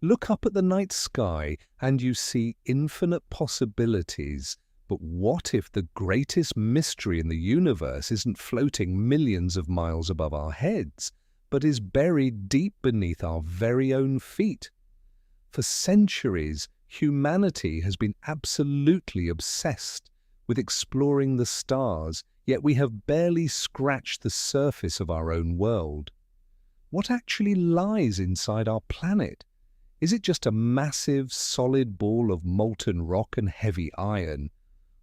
Look up at the night sky and you see infinite possibilities. But what if the greatest mystery in the universe isn't floating millions of miles above our heads, but is buried deep beneath our very own feet? For centuries, humanity has been absolutely obsessed with exploring the stars, yet we have barely scratched the surface of our own world. What actually lies inside our planet? Is it just a massive, solid ball of molten rock and heavy iron?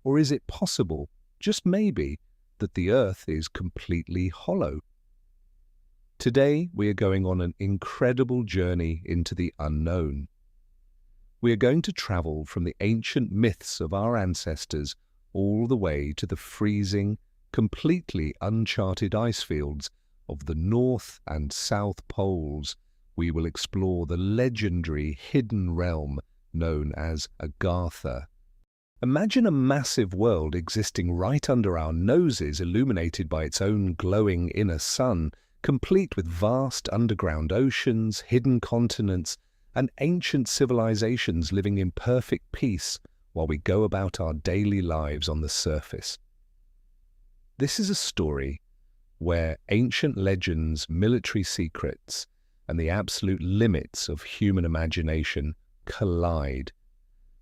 Or is it possible, just maybe, that the Earth is completely hollow? Today, we are going on an incredible journey into the unknown. We are going to travel from the ancient myths of our ancestors all the way to the freezing, completely uncharted ice fields of the North and South Poles. We will explore the legendary hidden realm known as Agartha. Imagine a massive world existing right under our noses, illuminated by its own glowing inner sun, complete with vast underground oceans, hidden continents, and ancient civilizations living in perfect peace while we go about our daily lives on the surface. This is a story where ancient legends, military secrets, and the absolute limits of human imagination collide.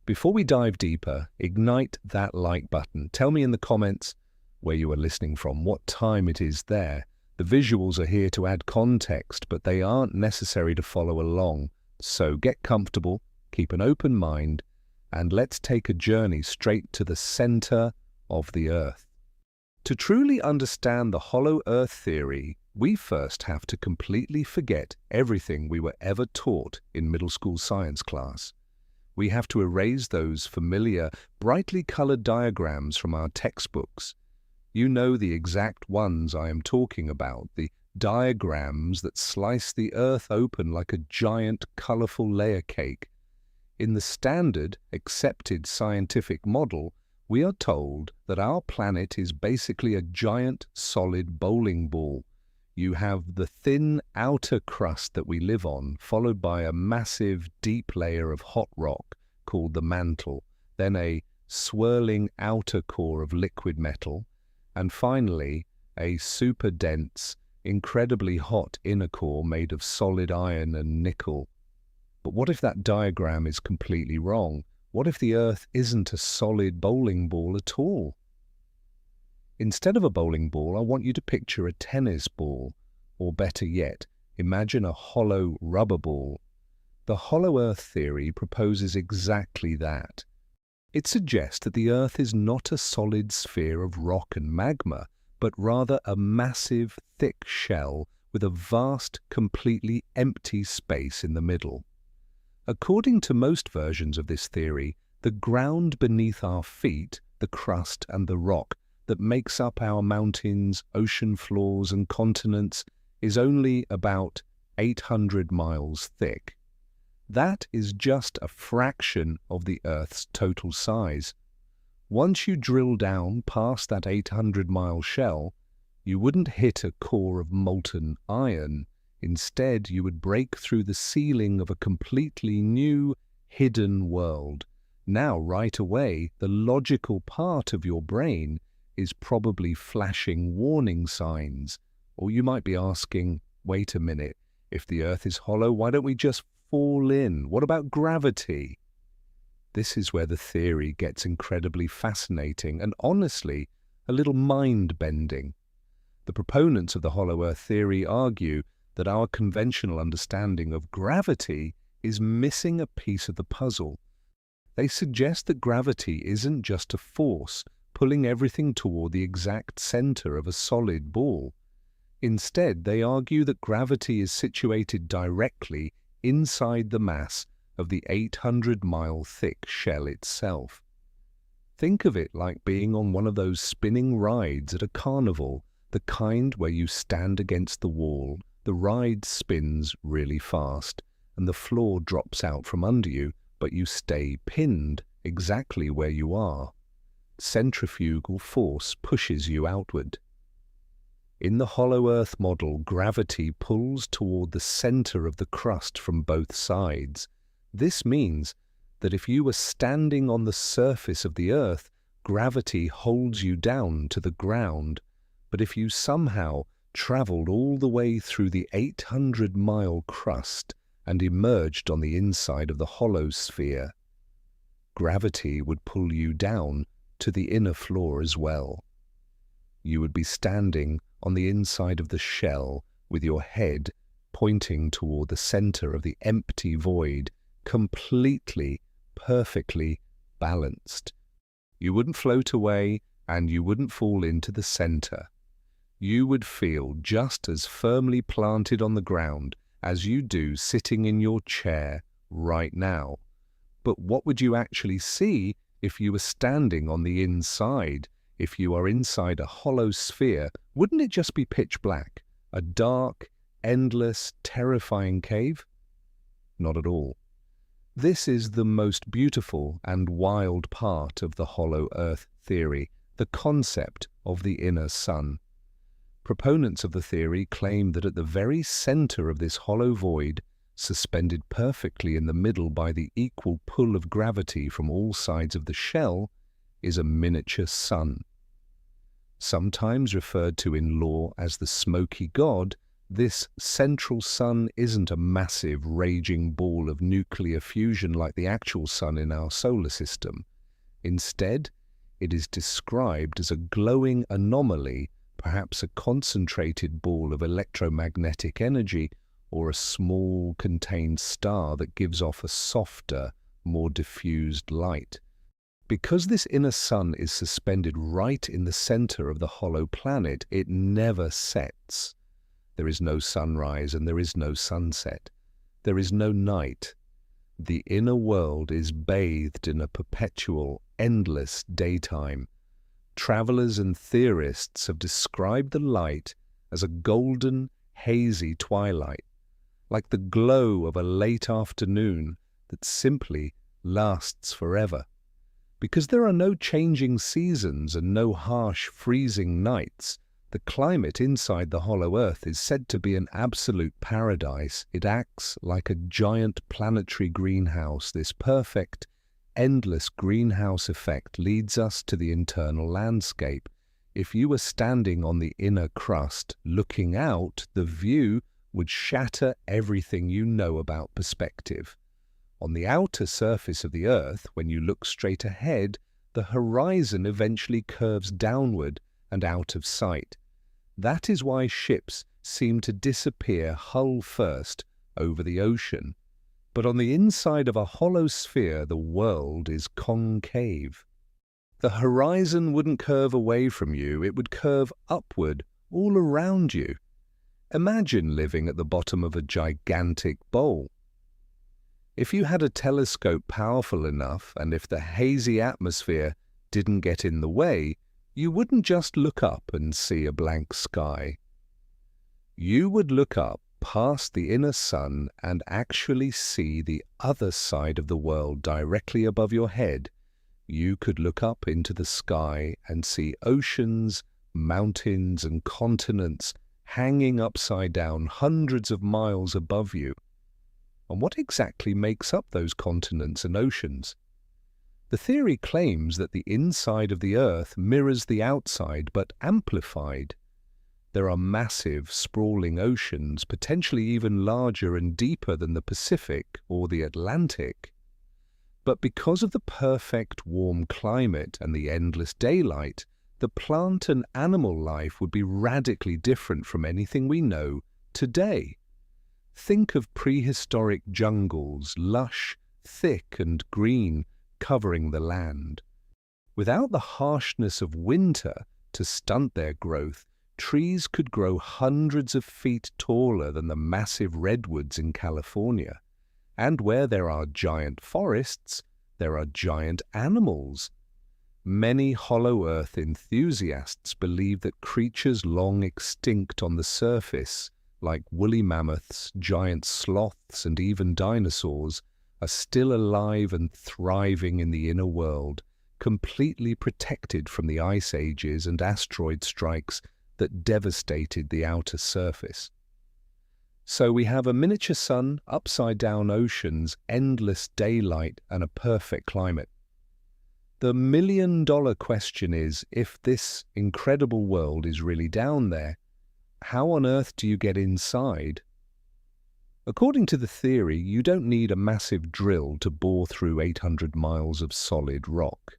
Before we dive deeper, ignite that like button. Tell me in the comments where you are listening from, what time it is there. The visuals are here to add context, but they aren't necessary to follow along. So get comfortable, keep an open mind, and let's take a journey straight to the center of the Earth. To truly understand the hollow Earth theory, we first have to completely forget everything we were ever taught in middle school science class. We have to erase those familiar, brightly colored diagrams from our textbooks. You know the exact ones I am talking about, the diagrams that slice the Earth open like a giant, colorful layer cake. In the standard, accepted scientific model, we are told that our planet is basically a giant, solid bowling ball. You have the thin outer crust that we live on, followed by a massive, deep layer of hot rock called the mantle, then a swirling outer core of liquid metal, and finally a super dense, incredibly hot inner core made of solid iron and nickel. But what if that diagram is completely wrong? What if the Earth isn't a solid bowling ball at all? Instead of a bowling ball, I want you to picture a tennis ball, or better yet, imagine a hollow rubber ball. The hollow Earth theory proposes exactly that. It suggests that the Earth is not a solid sphere of rock and magma, but rather a massive, thick shell with a vast, completely empty space in the middle. According to most versions of this theory, the ground beneath our feet, the crust and the rock that makes up our mountains, ocean floors and continents is only about 800 miles thick. That is just a fraction of the Earth's total size. Once you drill down past that 800-mile shell, you wouldn't hit a core of molten iron. Instead, you would break through the ceiling of a completely new, hidden world. Now, right away, the logical part of your brain is probably flashing warning signs. Or you might be asking, wait a minute, if the Earth is hollow, why don't we just fall in? What about gravity? This is where the theory gets incredibly fascinating and honestly, a little mind-bending. The proponents of the hollow Earth theory argue that our conventional understanding of gravity is missing a piece of the puzzle. They suggest that gravity isn't just a force pulling everything toward the exact center of a solid ball. Instead, they argue that gravity is situated directly inside the mass of the 800-mile thick shell itself. Think of it like being on one of those spinning rides at a carnival, the kind where you stand against the wall, the ride spins really fast, and the floor drops out from under you, but you stay pinned exactly where you are. Centrifugal force pushes you outward. In the hollow Earth model, gravity pulls toward the center of the crust from both sides, This means that if you were standing on the surface of the Earth, gravity holds you down to the ground. But if you somehow traveled all the way through the 800-mile crust and emerged on the inside of the hollow sphere, gravity would pull you down to the inner floor as well. You would be standing on the inside of the shell with your head pointing toward the center of the empty void, completely, perfectly balanced. You wouldn't float away and you wouldn't fall into the center. You would feel just as firmly planted on the ground as you do sitting in your chair right now. But what would you actually see if you were standing on the inside? If you are inside a hollow sphere, wouldn't it just be pitch black? A dark, endless, terrifying cave? Not at all. This is the most beautiful and wild part of the hollow earth theory, the concept of the inner sun. Proponents of the theory claim that at the very center of this hollow void, suspended perfectly in the middle by the equal pull of gravity from all sides of the shell, is a miniature sun. Sometimes referred to in lore as the smoky god, this central sun isn't a massive, raging ball of nuclear fusion like the actual sun in our solar system. Instead, it is described as a glowing anomaly, perhaps a concentrated ball of electromagnetic energy, or a small, contained star that gives off a softer, more diffused light. Because this inner sun is suspended right in the center of the hollow planet, it never sets. There is no sunrise and there is no sunset. There is no night. The inner world is bathed in a perpetual, endless daytime. Travelers and theorists have described the light as a golden, hazy twilight, like the glow of a late afternoon that simply lasts forever. Because there are no changing seasons and no harsh, freezing nights, the climate inside the hollow earth is said to be an absolute paradise. It acts like a giant planetary greenhouse. This perfect, endless greenhouse effect leads us to the internal landscape. If you were standing on the inner crust, looking out, the view would shatter everything you know about perspective. On the outer surface of the Earth, when you look straight ahead, the horizon eventually curves downward and out of sight. That is why ships seem to disappear hull first over the ocean. But on the inside of a hollow sphere, the world is concave. The horizon wouldn't curve away from you, it would curve upward, all around you. Imagine living at the bottom of a gigantic bowl. If you had a telescope powerful enough, and if the hazy atmosphere didn't get in the way, you wouldn't just look up and see a blank sky. You would look up past the inner sun and actually see the other side of the world directly above your head. You could look up into the sky and see oceans, mountains, and continents hanging upside down hundreds of miles above you. And what exactly makes up those continents and oceans? The theory claims that the inside of the Earth mirrors the outside, but amplified. There are massive, sprawling oceans, potentially even larger and deeper than the Pacific or the Atlantic. But because of the perfect warm climate and the endless daylight, the plant and animal life would be radically different from anything we know today. Think of prehistoric jungles, lush, thick and green, covering the land. Without the harshness of winter to stunt their growth, trees could grow hundreds of feet taller than the massive redwoods in California. And where there are giant forests, there are giant animals. Many hollow earth enthusiasts believe that creatures long extinct on the surface, like woolly mammoths, giant sloths, and even dinosaurs, are still alive and thriving in the inner world, completely protected from the ice ages and asteroid strikes that devastated the outer surface. So we have a miniature sun, upside-down oceans, endless daylight, and a perfect climate. The million-dollar question is, if this incredible world is really down there, how on earth do you get inside? According to the theory, you don't need a massive drill to bore through 800 miles of solid rock.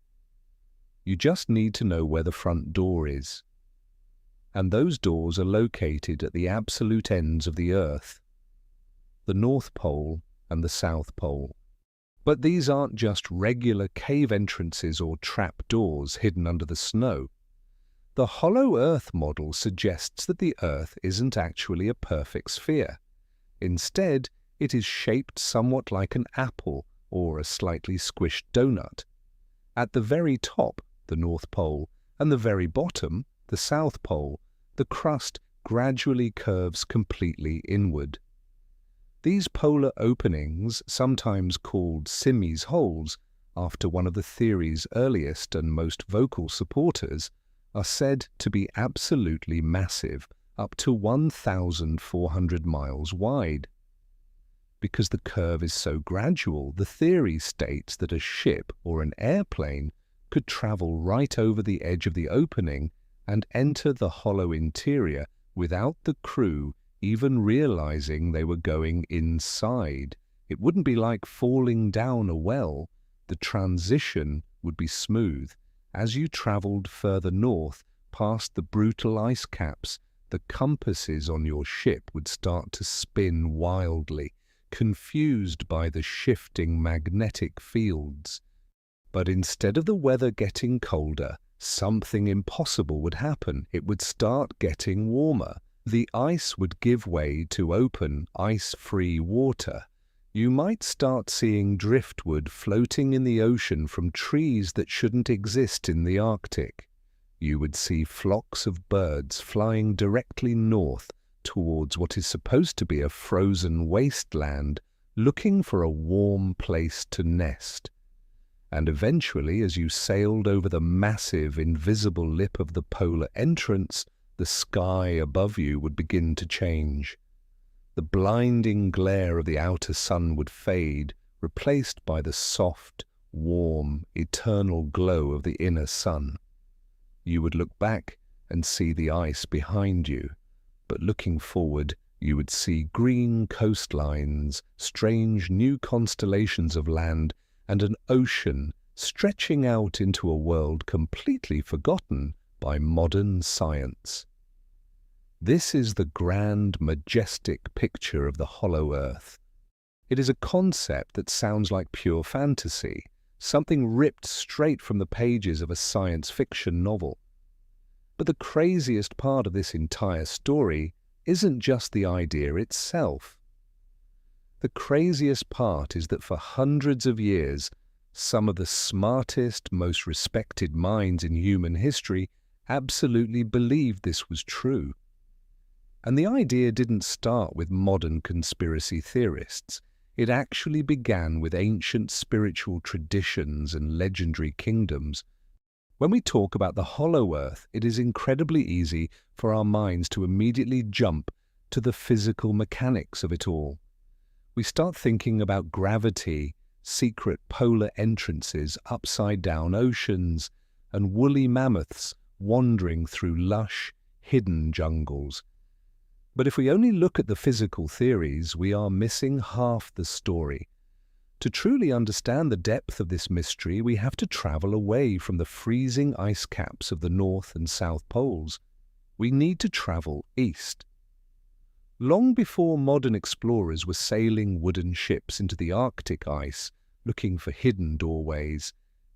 You just need to know where the front door is. And those doors are located at the absolute ends of the Earth, the North Pole and the South Pole. But these aren't just regular cave entrances or trap doors hidden under the snow. The Hollow Earth model suggests that the Earth isn't actually a perfect sphere. Instead, it is shaped somewhat like an apple or a slightly squished donut. At the very top, the North Pole, and the very bottom, the South Pole, the crust gradually curves completely inward. These polar openings, sometimes called Simmy's holes, after one of the theory's earliest and most vocal supporters, are said to be absolutely massive, up to 1,400 miles wide. Because the curve is so gradual, the theory states that a ship or an airplane could travel right over the edge of the opening and enter the hollow interior without the crew even realizing they were going inside. It wouldn't be like falling down a well. The transition would be smooth. As you traveled further north, past the brutal ice caps, the compasses on your ship would start to spin wildly, confused by the shifting magnetic fields. But instead of the weather getting colder, something impossible would happen. It would start getting warmer. The ice would give way to open, ice-free water. You might start seeing driftwood floating in the ocean from trees that shouldn't exist in the Arctic. You would see flocks of birds flying directly north towards what is supposed to be a frozen wasteland, looking for a warm place to nest. And eventually, as you sailed over the massive, invisible lip of the polar entrance, the sky above you would begin to change. The blinding glare of the outer sun would fade, replaced by the soft, warm, eternal glow of the inner sun. You would look back and see the ice behind you, but looking forward, you would see green coastlines, strange new constellations of land, and an ocean stretching out into a world completely forgotten by modern science. This is the grand, majestic picture of the hollow Earth. It is a concept that sounds like pure fantasy, something ripped straight from the pages of a science fiction novel. But the craziest part of this entire story isn't just the idea itself. The craziest part is that for hundreds of years, some of the smartest, most respected minds in human history absolutely believed this was true. And the idea didn't start with modern conspiracy theorists. It actually began with ancient spiritual traditions and legendary kingdoms. When we talk about the hollow Earth, it is incredibly easy for our minds to immediately jump to the physical mechanics of it all. We start thinking about gravity, secret polar entrances, upside-down oceans, and woolly mammoths wandering through lush, hidden jungles. But if we only look at the physical theories, we are missing half the story. To truly understand the depth of this mystery, we have to travel away from the freezing ice caps of the North and South Poles. We need to travel east. Long before modern explorers were sailing wooden ships into the Arctic ice, looking for hidden doorways,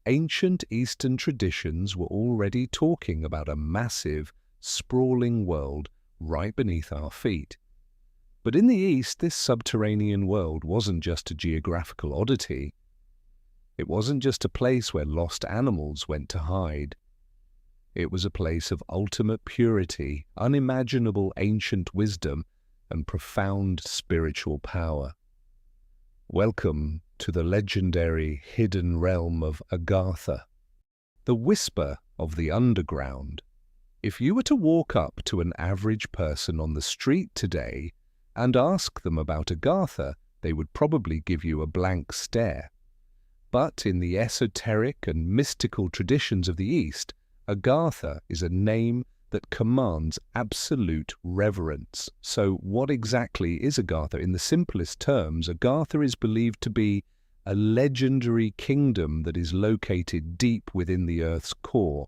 ancient Eastern traditions were already talking about a massive, sprawling world right beneath our feet. But in the East, this subterranean world wasn't just a geographical oddity. It wasn't just a place where lost animals went to hide. It was a place of ultimate purity, unimaginable ancient wisdom, and profound spiritual power. Welcome to the legendary hidden realm of Agartha, the whisper of the underground. If you were to walk up to an average person on the street today And ask them about Agartha, they would probably give you a blank stare. But in the esoteric and mystical traditions of the East, Agartha is a name that commands absolute reverence. So what exactly is Agartha? In the simplest terms, Agartha is believed to be a legendary kingdom that is located deep within the Earth's core.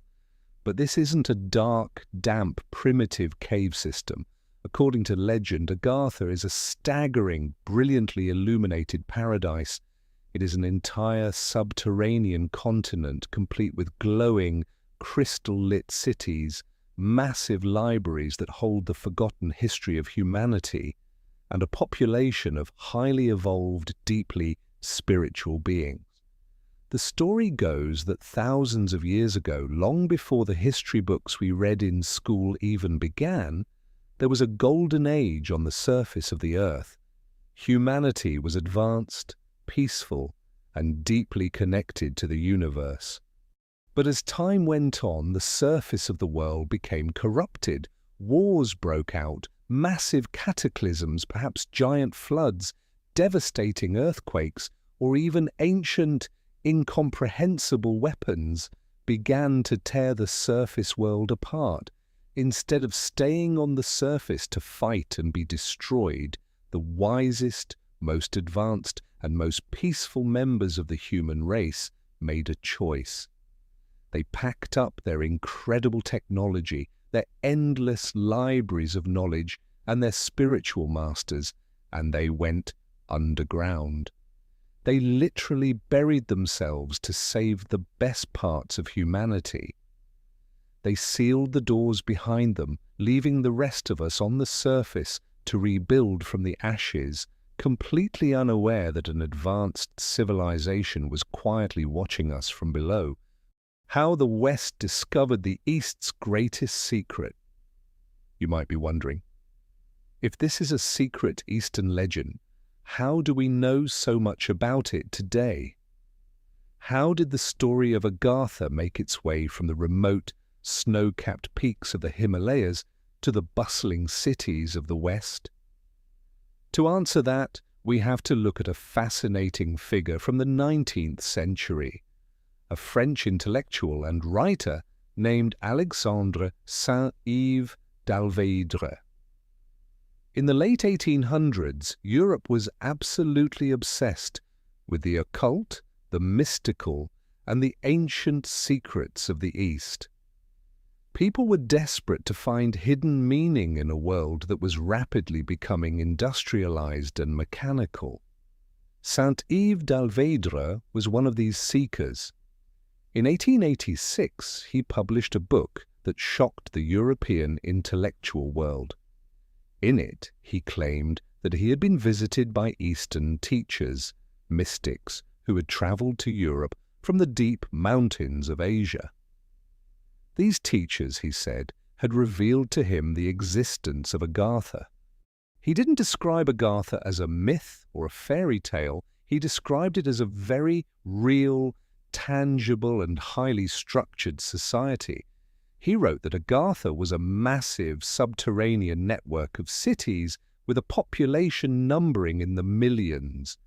But this isn't a dark, damp, primitive cave system. According to legend, Agartha is a staggering, brilliantly illuminated paradise. It is an entire subterranean continent complete with glowing, crystal-lit cities, massive libraries that hold the forgotten history of humanity, and a population of highly evolved, deeply spiritual beings. The story goes that thousands of years ago, long before the history books we read in school even began, there was a golden age on the surface of the earth. Humanity was advanced, peaceful, and deeply connected to the universe. But as time went on, the surface of the world became corrupted. Wars broke out, massive cataclysms, perhaps giant floods, devastating earthquakes, or even ancient, incomprehensible weapons began to tear the surface world apart. Instead of staying on the surface to fight and be destroyed, the wisest, most advanced, and most peaceful members of the human race made a choice. They packed up their incredible technology, their endless libraries of knowledge, and their spiritual masters, and they went underground. They literally buried themselves to save the best parts of humanity. They sealed the doors behind them, leaving the rest of us on the surface to rebuild from the ashes, completely unaware that an advanced civilization was quietly watching us from below. How the West discovered the East's greatest secret. You might be wondering, if this is a secret Eastern legend, how do we know so much about it today? How did the story of Agartha make its way from the remote, snow-capped peaks of the Himalayas to the bustling cities of the West? To answer that, we have to look at a fascinating figure from the 19th century, a French intellectual and writer named Alexandre Saint-Yves d'Alveydre. In the late 1800s, Europe was absolutely obsessed with the occult, the mystical, and the ancient secrets of the East. People were desperate to find hidden meaning in a world that was rapidly becoming industrialized and mechanical. Saint-Yves d'Alveydre was one of these seekers. In 1886, he published a book that shocked the European intellectual world. In it, he claimed that he had been visited by Eastern teachers, mystics, who had traveled to Europe from the deep mountains of Asia. These teachers, he said, had revealed to him the existence of Agartha. He didn't describe Agartha as a myth or a fairy tale. He described it as a very real, tangible, and highly structured society. He wrote that Agartha was a massive subterranean network of cities with a population numbering in the millions.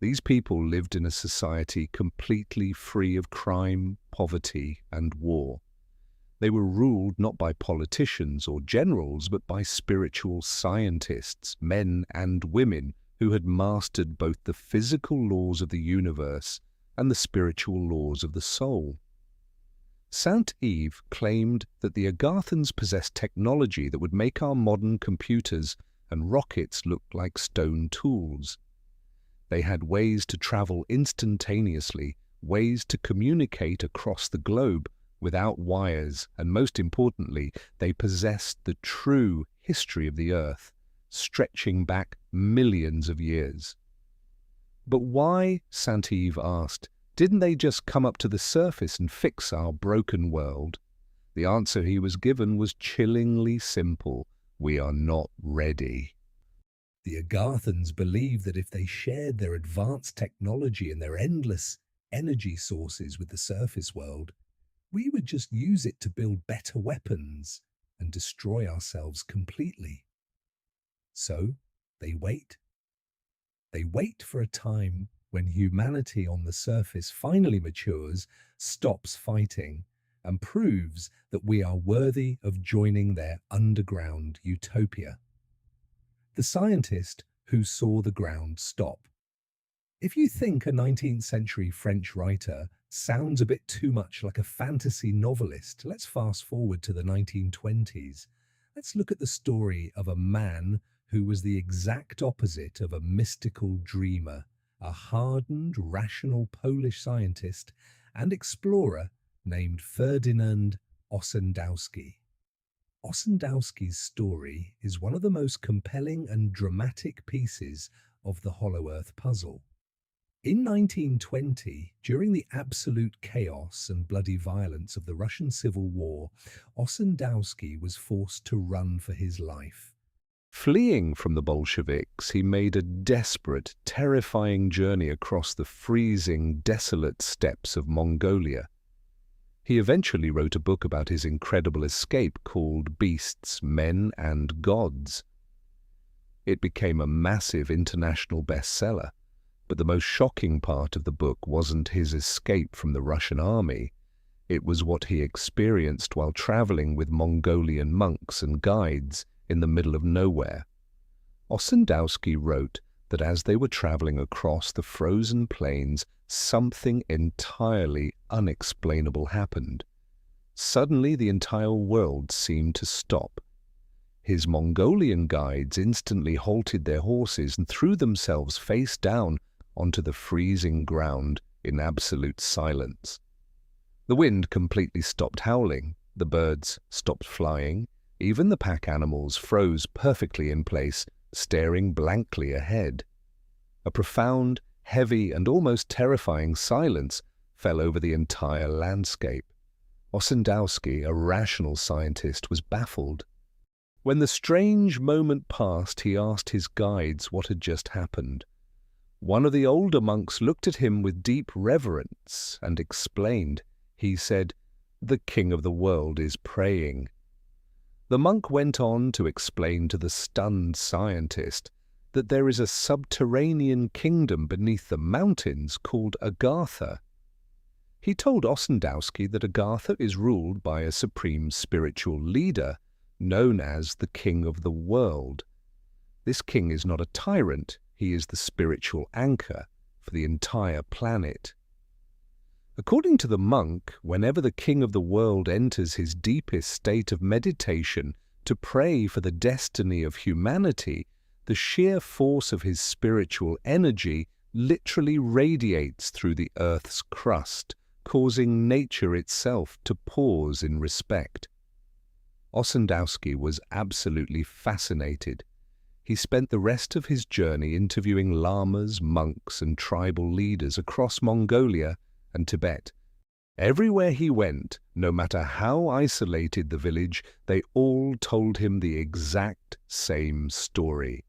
These people lived in a society completely free of crime, poverty, and war. They were ruled not by politicians or generals, but by spiritual scientists, men and women, who had mastered both the physical laws of the universe and the spiritual laws of the soul. Saint-Yves claimed that the Agarthans possessed technology that would make our modern computers and rockets look like stone tools. They had ways to travel instantaneously, ways to communicate across the globe without wires, and most importantly, they possessed the true history of the Earth, stretching back millions of years. But why, Saint-Yves asked, didn't they just come up to the surface and fix our broken world? The answer he was given was chillingly simple: we are not ready. The Agarthans believed that if they shared their advanced technology and their endless energy sources with the surface world, we would just use it to build better weapons and destroy ourselves completely. So, They wait. They wait for a time when humanity on the surface finally matures, stops fighting, and proves that we are worthy of joining their underground utopia. The scientist who saw the ground stop. If you think a 19th century French writer sounds a bit too much like a fantasy novelist, let's fast forward to the 1920s. Let's look at the story of a man who was the exact opposite of a mystical dreamer, a hardened, rational Polish scientist and explorer named Ferdynand Ossendowski. Ossendowski's story is one of the most compelling and dramatic pieces of the Hollow Earth puzzle. In 1920, during the absolute chaos and bloody violence of the Russian Civil War, Ossendowski was forced to run for his life. Fleeing from the Bolsheviks, he made a desperate, terrifying journey across the freezing, desolate steppes of Mongolia. He eventually wrote a book about his incredible escape called Beasts, Men and Gods. It became a massive international bestseller, but the most shocking part of the book wasn't his escape from the Russian army. It was what he experienced while traveling with Mongolian monks and guides in the middle of nowhere. Ossendowski wrote that as they were traveling across the frozen plains, something entirely unexplainable happened. Suddenly, the entire world seemed to stop. His Mongolian guides instantly halted their horses and threw themselves face down onto the freezing ground in absolute silence. The wind completely stopped howling, the birds stopped flying, even the pack animals froze perfectly in place, staring blankly ahead. A profound, heavy, and almost terrifying silence fell over the entire landscape. Ossendowski, a rational scientist, was baffled. When the strange moment passed, he asked his guides what had just happened. One of the older monks looked at him with deep reverence and explained. He said, "The king of the world is praying." The monk went on to explain to the stunned scientist that there is a subterranean kingdom beneath the mountains called Agartha. He told Ossendowski that Agartha is ruled by a supreme spiritual leader known as the King of the World. This king is not a tyrant, he is the spiritual anchor for the entire planet. According to the monk, whenever the King of the World enters his deepest state of meditation to pray for the destiny of humanity, the sheer force of his spiritual energy literally radiates through the Earth's crust, causing nature itself to pause in respect. Ossendowski was absolutely fascinated. He spent the rest of his journey interviewing lamas, monks, and tribal leaders across Mongolia and Tibet. Everywhere he went, no matter how isolated the village, they all told him the exact same story.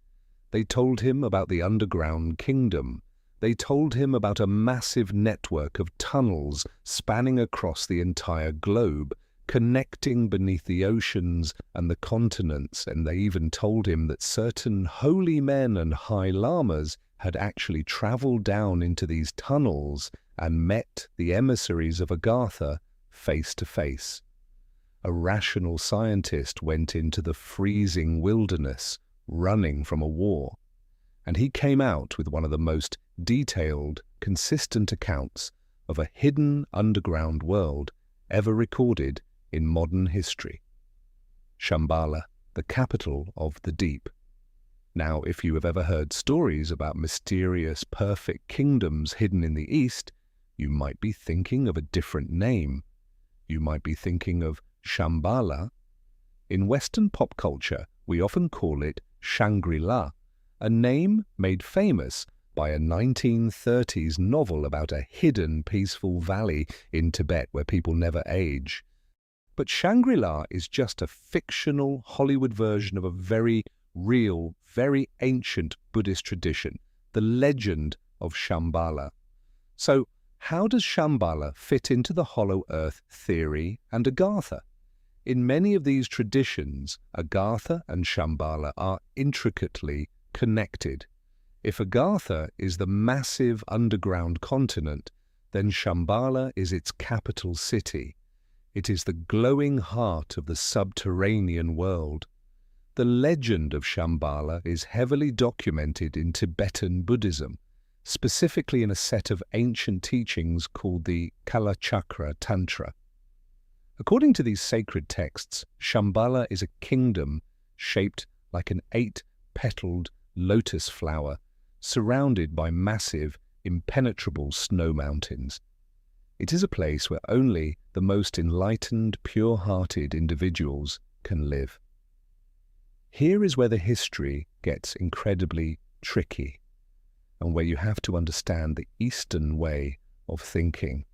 They told him about the underground kingdom. They told him about a massive network of tunnels spanning across the entire globe, connecting beneath the oceans and the continents, and they even told him that certain holy men and high lamas had actually traveled down into these tunnels and met the emissaries of Agartha face to face. A rational scientist went into the freezing wilderness, running from a war, and he came out with one of the most detailed, consistent accounts of a hidden underground world ever recorded in modern history. Shambhala, the capital of the deep. Now, if you have ever heard stories about mysterious, perfect kingdoms hidden in the East, you might be thinking of a different name. You might be thinking of Shambhala. In Western pop culture, we often call it Shangri-La, a name made famous by a 1930s novel about a hidden, peaceful valley in Tibet where people never age. But Shangri-La is just a fictional Hollywood version of a very real, very ancient Buddhist tradition, the legend of Shambhala. So, how does Shambhala fit into the Hollow Earth theory and Agartha? In many of these traditions, Agartha and Shambhala are intricately connected. If Agartha is the massive underground continent, then Shambhala is its capital city. It is the glowing heart of the subterranean world. The legend of Shambhala is heavily documented in Tibetan Buddhism, specifically in a set of ancient teachings called the Kalachakra Tantra. According to these sacred texts, Shambhala is a kingdom shaped like an 8-petaled lotus flower, surrounded by massive, impenetrable snow mountains. It is a place where only the most enlightened, pure-hearted individuals can live. Here is where the history gets incredibly tricky, and where you have to understand the Eastern way of thinking.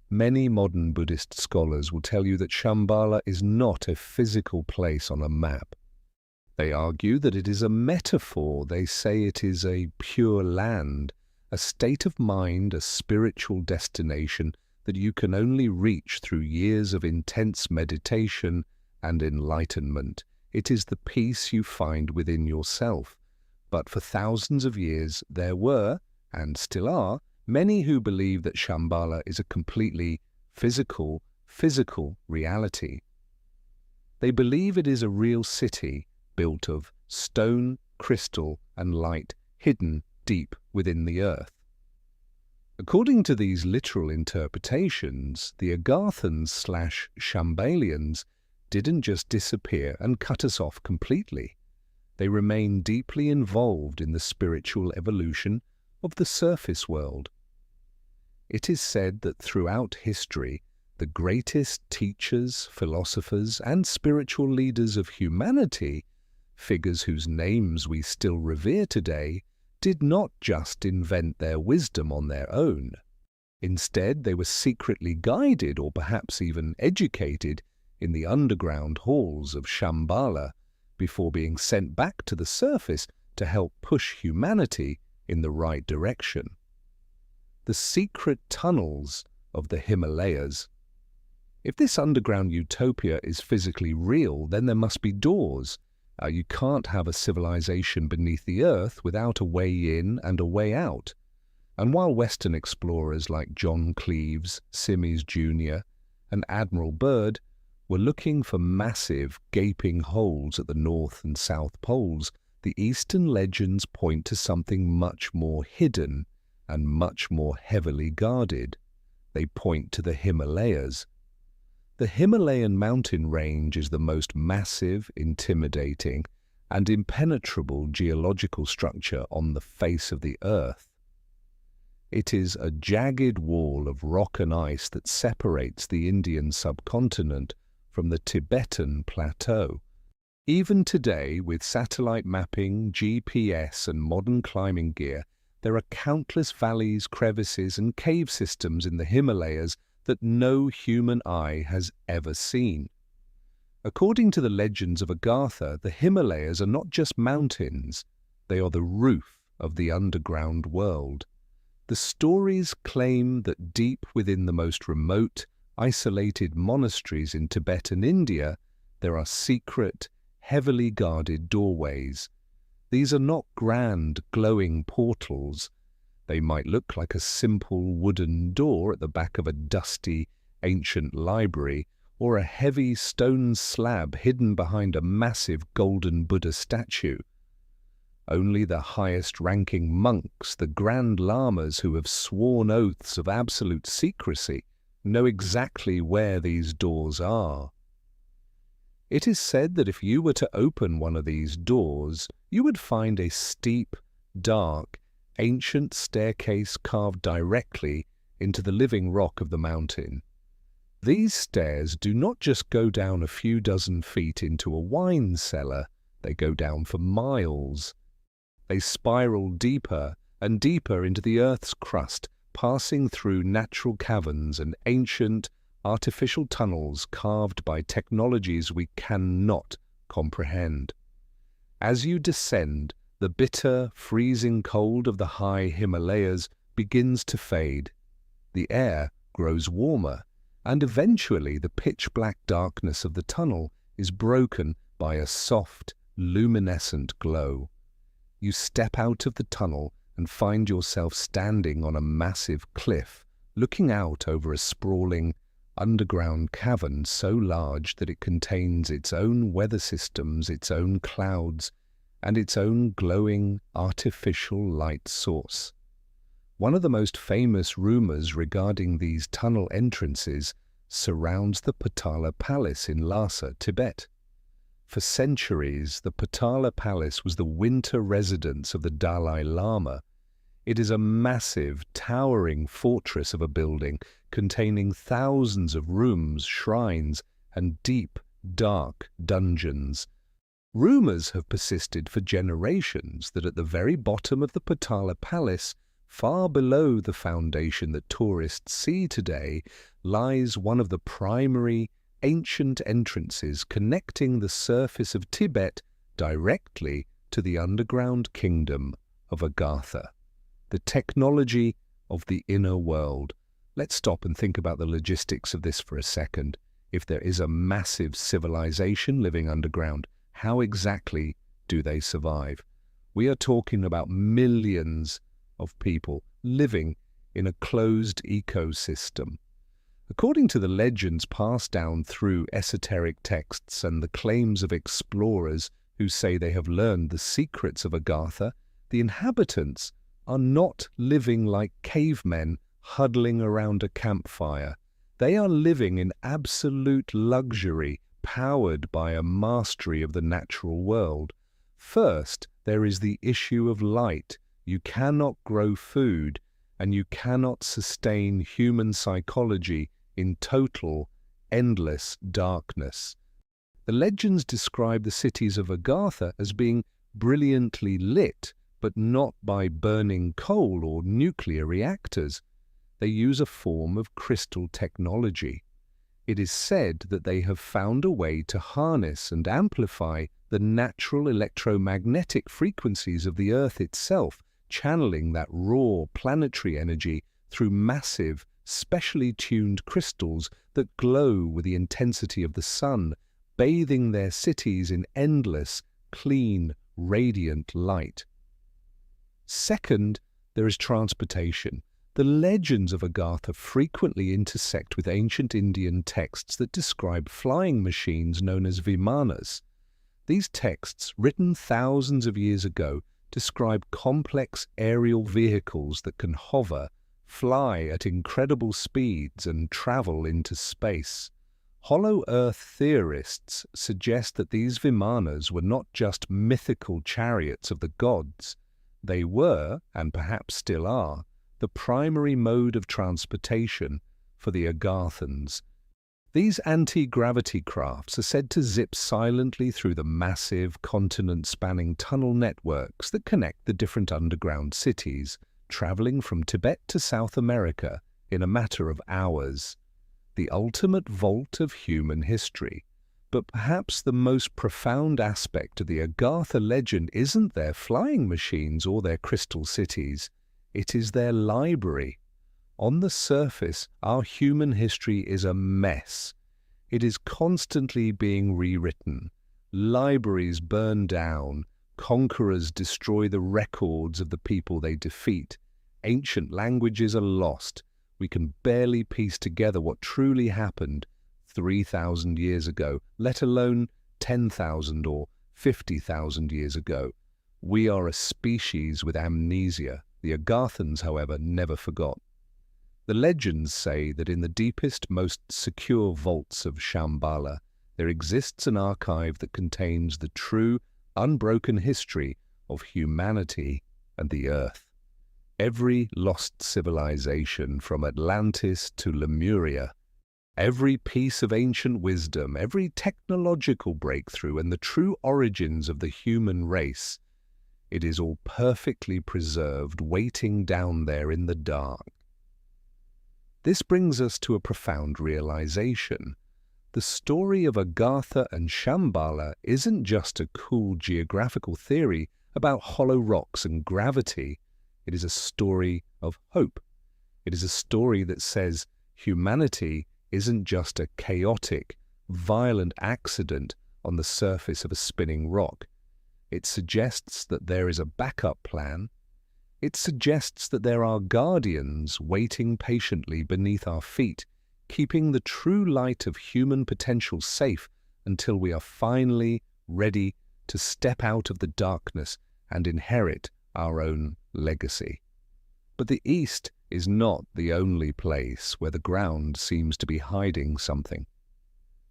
Many modern Buddhist scholars will tell you that Shambhala is not a physical place on a map. They argue that it is a metaphor. They say it is a pure land, a state of mind, a spiritual destination that you can only reach through years of intense meditation and enlightenment. It is the peace you find within yourself. But for thousands of years there were, and still are, many who believe that Shambhala is a completely physical reality. They believe it is a real city built of stone, crystal, and light, hidden deep within the earth. According to these literal interpretations, the Agarthans/Shambhalians didn't just disappear and cut us off completely. They remain deeply involved in the spiritual evolution of the surface world. It is said that throughout history, the greatest teachers, philosophers, and spiritual leaders of humanity, figures whose names we still revere today, did not just invent their wisdom on their own. Instead, they were secretly guided or perhaps even educated in the underground halls of Shambhala before being sent back to the surface to help push humanity in the right direction. The secret tunnels of the Himalayas. If this underground utopia is physically real, then there must be doors. You can't have a civilization beneath the earth without a way in and a way out. And while Western explorers like John Cleves, Simms Jr., and Admiral Byrd were looking for massive, gaping holes at the North and South Poles, the Eastern legends point to something much more hidden and much more heavily guarded. They point to the Himalayas. The Himalayan mountain range is the most massive, intimidating, and impenetrable geological structure on the face of the earth. It is a jagged wall of rock and ice that separates the Indian subcontinent from the Tibetan plateau. Even today, with satellite mapping, GPS, and modern climbing gear, there are countless valleys, crevices, and cave systems in the Himalayas that no human eye has ever seen. According to the legends of Agartha, the Himalayas are not just mountains, they are the roof of the underground world. The stories claim that deep within the most remote, isolated monasteries in Tibetan India, there are secret, heavily guarded doorways. These are not grand, glowing portals. They might look like a simple wooden door at the back of a dusty, ancient library, or a heavy stone slab hidden behind a massive golden Buddha statue. Only the highest-ranking monks, the Grand Lamas who have sworn oaths of absolute secrecy, know exactly where these doors are. It is said that if you were to open one of these doors, you would find a steep, dark, ancient staircase carved directly into the living rock of the mountain. These stairs do not just go down a few dozen feet into a wine cellar, they go down for miles. They spiral deeper and deeper into the Earth's crust, passing through natural caverns and ancient, artificial tunnels carved by technologies we cannot comprehend. As you descend, the bitter, freezing cold of the high Himalayas begins to fade. The air grows warmer, and eventually the pitch-black darkness of the tunnel is broken by a soft, luminescent glow. You step out of the tunnel and find yourself standing on a massive cliff, looking out over a sprawling, underground cavern so large that it contains its own weather systems, its own clouds, and its own glowing artificial light source. One of the most famous rumors regarding these tunnel entrances surrounds the Potala Palace in Lhasa, Tibet. For centuries, the Potala Palace was the winter residence of the Dalai Lama. It is a massive, towering fortress of a building containing thousands of rooms, shrines, and deep, dark dungeons. Rumors have persisted for generations that at the very bottom of the Potala Palace, far below the foundation that tourists see today, lies one of the primary ancient entrances connecting the surface of Tibet directly to the underground kingdom of Agartha, the technology of the inner world. Let's stop and think about the logistics of this for a second. If there is a massive civilization living underground, how exactly do they survive? We are talking about millions of people living in a closed ecosystem. According to the legends passed down through esoteric texts and the claims of explorers who say they have learned the secrets of Agartha, the inhabitants are not living like cavemen huddling around a campfire. They are living in absolute luxury, powered by a mastery of the natural world. First, there is the issue of light. You cannot grow food, and you cannot sustain human psychology in total, endless darkness. The legends describe the cities of Agartha as being brilliantly lit, but not by burning coal or nuclear reactors. They use a form of crystal technology. It is said that they have found a way to harness and amplify the natural electromagnetic frequencies of the Earth itself, channeling that raw planetary energy through massive, specially tuned crystals that glow with the intensity of the sun, bathing their cities in endless, clean, radiant light. Second, there is transportation. The legends of Agartha frequently intersect with ancient Indian texts that describe flying machines known as vimanas. These texts, written thousands of years ago, describe complex aerial vehicles that can hover, fly at incredible speeds, and travel into space. Hollow Earth theorists suggest that these vimanas were not just mythical chariots of the gods. They were, and perhaps still are, the primary mode of transportation for the Agarthans. These anti-gravity crafts are said to zip silently through the massive, continent-spanning tunnel networks that connect the different underground cities, traveling from Tibet to South America in a matter of hours. The ultimate vault of human history. But perhaps the most profound aspect of the Agartha legend isn't their flying machines or their crystal cities. It is their library. On the surface, our human history is a mess. It is constantly being rewritten. Libraries burn down. Conquerors destroy the records of the people they defeat. Ancient languages are lost. We can barely piece together what truly happened 3,000 years ago, let alone 10,000 or 50,000 years ago. We are a species with amnesia. The Agarthans, however, never forgot. The legends say that in the deepest, most secure vaults of Shambhala, there exists an archive that contains the true, unbroken history of humanity and the Earth. Every lost civilization from Atlantis to Lemuria, every piece of ancient wisdom, every technological breakthrough, and the true origins of the human race, it is all perfectly preserved, waiting down there in the dark. This brings us to a profound realization. The story of Agartha and Shambhala isn't just a cool geographical theory about hollow rocks and gravity. It is a story of hope. It is a story that says humanity isn't just a chaotic, violent accident on the surface of a spinning rock. It suggests that there is a backup plan. It suggests that there are guardians waiting patiently beneath our feet, keeping the true light of human potential safe until we are finally ready to step out of the darkness and inherit our own legacy. But the East is not the only place where the ground seems to be hiding something.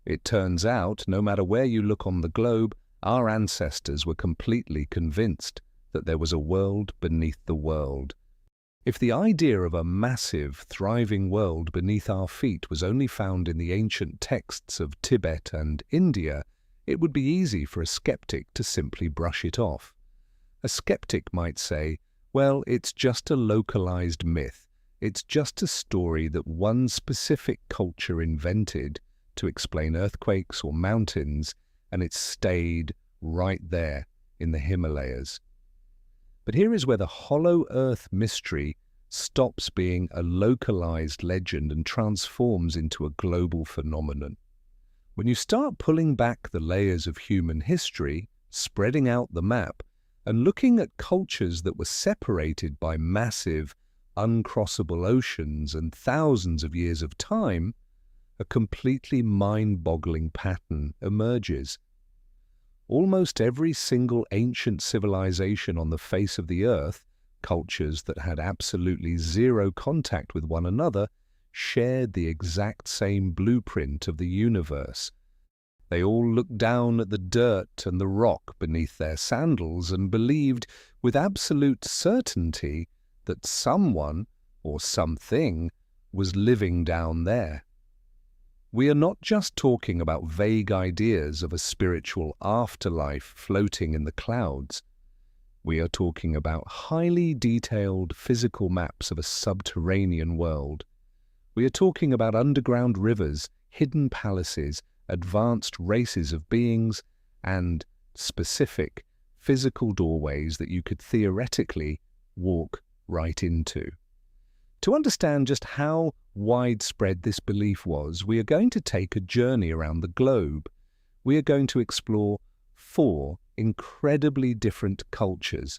It turns out, no matter where you look on the globe, our ancestors were completely convinced that there was a world beneath the world. If the idea of a massive, thriving world beneath our feet was only found in the ancient texts of Tibet and India, it would be easy for a skeptic to simply brush it off. A skeptic might say, well, it's just a localized myth. It's just a story that one specific culture invented to explain earthquakes or mountains, and it stayed right there in the Himalayas. But here is where the hollow earth mystery stops being a localized legend and transforms into a global phenomenon. When you start pulling back the layers of human history, spreading out the map, and looking at cultures that were separated by massive, uncrossable oceans and thousands of years of time, a completely mind-boggling pattern emerges. Almost every single ancient civilization on the face of the earth, cultures that had absolutely zero contact with one another, shared the exact same blueprint of the universe. They all looked down at the dirt and the rock beneath their sandals and believed with absolute certainty that someone or something was living down there. We are not just talking about vague ideas of a spiritual afterlife floating in the clouds. We are talking about highly detailed physical maps of a subterranean world. We are talking about underground rivers, hidden palaces, advanced races of beings, and specific physical doorways that you could theoretically walk right into. To understand just how widespread this belief was, we are going to take a journey around the globe. We are going to explore 4 incredibly different cultures,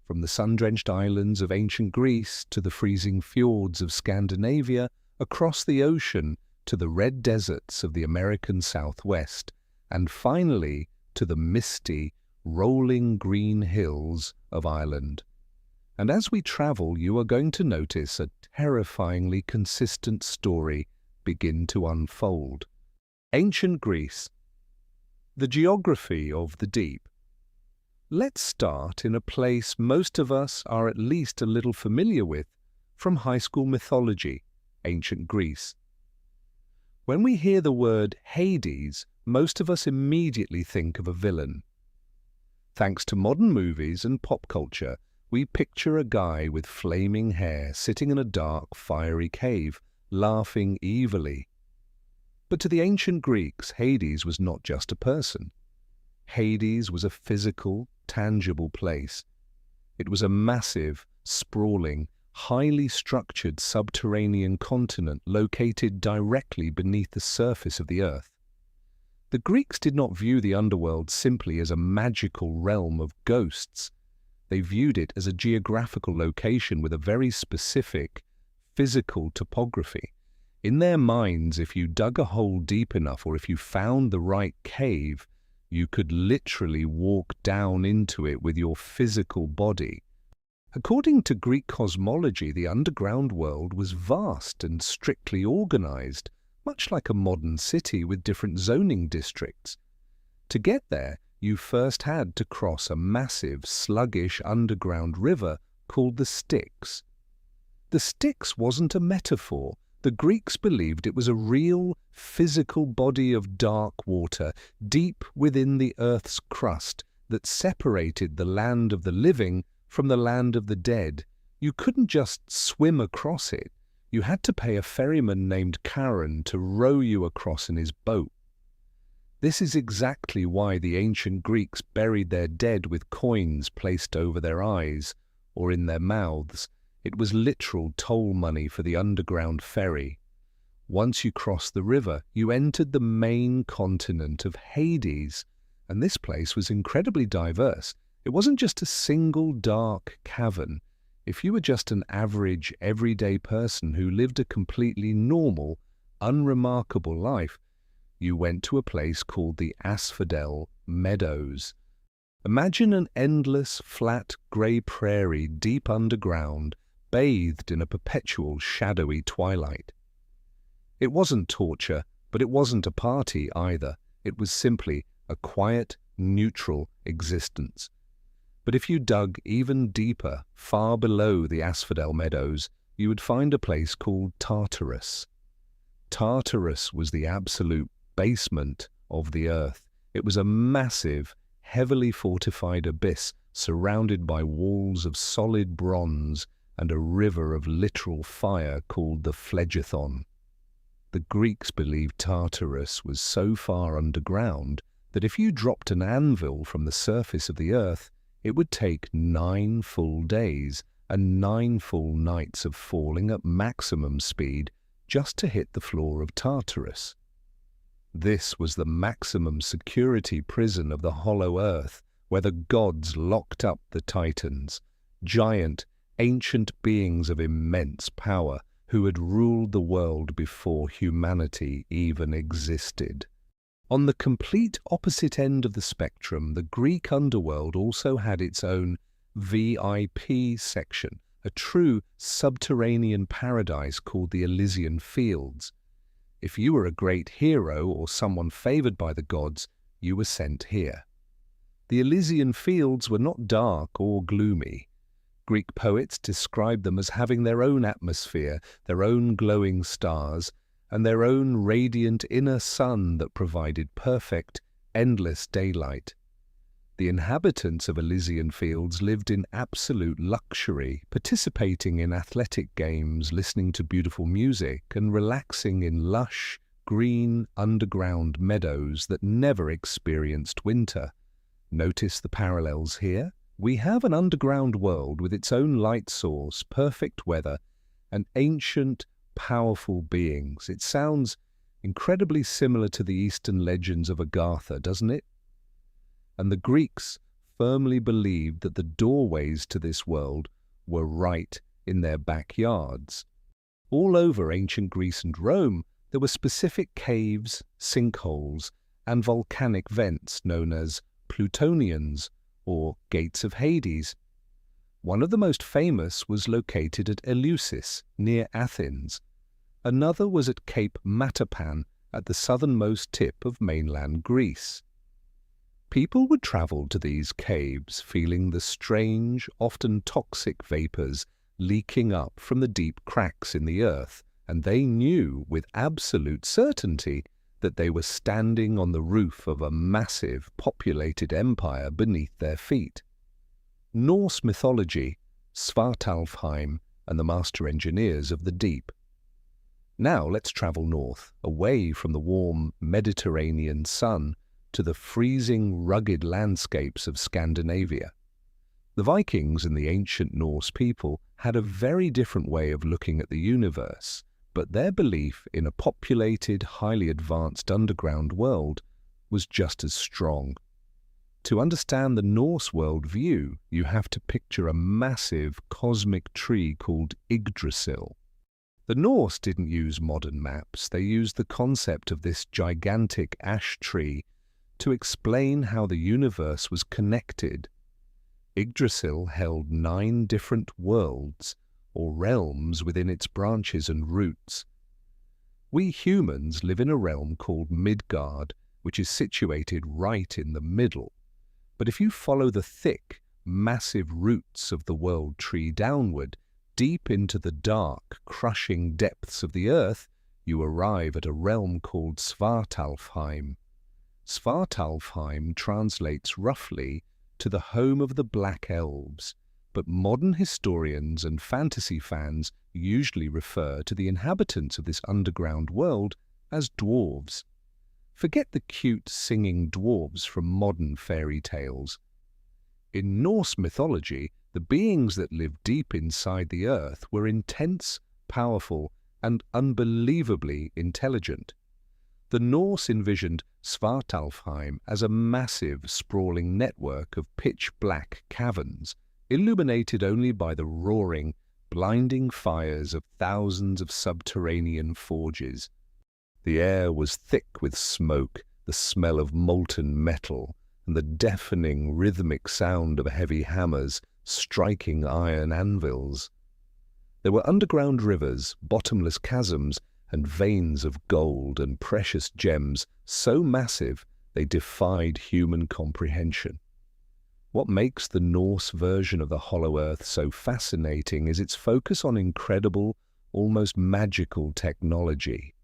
from the sun-drenched islands of ancient Greece to the freezing fjords of Scandinavia, across the ocean to the red deserts of the American Southwest, and finally to the misty, rolling green hills of Ireland. And as we travel, you are going to notice a terrifyingly consistent story begin to unfold. Ancient Greece. The geography of the deep. Let's start in a place most of us are at least a little familiar with from high school mythology, ancient Greece. When we hear the word Hades, most of us immediately think of a villain. Thanks to modern movies and pop culture, we picture a guy with flaming hair sitting in a dark, fiery cave, laughing evilly. But to the ancient Greeks, Hades was not just a person. Hades was a physical, tangible place. It was a massive, sprawling, highly structured subterranean continent located directly beneath the surface of the earth. The Greeks did not view the underworld simply as a magical realm of ghosts. They viewed it as a geographical location with a very specific, physical topography. In their minds, if you dug a hole deep enough or if you found the right cave, you could literally walk down into it with your physical body. According to Greek cosmology, the underground world was vast and strictly organized, much like a modern city with different zoning districts. To get there, you first had to cross a massive, sluggish underground river called the Styx. The Styx wasn't a metaphor. The Greeks believed it was a real, physical body of dark water deep within the earth's crust that separated the land of the living from the land of the dead. You couldn't just swim across it. You had to pay a ferryman named Charon to row you across in his boat. This is exactly why the ancient Greeks buried their dead with coins placed over their eyes or in their mouths. It was literal toll money for the underground ferry. Once you crossed the river, you entered the main continent of Hades, And this place was incredibly diverse. It wasn't just a single dark cavern. If you were just an average, everyday person who lived a completely normal, unremarkable life, you went to a place called the Asphodel Meadows. Imagine an endless, flat, grey prairie deep underground, bathed in a perpetual shadowy twilight. It wasn't torture, but it wasn't a party either. It was simply a quiet, neutral existence. But if you dug even deeper, far below the Asphodel Meadows, you would find a place called Tartarus. Tartarus was the absolute basement of the earth. It was a massive, heavily fortified abyss surrounded by walls of solid bronze and a river of literal fire called the Phlegethon. The Greeks believed Tartarus was so far underground that if you dropped an anvil from the surface of the earth, it would take 9 full days and 9 full nights of falling at maximum speed just to hit the floor of Tartarus. This was the maximum security prison of the hollow earth, where the gods locked up the titans, giant, ancient beings of immense power who had ruled the world before humanity even existed. On the complete opposite end of the spectrum, the Greek underworld also had its own VIP section, a true subterranean paradise called the Elysian Fields. If you were a great hero or someone favored by the gods, you were sent here. The Elysian Fields were not dark or gloomy. Greek poets described them as having their own atmosphere, their own glowing stars, and their own radiant inner sun that provided perfect, endless daylight. The inhabitants of Elysian Fields lived in absolute luxury, participating in athletic games, listening to beautiful music, and relaxing in lush, green, underground meadows that never experienced winter. Notice the parallels here? We have an underground world with its own light source, perfect weather, and ancient, powerful beings. It sounds incredibly similar to the Eastern legends of Agartha, doesn't it? And the Greeks firmly believed that the doorways to this world were right in their backyards. All over ancient Greece and Rome, there were specific caves, sinkholes, and volcanic vents known as Plutonians, or Gates of Hades. One of the most famous was located at Eleusis, near Athens. Another was at Cape Matapan, at the southernmost tip of mainland Greece. People would travel to these caves feeling the strange, often toxic vapors leaking up from the deep cracks in the earth, and they knew with absolute certainty that they were standing on the roof of a massive, populated empire beneath their feet. Norse mythology, Svartalfheim, and the master engineers of the deep. Now let's travel north, away from the warm Mediterranean sun, to the freezing, rugged landscapes of Scandinavia. The Vikings and the ancient Norse people had a very different way of looking at the universe, but their belief in a populated, highly advanced underground world was just as strong. To understand the Norse worldview, you have to picture a massive cosmic tree called Yggdrasil. The Norse didn't use modern maps. They used the concept of this gigantic ash tree to explain how the universe was connected. Yggdrasil held 9 different worlds, or realms, within its branches and roots. We humans live in a realm called Midgard, which is situated right in the middle. But if you follow the thick, massive roots of the world tree downward, deep into the dark, crushing depths of the earth, you arrive at a realm called Svartalfheim. Svartalfheim translates roughly to the home of the Black Elves, but modern historians and fantasy fans usually refer to the inhabitants of this underground world as dwarves. Forget the cute singing dwarves from modern fairy tales. In Norse mythology, the beings that lived deep inside the earth were intense, powerful, and unbelievably intelligent. The Norse envisioned Svartalfheim as a massive, sprawling network of pitch-black caverns, illuminated only by the roaring, blinding fires of thousands of subterranean forges. The air was thick with smoke, the smell of molten metal, and the deafening, rhythmic sound of heavy hammers striking iron anvils. There were underground rivers, bottomless chasms, and veins of gold and precious gems so massive they defied human comprehension. What makes the Norse version of the Hollow Earth so fascinating is its focus on incredible, almost magical technology.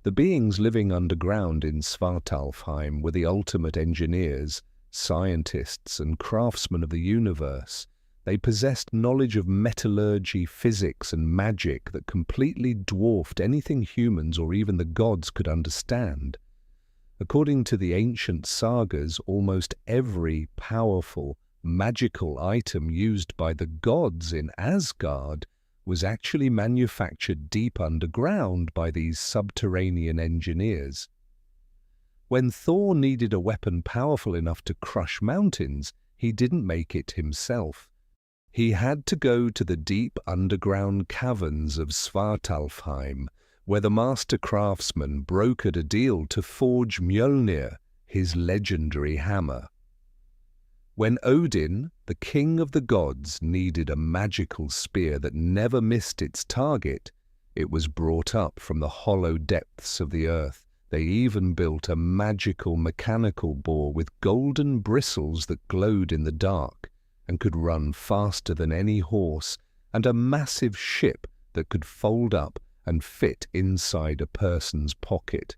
The beings living underground in Svartalfheim were the ultimate engineers, scientists, and craftsmen of the universe. They possessed knowledge of metallurgy, physics, and magic that completely dwarfed anything humans or even the gods could understand. According to the ancient sagas, almost every powerful, magical item used by the gods in Asgard was actually manufactured deep underground by these subterranean engineers. When Thor needed a weapon powerful enough to crush mountains, he didn't make it himself. He had to go to the deep underground caverns of Svartalfheim, where the master craftsman brokered a deal to forge Mjolnir, his legendary hammer. When Odin, the king of the gods, needed a magical spear that never missed its target, it was brought up from the hollow depths of the earth. They even built a magical mechanical boar with golden bristles that glowed in the dark and could run faster than any horse, and a massive ship that could fold up and fit inside a person's pocket.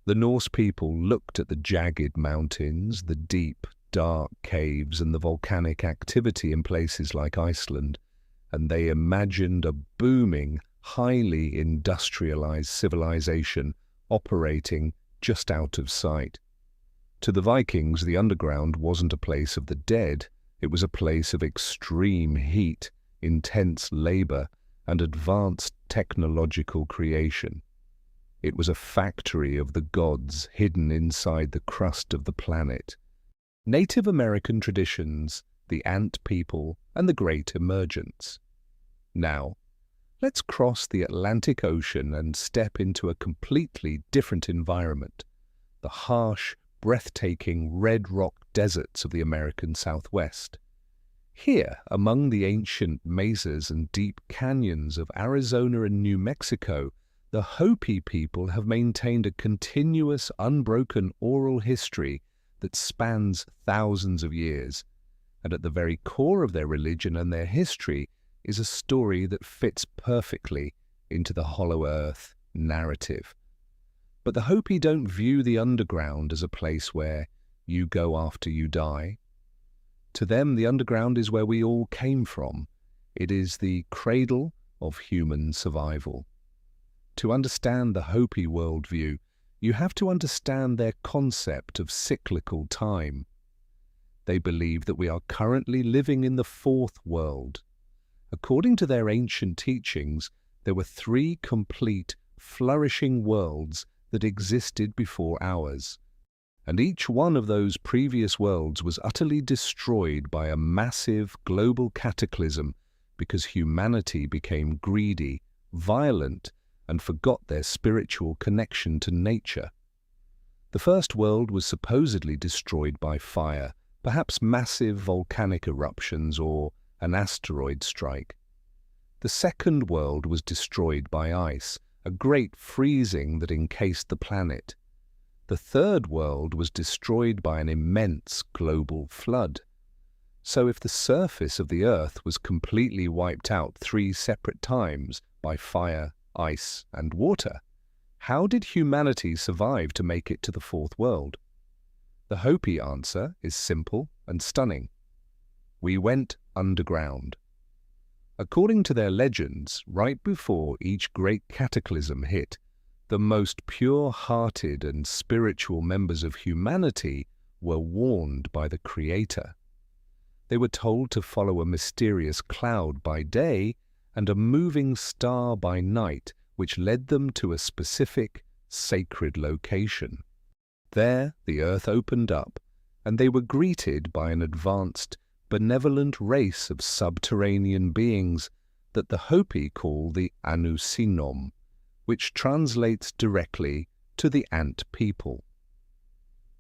The Norse people looked at the jagged mountains, the deep, dark caves, and the volcanic activity in places like Iceland, and they imagined a booming, highly industrialized civilization operating just out of sight. To the Vikings, the underground wasn't a place of the dead. It was a place of extreme heat, intense labor, and advanced technological creation. It was a factory of the gods hidden inside the crust of the planet. Native American traditions, the ant people, and the Great Emergence. Now, let's cross the Atlantic Ocean and step into a completely different environment, the harsh, breathtaking red rock deserts of the American Southwest. Here, among the ancient mesas and deep canyons of Arizona and New Mexico, the Hopi people have maintained a continuous, unbroken oral history that spans thousands of years. And at the very core of their religion and their history is a story that fits perfectly into the Hollow Earth narrative. But the Hopi don't view the underground as a place where you go after you die. To them, the underground is where we all came from. It is the cradle of human survival. To understand the Hopi worldview, you have to understand their concept of cyclical time. They believe that we are currently living in the fourth world. According to their ancient teachings, there were three complete, flourishing worlds that existed before ours, and each one of those previous worlds was utterly destroyed by a massive global cataclysm because humanity became greedy, violent, and forgot their spiritual connection to nature. The first world was supposedly destroyed by fire, perhaps massive volcanic eruptions or an asteroid strike. The second world was destroyed by ice, a great freezing that encased the planet. The third world was destroyed by an immense global flood. So if the surface of the Earth was completely wiped out 3 separate times by fire, ice, and water, how did humanity survive to make it to the fourth world? The Hopi answer is simple and stunning. We went underground. According to their legends, right before each great cataclysm hit, the most pure-hearted and spiritual members of humanity were warned by the Creator. They were told to follow a mysterious cloud by day and a moving star by night, which led them to a specific, sacred location. There, the earth opened up, and they were greeted by an advanced, benevolent race of subterranean beings that the Hopi call the Anusinom, which translates directly to the ant people.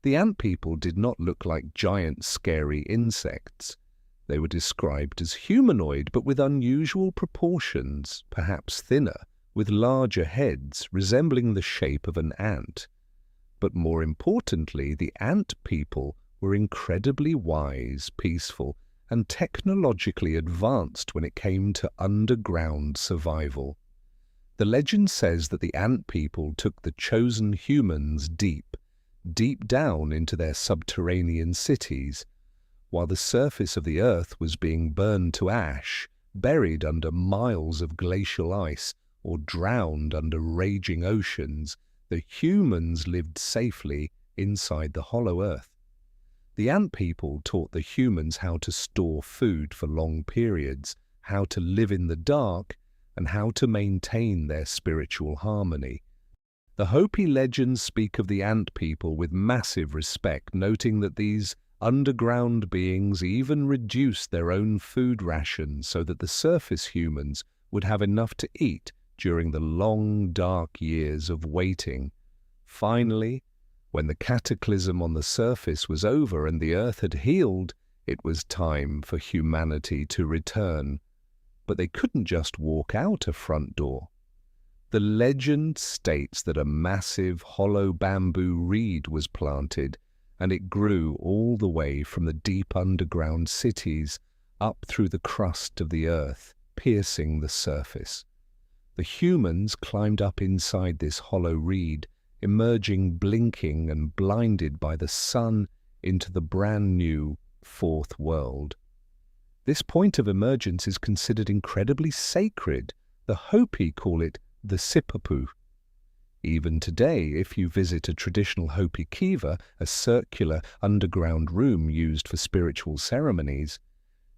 The ant people did not look like giant, scary insects. They were described as humanoid, but with unusual proportions, perhaps thinner, with larger heads resembling the shape of an ant. But more importantly, the ant people were incredibly wise, peaceful, and technologically advanced when it came to underground survival. The legend says that the ant people took the chosen humans deep down into their subterranean cities, while the surface of the earth was being burned to ash, buried under miles of glacial ice, or drowned under raging oceans. The humans lived safely inside the hollow earth. The ant people taught the humans how to store food for long periods, how to live in the dark, and how to maintain their spiritual harmony. The Hopi legends speak of the ant people with massive respect, noting that these underground beings even reduced their own food rations so that the surface humans would have enough to eat during the long, dark years of waiting. Finally, when the cataclysm on the surface was over and the earth had healed, it was time for humanity to return. But they couldn't just walk out a front door. The legend states that a massive hollow bamboo reed was planted, and it grew all the way from the deep underground cities up through the crust of the earth, piercing the surface. The humans climbed up inside this hollow reed, emerging blinking and blinded by the sun into the brand new fourth world. This point of emergence is considered incredibly sacred. The Hopi call it the Sipapu. Even today, if you visit a traditional Hopi kiva, a circular underground room used for spiritual ceremonies,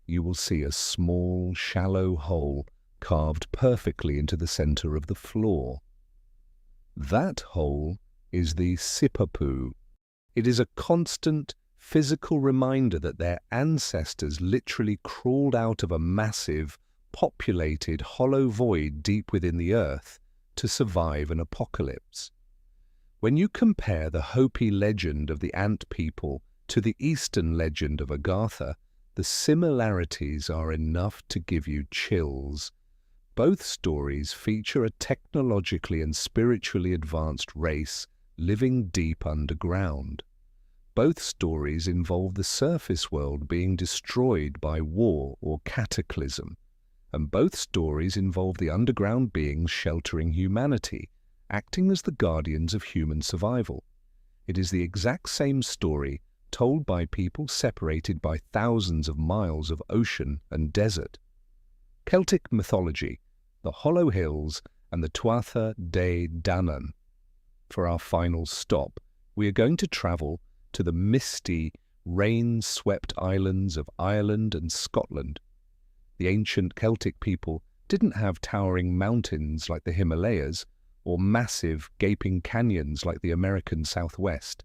you will see a small, shallow hole carved perfectly into the center of the floor. That hole is the Sipapu. It is a constant, physical reminder that their ancestors literally crawled out of a massive, populated, hollow void deep within the earth to survive an apocalypse. When you compare the Hopi legend of the ant people to the Eastern legend of Agartha, the similarities are enough to give you chills. Both stories feature a technologically and spiritually advanced race living deep underground. Both stories involve the surface world being destroyed by war or cataclysm, and both stories involve the underground beings sheltering humanity, acting as the guardians of human survival. It is the exact same story told by people separated by thousands of miles of ocean and desert. Celtic mythology, the Hollow Hills, and the Tuatha De Danann. For our final stop, we are going to travel to the misty, rain-swept islands of Ireland and Scotland. The ancient Celtic people didn't have towering mountains like the Himalayas or massive, gaping canyons like the American Southwest.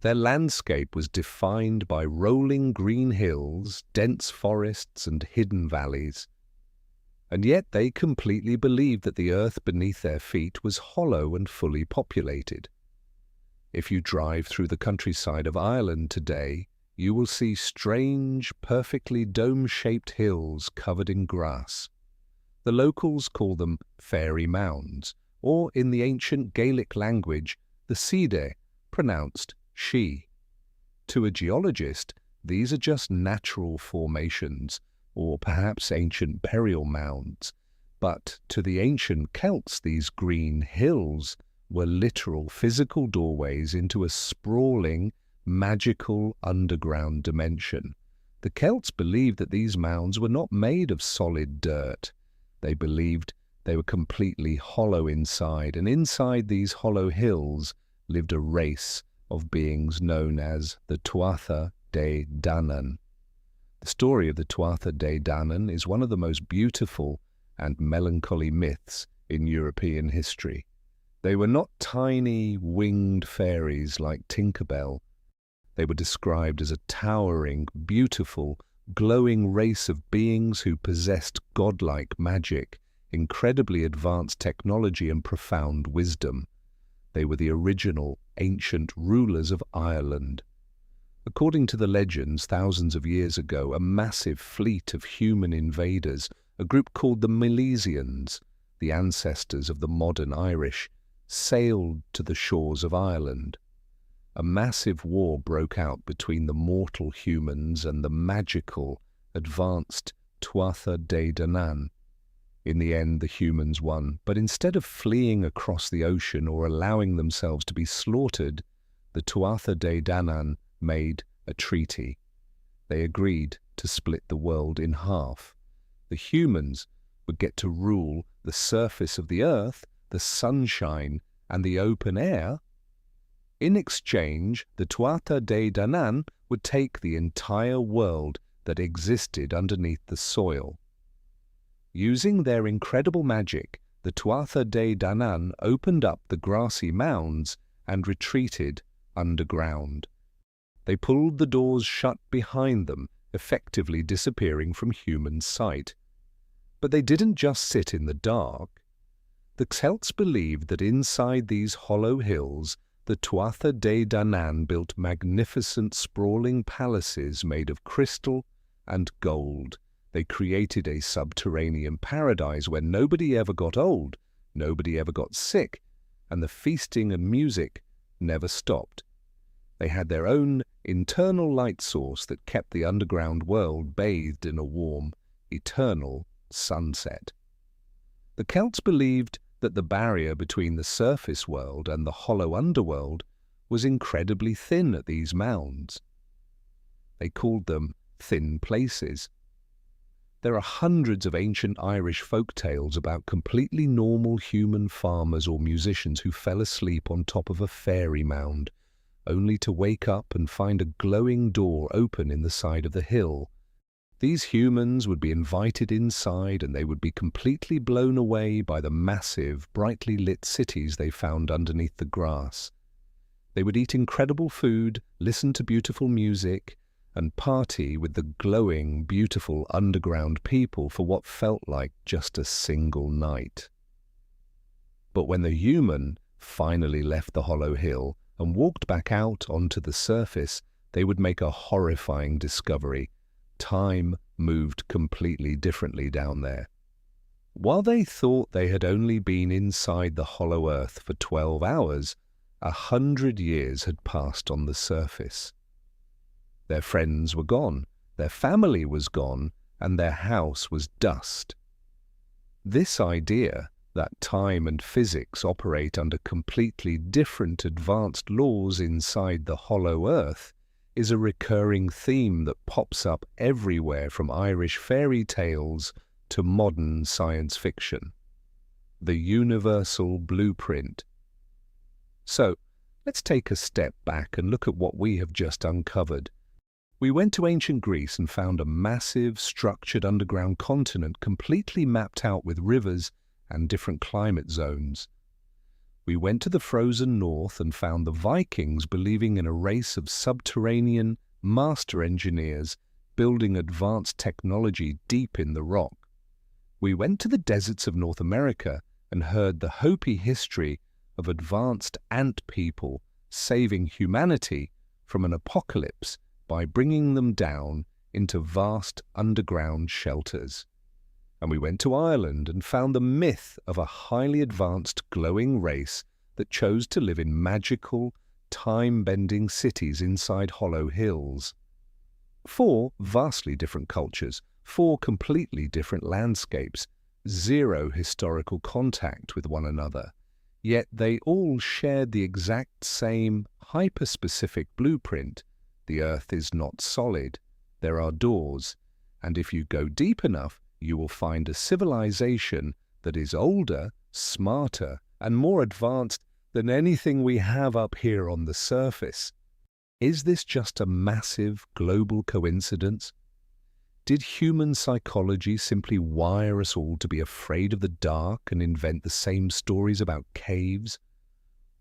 Their landscape was defined by rolling green hills, dense forests, and hidden valleys. And yet they completely believed that the earth beneath their feet was hollow and fully populated. If you drive through the countryside of Ireland today, you will see strange, perfectly dome-shaped hills covered in grass. The locals call them fairy mounds, or in the ancient Gaelic language, the Side, pronounced she. To a geologist, these are just natural formations, or perhaps ancient burial mounds. But to the ancient Celts, these green hills were literal physical doorways into a sprawling, magical underground dimension. The Celts believed that these mounds were not made of solid dirt. They believed they were completely hollow inside, and inside these hollow hills lived a race of beings known as the Tuatha De Danann. The story of the Tuatha De Danann is one of the most beautiful and melancholy myths in European history. They were not tiny, winged fairies like Tinker Bell. They were described as a towering, beautiful, glowing race of beings who possessed godlike magic, incredibly advanced technology and profound wisdom. They were the original, ancient rulers of Ireland. According to the legends, thousands of years ago, a massive fleet of human invaders, a group called the Milesians, the ancestors of the modern Irish, sailed to the shores of Ireland. A massive war broke out between the mortal humans and the magical, advanced Tuatha Dé Danann. In the end, the humans won, but instead of fleeing across the ocean or allowing themselves to be slaughtered, the Tuatha Dé Danann made a treaty. They agreed to split the world in half. The humans would get to rule the surface of the earth, the sunshine, and the open air. In exchange, the Tuatha Dé Danann would take the entire world that existed underneath the soil. Using their incredible magic, the Tuatha Dé Danann opened up the grassy mounds and retreated underground. They pulled the doors shut behind them, effectively disappearing from human sight. But they didn't just sit in the dark. The Celts believed that inside these hollow hills, the Tuatha Dé Danann built magnificent sprawling palaces made of crystal and gold. They created a subterranean paradise where nobody ever got old, nobody ever got sick, and the feasting and music never stopped. They had their own internal light source that kept the underground world bathed in a warm, eternal sunset. The Celts believed that the barrier between the surface world and the hollow underworld was incredibly thin at these mounds. They called them thin places. There are hundreds of ancient Irish folk tales about completely normal human farmers or musicians who fell asleep on top of a fairy mound, only to wake up and find a glowing door open in the side of the hill. These humans would be invited inside and they would be completely blown away by the massive, brightly lit cities they found underneath the grass. They would eat incredible food, listen to beautiful music, and party with the glowing, beautiful underground people for what felt like just a single night. But when the human finally left the hollow hill and walked back out onto the surface, they would make a horrifying discovery. Time moved completely differently down there. While they thought they had only been inside the hollow earth for 12 hours, 100 years had passed on the surface. Their friends were gone, their family was gone, and their house was dust. This idea that time and physics operate under completely different advanced laws inside the hollow earth is a recurring theme that pops up everywhere from Irish fairy tales to modern science fiction. The universal blueprint. So, let's take a step back and look at what we have just uncovered. We went to ancient Greece and found a massive, structured underground continent completely mapped out with rivers and different climate zones. We went to the frozen north and found the Vikings believing in a race of subterranean master engineers building advanced technology deep in the rock. We went to the deserts of North America and heard the Hopi history of advanced ant people saving humanity from an apocalypse by bringing them down into vast underground shelters. And we went to Ireland and found the myth of a highly advanced glowing race that chose to live in magical, time-bending cities inside hollow hills. 4 vastly different cultures, 4 completely different landscapes, 0 historical contact with one another. Yet they all shared the exact same hyper-specific blueprint. The earth is not solid. There are doors, and if you go deep enough, you will find a civilization that is older, smarter, and more advanced than anything we have up here on the surface. Is this just a massive global coincidence? Did human psychology simply wire us all to be afraid of the dark and invent the same stories about caves,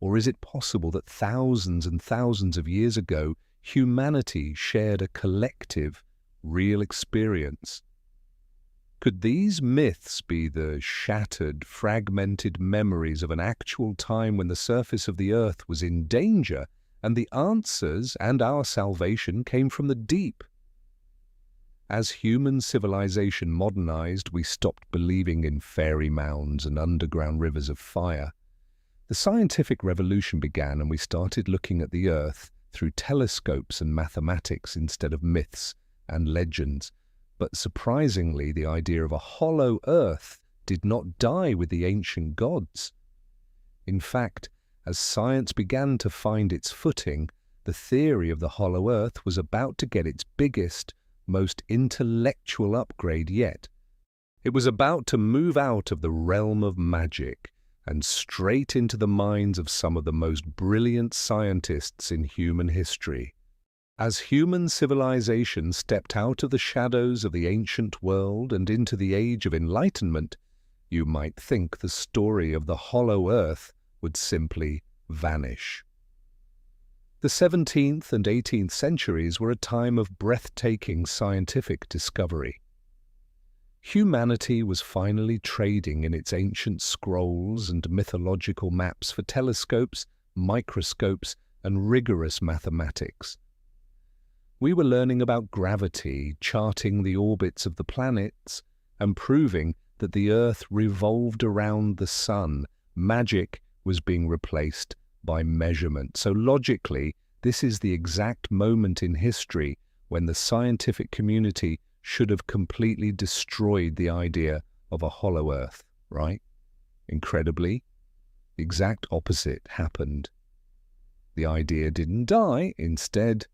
Or is it possible that thousands and thousands of years ago, humanity shared a collective, real experience? Could these myths be the shattered, fragmented memories of an actual time when the surface of the earth was in danger and the answers and our salvation came from the deep? As human civilization modernized, we stopped believing in fairy mounds and underground rivers of fire. The scientific revolution began and we started looking at the earth through telescopes and mathematics instead of myths and legends. But surprisingly, the idea of a hollow earth did not die with the ancient gods. In fact, as science began to find its footing, the theory of the hollow earth was about to get its biggest, most intellectual upgrade yet. It was about to move out of the realm of magic and straight into the minds of some of the most brilliant scientists in human history. As human civilization stepped out of the shadows of the ancient world and into the age of enlightenment, you might think the story of the hollow earth would simply vanish. The 17th and 18th centuries were a time of breathtaking scientific discovery. Humanity was finally trading in its ancient scrolls and mythological maps for telescopes, microscopes, and rigorous mathematics. We were learning about gravity, charting the orbits of the planets, and proving that the Earth revolved around the Sun. Magic was being replaced by measurement. So logically, this is the exact moment in history when the scientific community should have completely destroyed the idea of a hollow Earth, right? Incredibly, the exact opposite happened. The idea didn't die. Instead,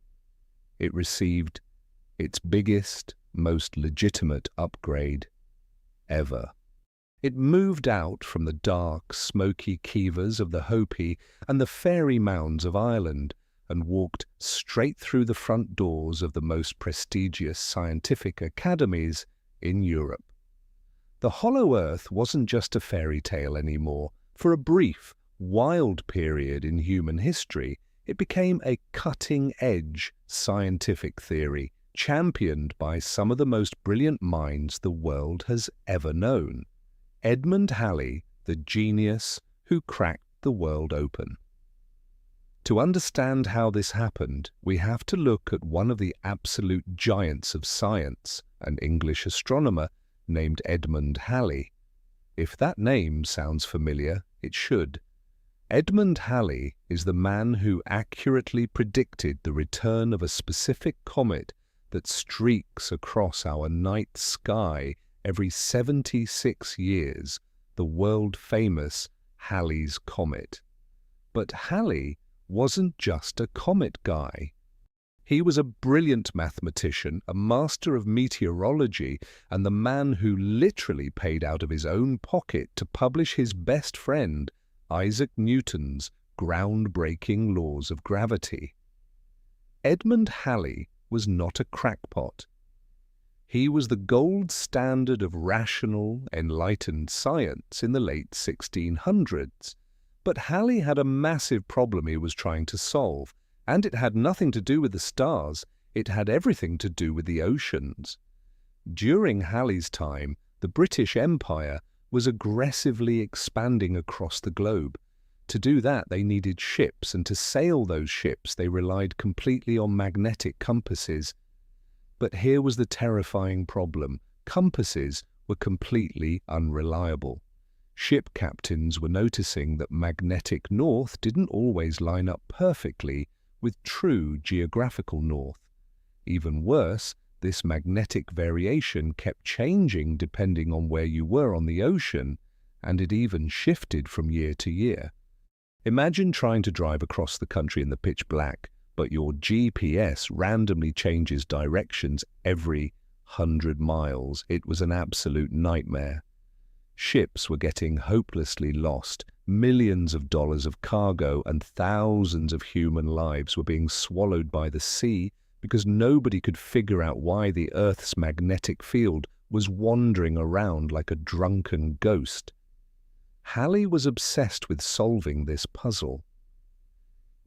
it received its biggest, most legitimate upgrade ever. It moved out from the dark, smoky kivas of the Hopi and the fairy mounds of Ireland and walked straight through the front doors of the most prestigious scientific academies in Europe. The hollow earth wasn't just a fairy tale anymore. For a brief, wild period in human history, it became a cutting-edge scientific theory, championed by some of the most brilliant minds the world has ever known. Edmond Halley, the genius who cracked the world open. To understand how this happened, we have to look at one of the absolute giants of science, an English astronomer named Edmond Halley. If that name sounds familiar, it should. Edmond Halley is the man who accurately predicted the return of a specific comet that streaks across our night sky every 76 years, the world-famous Halley's Comet. But Halley wasn't just a comet guy. He was a brilliant mathematician, a master of meteorology, and the man who literally paid out of his own pocket to publish his best friend, Isaac Newton's groundbreaking laws of gravity. Edmond Halley was not a crackpot. He was the gold standard of rational, enlightened science in the late 1600s. But Halley had a massive problem he was trying to solve, and it had nothing to do with the stars, it had everything to do with the oceans. During Halley's time, the British Empire was aggressively expanding across the globe. To do that, they needed ships, and to sail those ships, they relied completely on magnetic compasses. But here was the terrifying problem. Compasses were completely unreliable. Ship captains were noticing that magnetic north didn't always line up perfectly with true geographical north. Even worse, this magnetic variation kept changing depending on where you were on the ocean, and it even shifted from year to year. Imagine trying to drive across the country in the pitch black, but your GPS randomly changes directions every 100 miles. It was an absolute nightmare. Ships were getting hopelessly lost, millions of dollars of cargo and thousands of human lives were being swallowed by the sea because nobody could figure out why the Earth's magnetic field was wandering around like a drunken ghost. Halley was obsessed with solving this puzzle.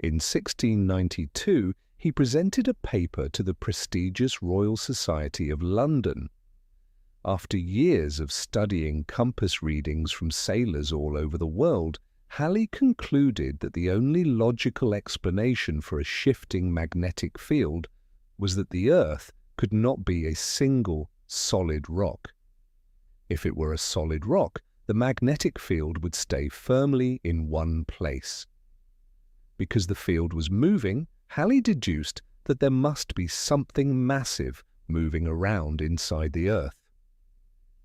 In 1692, he presented a paper to the prestigious Royal Society of London. After years of studying compass readings from sailors all over the world, Halley concluded that the only logical explanation for a shifting magnetic field was that the Earth could not be a single solid rock. If it were a solid rock, the magnetic field would stay firmly in one place. Because the field was moving, Halley deduced that there must be something massive moving around inside the Earth.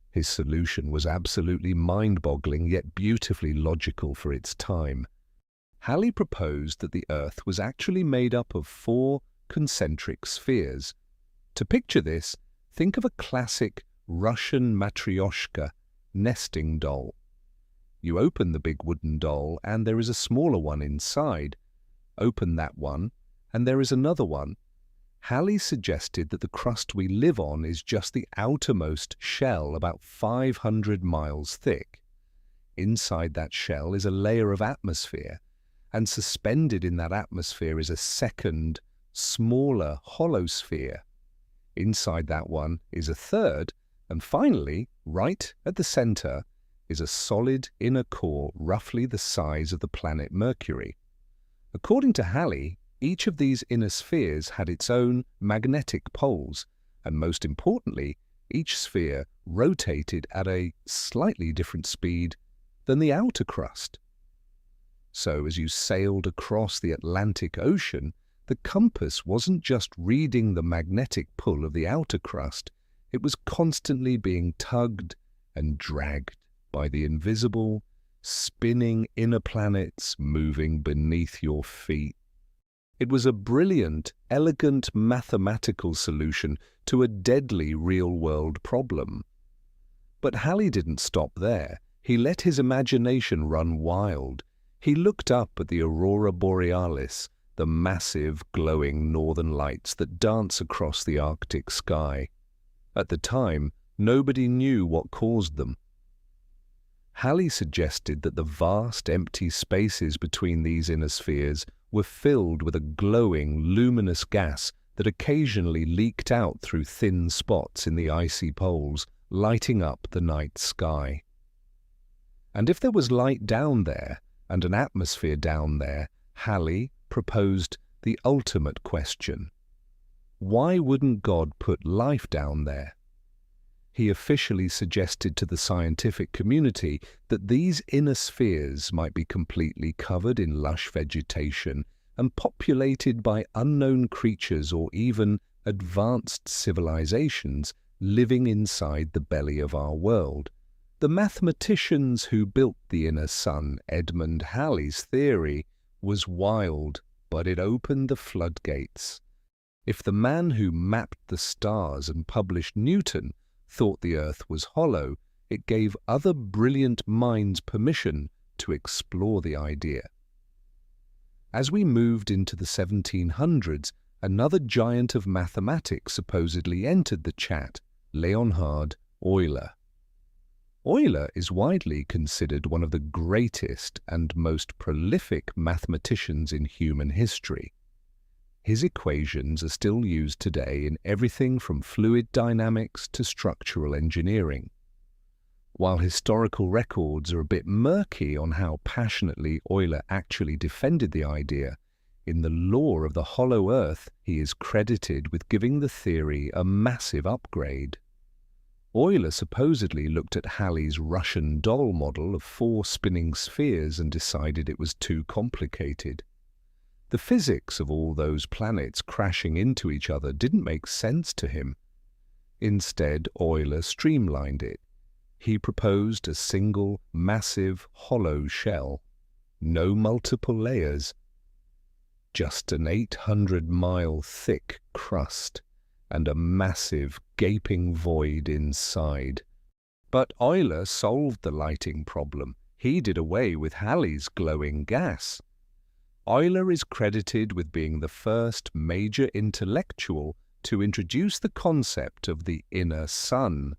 His solution was absolutely mind-boggling yet beautifully logical for its time. Halley proposed that the Earth was actually made up of 4 concentric spheres. To picture this, think of a classic Russian matryoshka nesting doll. You open the big wooden doll and there is a smaller one inside. Open that one and there is another one. Halley suggested that the crust we live on is just the outermost shell about 500 miles thick. Inside that shell is a layer of atmosphere, and suspended in that atmosphere is a second, smaller hollow sphere. Inside that one is a third, and finally, right at the center, is a solid inner core roughly the size of the planet Mercury. According to Halley, each of these inner spheres had its own magnetic poles, and most importantly, each sphere rotated at a slightly different speed than the outer crust. So as you sailed across the Atlantic Ocean, the compass wasn't just reading the magnetic pull of the outer crust, it was constantly being tugged and dragged by the invisible, spinning inner planets moving beneath your feet. It was a brilliant, elegant mathematical solution to a deadly real-world problem. But Halley didn't stop there. He let his imagination run wild. He looked up at the aurora borealis, the massive, glowing northern lights that dance across the Arctic sky. At the time, nobody knew what caused them. Halley suggested that the vast, empty spaces between these inner spheres were filled with a glowing, luminous gas that occasionally leaked out through thin spots in the icy poles, lighting up the night sky. And if there was light down there and an atmosphere down there, Halley proposed the ultimate question. Why wouldn't God put life down there? He officially suggested to the scientific community that these inner spheres might be completely covered in lush vegetation and populated by unknown creatures or even advanced civilizations living inside the belly of our world. The mathematicians who built the inner sun, Edmond Halley's theory, was wild, but it opened the floodgates. If the man who mapped the stars and published Newton thought the Earth was hollow, it gave other brilliant minds permission to explore the idea. As we moved into the 1700s, another giant of mathematics supposedly entered the chat, Leonhard Euler. Euler is widely considered one of the greatest and most prolific mathematicians in human history. His equations are still used today in everything from fluid dynamics to structural engineering. While historical records are a bit murky on how passionately Euler actually defended the idea, in the lore of the hollow Earth he is credited with giving the theory a massive upgrade. Euler supposedly looked at Halley's Russian doll model of 4 spinning spheres and decided it was too complicated. The physics of all those planets crashing into each other didn't make sense to him. Instead, Euler streamlined it. He proposed a single, massive, hollow shell. No multiple layers. Just an 800-mile thick crust and a massive, gaping void inside. But Euler solved the lighting problem. He did away with Halley's glowing gas. Euler is credited with being the first major intellectual to introduce the concept of the inner sun,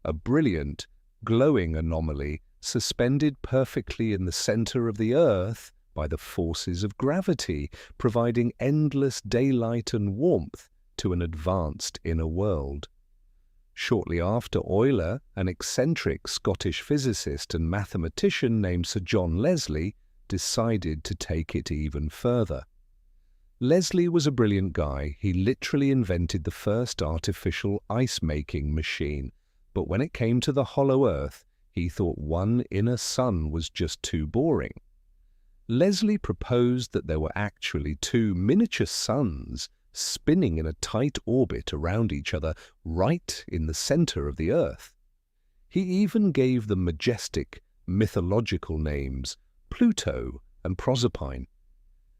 a brilliant, glowing anomaly suspended perfectly in the center of the Earth by the forces of gravity, providing endless daylight and warmth to an advanced inner world. Shortly after, Euler, an eccentric Scottish physicist and mathematician named Sir John Leslie, decided to take it even further. Leslie was a brilliant guy. He literally invented the first artificial ice-making machine, but when it came to the hollow Earth, he thought one inner sun was just too boring. Leslie proposed that there were actually two miniature suns spinning in a tight orbit around each other right in the center of the Earth. He even gave them majestic, mythological names, Pluto and Proserpine.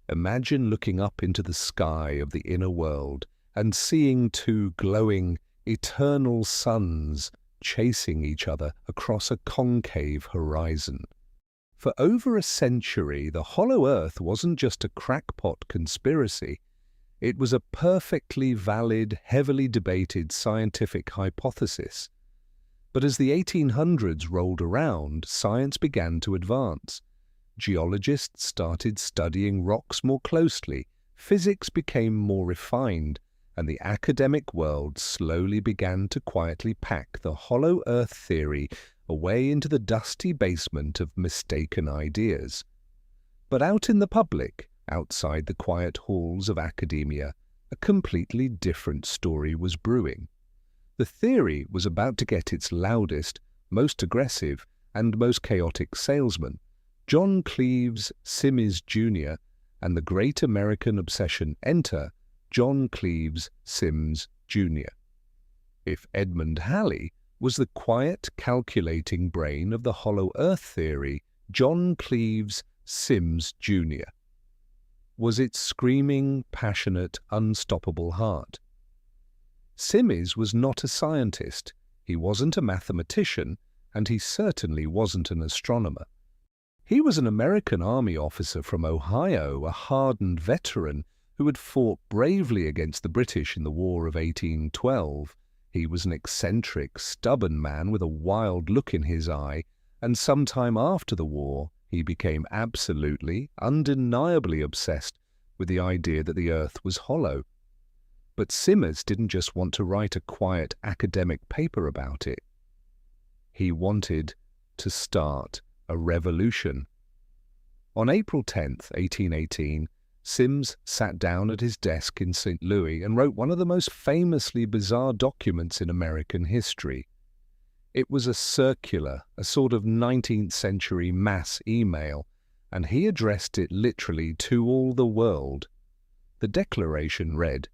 Imagine looking up into the sky of the inner world and seeing two glowing, eternal suns chasing each other across a concave horizon. For over a century, the hollow Earth wasn't just a crackpot conspiracy. It was a perfectly valid, heavily debated scientific hypothesis. But as the 1800s rolled around, science began to advance. Geologists started studying rocks more closely, physics became more refined, and the academic world slowly began to quietly pack the hollow Earth theory away into the dusty basement of mistaken ideas. But out in the public, outside the quiet halls of academia, a completely different story was brewing. The theory was about to get its loudest, most aggressive, and most chaotic salesman. John Cleves Simms Jr. and the great American obsession enter John Cleves Simms Jr. If Edmond Halley was the quiet, calculating brain of the hollow Earth theory, John Cleves Simms Jr. was its screaming, passionate, unstoppable heart. Simms was not a scientist, he wasn't a mathematician, and he certainly wasn't an astronomer. He was an American Army officer from Ohio, a hardened veteran who had fought bravely against the British in the War of 1812. He was an eccentric, stubborn man with a wild look in his eye, and sometime after the war, he became absolutely, undeniably obsessed with the idea that the Earth was hollow. But Simms didn't just want to write a quiet academic paper about it. He wanted to start a revolution. On April 10th, 1818, Simms sat down at his desk in St. Louis and wrote one of the most famously bizarre documents in American history. It was a circular, a sort of 19th century mass email, and he addressed it literally to all the world. The declaration read,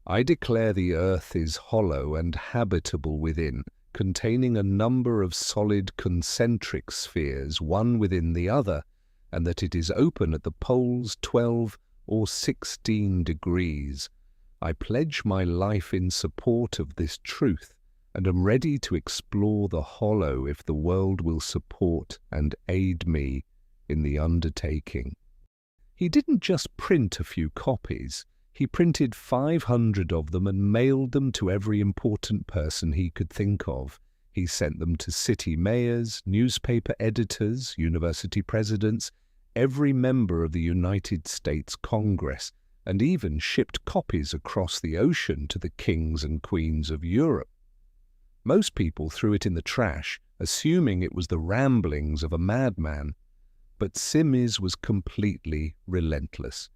"I declare the earth is hollow and habitable within, containing a number of solid concentric spheres, one within the other, and that it is open at the poles 12 or 16 degrees. I pledge my life in support of this truth, and am ready to explore the hollow if the world will support and aid me in the undertaking." He didn't just print a few copies. He printed 500 of them and mailed them to every important person he could think of. He sent them to city mayors, newspaper editors, university presidents, every member of the United States Congress, and even shipped copies across the ocean to the kings and queens of Europe. Most people threw it in the trash, assuming it was the ramblings of a madman. But Simms was completely relentless.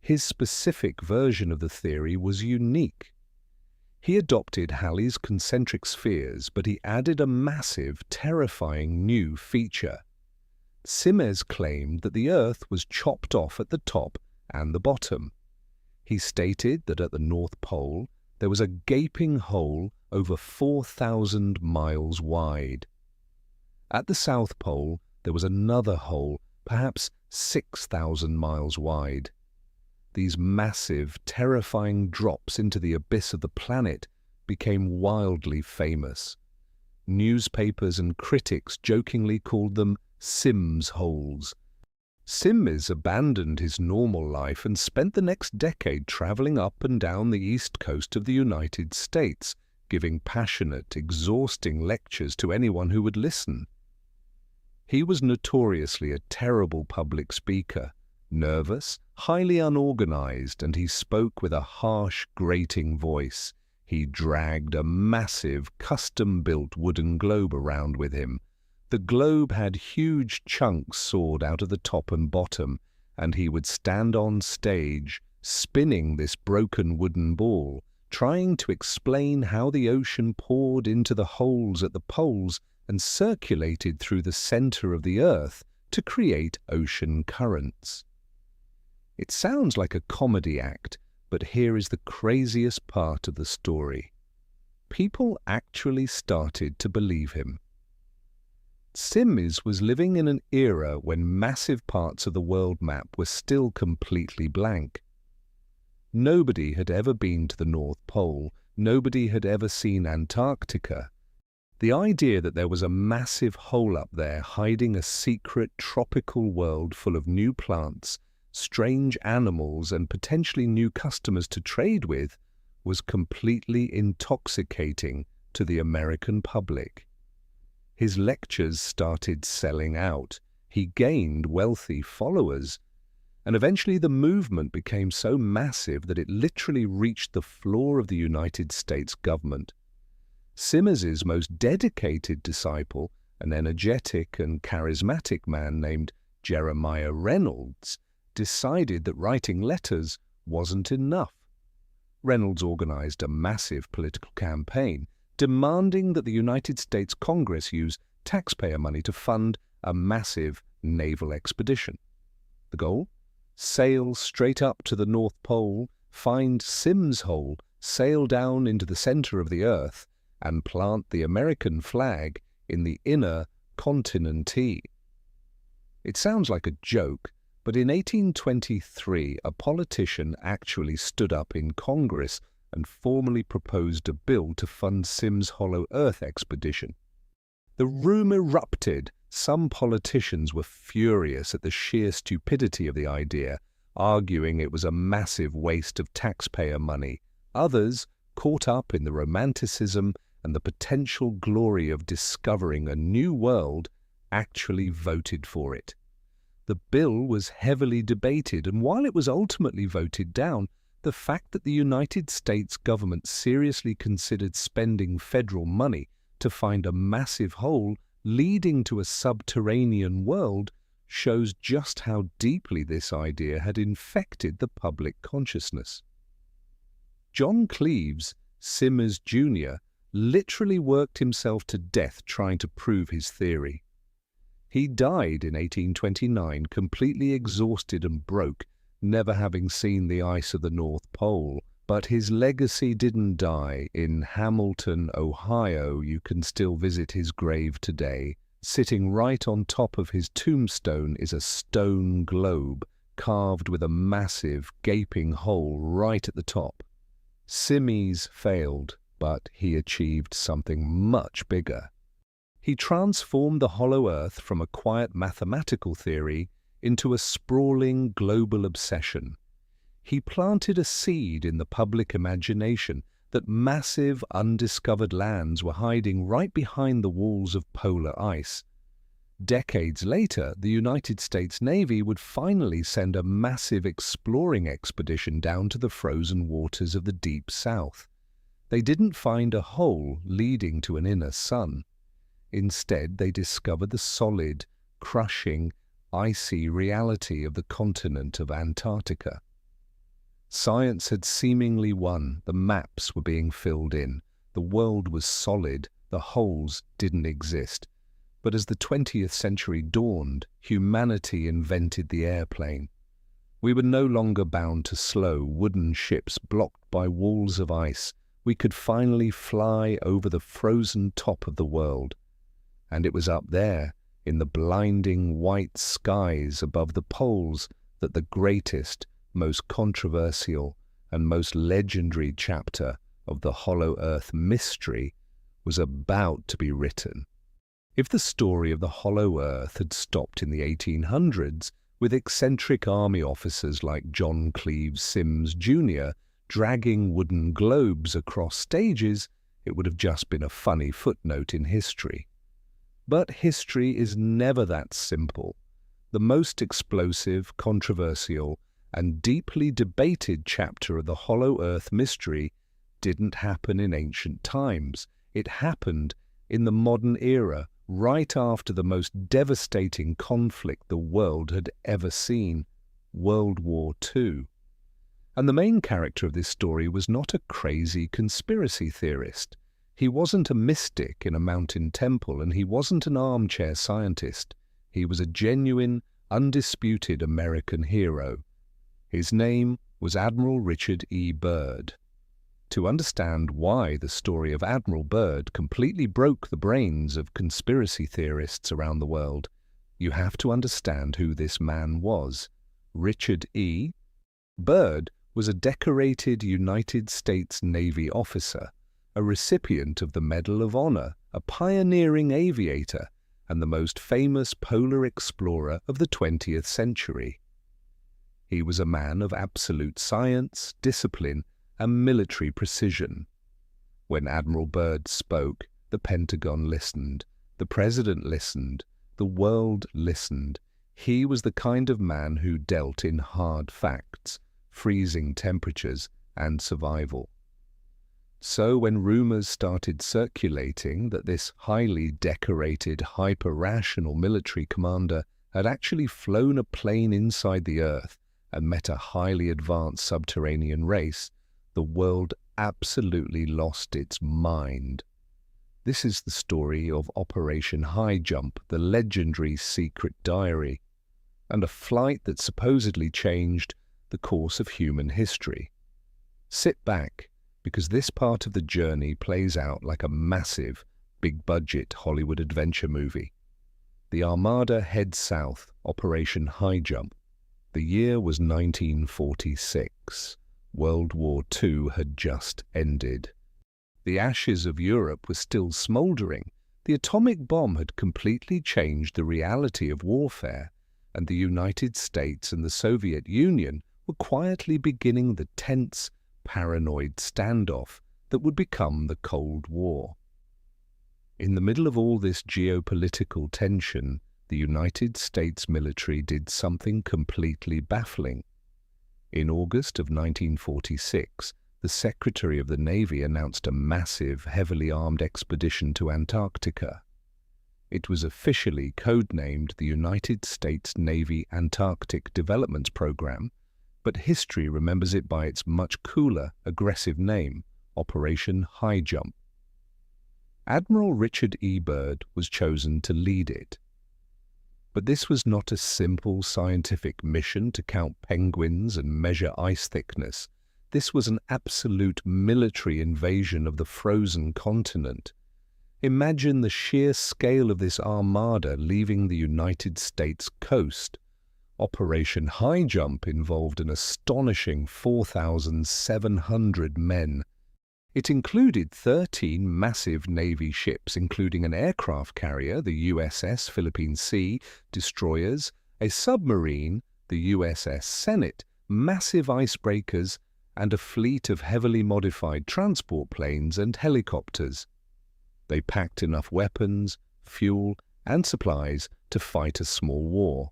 His specific version of the theory was unique. He adopted Halley's concentric spheres, but he added a massive, terrifying new feature. Simms claimed that the Earth was chopped off at the top and the bottom. He stated that at the North Pole there was a gaping hole over 4,000 miles wide. At the South Pole there was another hole, perhaps 6,000 miles wide. These massive, terrifying drops into the abyss of the planet became wildly famous. Newspapers and critics jokingly called them Simms holes. Simms abandoned his normal life and spent the next decade traveling up and down the east coast of the United States, giving passionate, exhausting lectures to anyone who would listen. He was notoriously a terrible public speaker, nervous, highly unorganized, and he spoke with a harsh, grating voice. He dragged a massive, custom-built wooden globe around with him. The globe had huge chunks sawed out of the top and bottom, and he would stand on stage, spinning this broken wooden ball, trying to explain how the ocean poured into the holes at the poles and circulated through the center of the Earth to create ocean currents. It sounds like a comedy act, but here is the craziest part of the story. People actually started to believe him. Sims was living in an era when massive parts of the world map were still completely blank. Nobody had ever been to the North Pole, nobody had ever seen Antarctica. The idea that there was a massive hole up there hiding a secret tropical world full of new plants, strange animals, and potentially new customers to trade with was completely intoxicating to the American public. His lectures started selling out. He gained wealthy followers, and eventually the movement became so massive that it literally reached the floor of the United States government. Simmers's most dedicated disciple, an energetic and charismatic man named Jeremiah Reynolds, decided that writing letters wasn't enough. Reynolds organized a massive political campaign demanding that the United States Congress use taxpayer money to fund a massive naval expedition. The goal? Sail straight up to the North Pole, find Sims Hole, sail down into the center of the Earth, and plant the American flag in the inner continente. It sounds like a joke, but in 1823 a politician actually stood up in Congress and formally proposed a bill to fund Sims' Hollow Earth expedition. The room erupted. Some politicians were furious at the sheer stupidity of the idea, arguing it was a massive waste of taxpayer money. Others, caught up in the romanticism and the potential glory of discovering a new world, actually voted for it. The bill was heavily debated, and while it was ultimately voted down, the fact that the United States government seriously considered spending federal money to find a massive hole leading to a subterranean world shows just how deeply this idea had infected the public consciousness. John Cleves, Simmers Jr., literally worked himself to death trying to prove his theory. He died in 1829, completely exhausted and broke, never having seen the ice of the North Pole. But his legacy didn't die. In Hamilton, Ohio, you can still visit his grave today. Sitting right on top of his tombstone is a stone globe carved with a massive, gaping hole right at the top. Simmes failed, but he achieved something much bigger. He transformed the hollow Earth from a quiet mathematical theory into a sprawling global obsession. He planted a seed in the public imagination that massive, undiscovered lands were hiding right behind the walls of polar ice. Decades later, the United States Navy would finally send a massive exploring expedition down to the frozen waters of the Deep South. They didn't find a hole leading to an inner sun. Instead, they discovered the solid, crushing, icy reality of the continent of Antarctica. Science had seemingly won. The maps were being filled in. The world was solid. The holes didn't exist. But as the 20th century dawned, humanity invented the airplane. We were no longer bound to slow wooden ships blocked by walls of ice. We could finally fly over the frozen top of the world. And it was up there, in the blinding white skies above the poles, that the greatest, most controversial, and most legendary chapter of the Hollow Earth mystery was about to be written. If the story of the Hollow Earth had stopped in the 1800s, with eccentric army officers like John Cleves Sims Jr. dragging wooden globes across stages, it would have just been a funny footnote in history. But history is never that simple. The most explosive, controversial, and deeply debated chapter of the Hollow Earth mystery didn't happen in ancient times. It happened in the modern era, right after the most devastating conflict the world had ever seen, World War II. And the main character of this story was not a crazy conspiracy theorist. He wasn't a mystic in a mountain temple, and he wasn't an armchair scientist. He was a genuine, undisputed American hero. His name was Admiral Richard E. Byrd. To understand why the story of Admiral Byrd completely broke the brains of conspiracy theorists around the world, you have to understand who this man was. Richard E. Byrd was a decorated United States Navy officer, a recipient of the Medal of Honor, a pioneering aviator, and the most famous polar explorer of the 20th century. He was a man of absolute science, discipline, and military precision. When Admiral Byrd spoke, the Pentagon listened, the President listened, the world listened. He was the kind of man who dealt in hard facts, freezing temperatures, and survival. So when rumors started circulating that this highly decorated, hyper-rational military commander had actually flown a plane inside the Earth and met a highly advanced subterranean race, the world absolutely lost its mind. This is the story of Operation Highjump, the legendary secret diary, and a flight that supposedly changed the course of human history. Sit back, because this part of the journey plays out like a massive, big-budget Hollywood adventure movie. The Armada heads south, Operation Highjump. The year was 1946. World War II had just ended. The ashes of Europe were still smouldering. The atomic bomb had completely changed the reality of warfare, and the United States and the Soviet Union were quietly beginning the tense, paranoid standoff that would become the Cold War. In the middle of all this geopolitical tension, the United States military did something completely baffling. In August of 1946, the Secretary of the Navy announced a massive, heavily armed expedition to Antarctica. It was officially codenamed the United States Navy Antarctic Development Program, but history remembers it by its much cooler, aggressive name, Operation Highjump. Admiral Richard E. Byrd was chosen to lead it. But this was not a simple scientific mission to count penguins and measure ice thickness. This was an absolute military invasion of the frozen continent. Imagine the sheer scale of this armada leaving the United States coast. Operation Highjump involved an astonishing 4,700 men. It included 13 massive Navy ships, including an aircraft carrier, the USS Philippine Sea, destroyers, a submarine, the USS Senate, massive icebreakers, and a fleet of heavily modified transport planes and helicopters. They packed enough weapons, fuel, and supplies to fight a small war.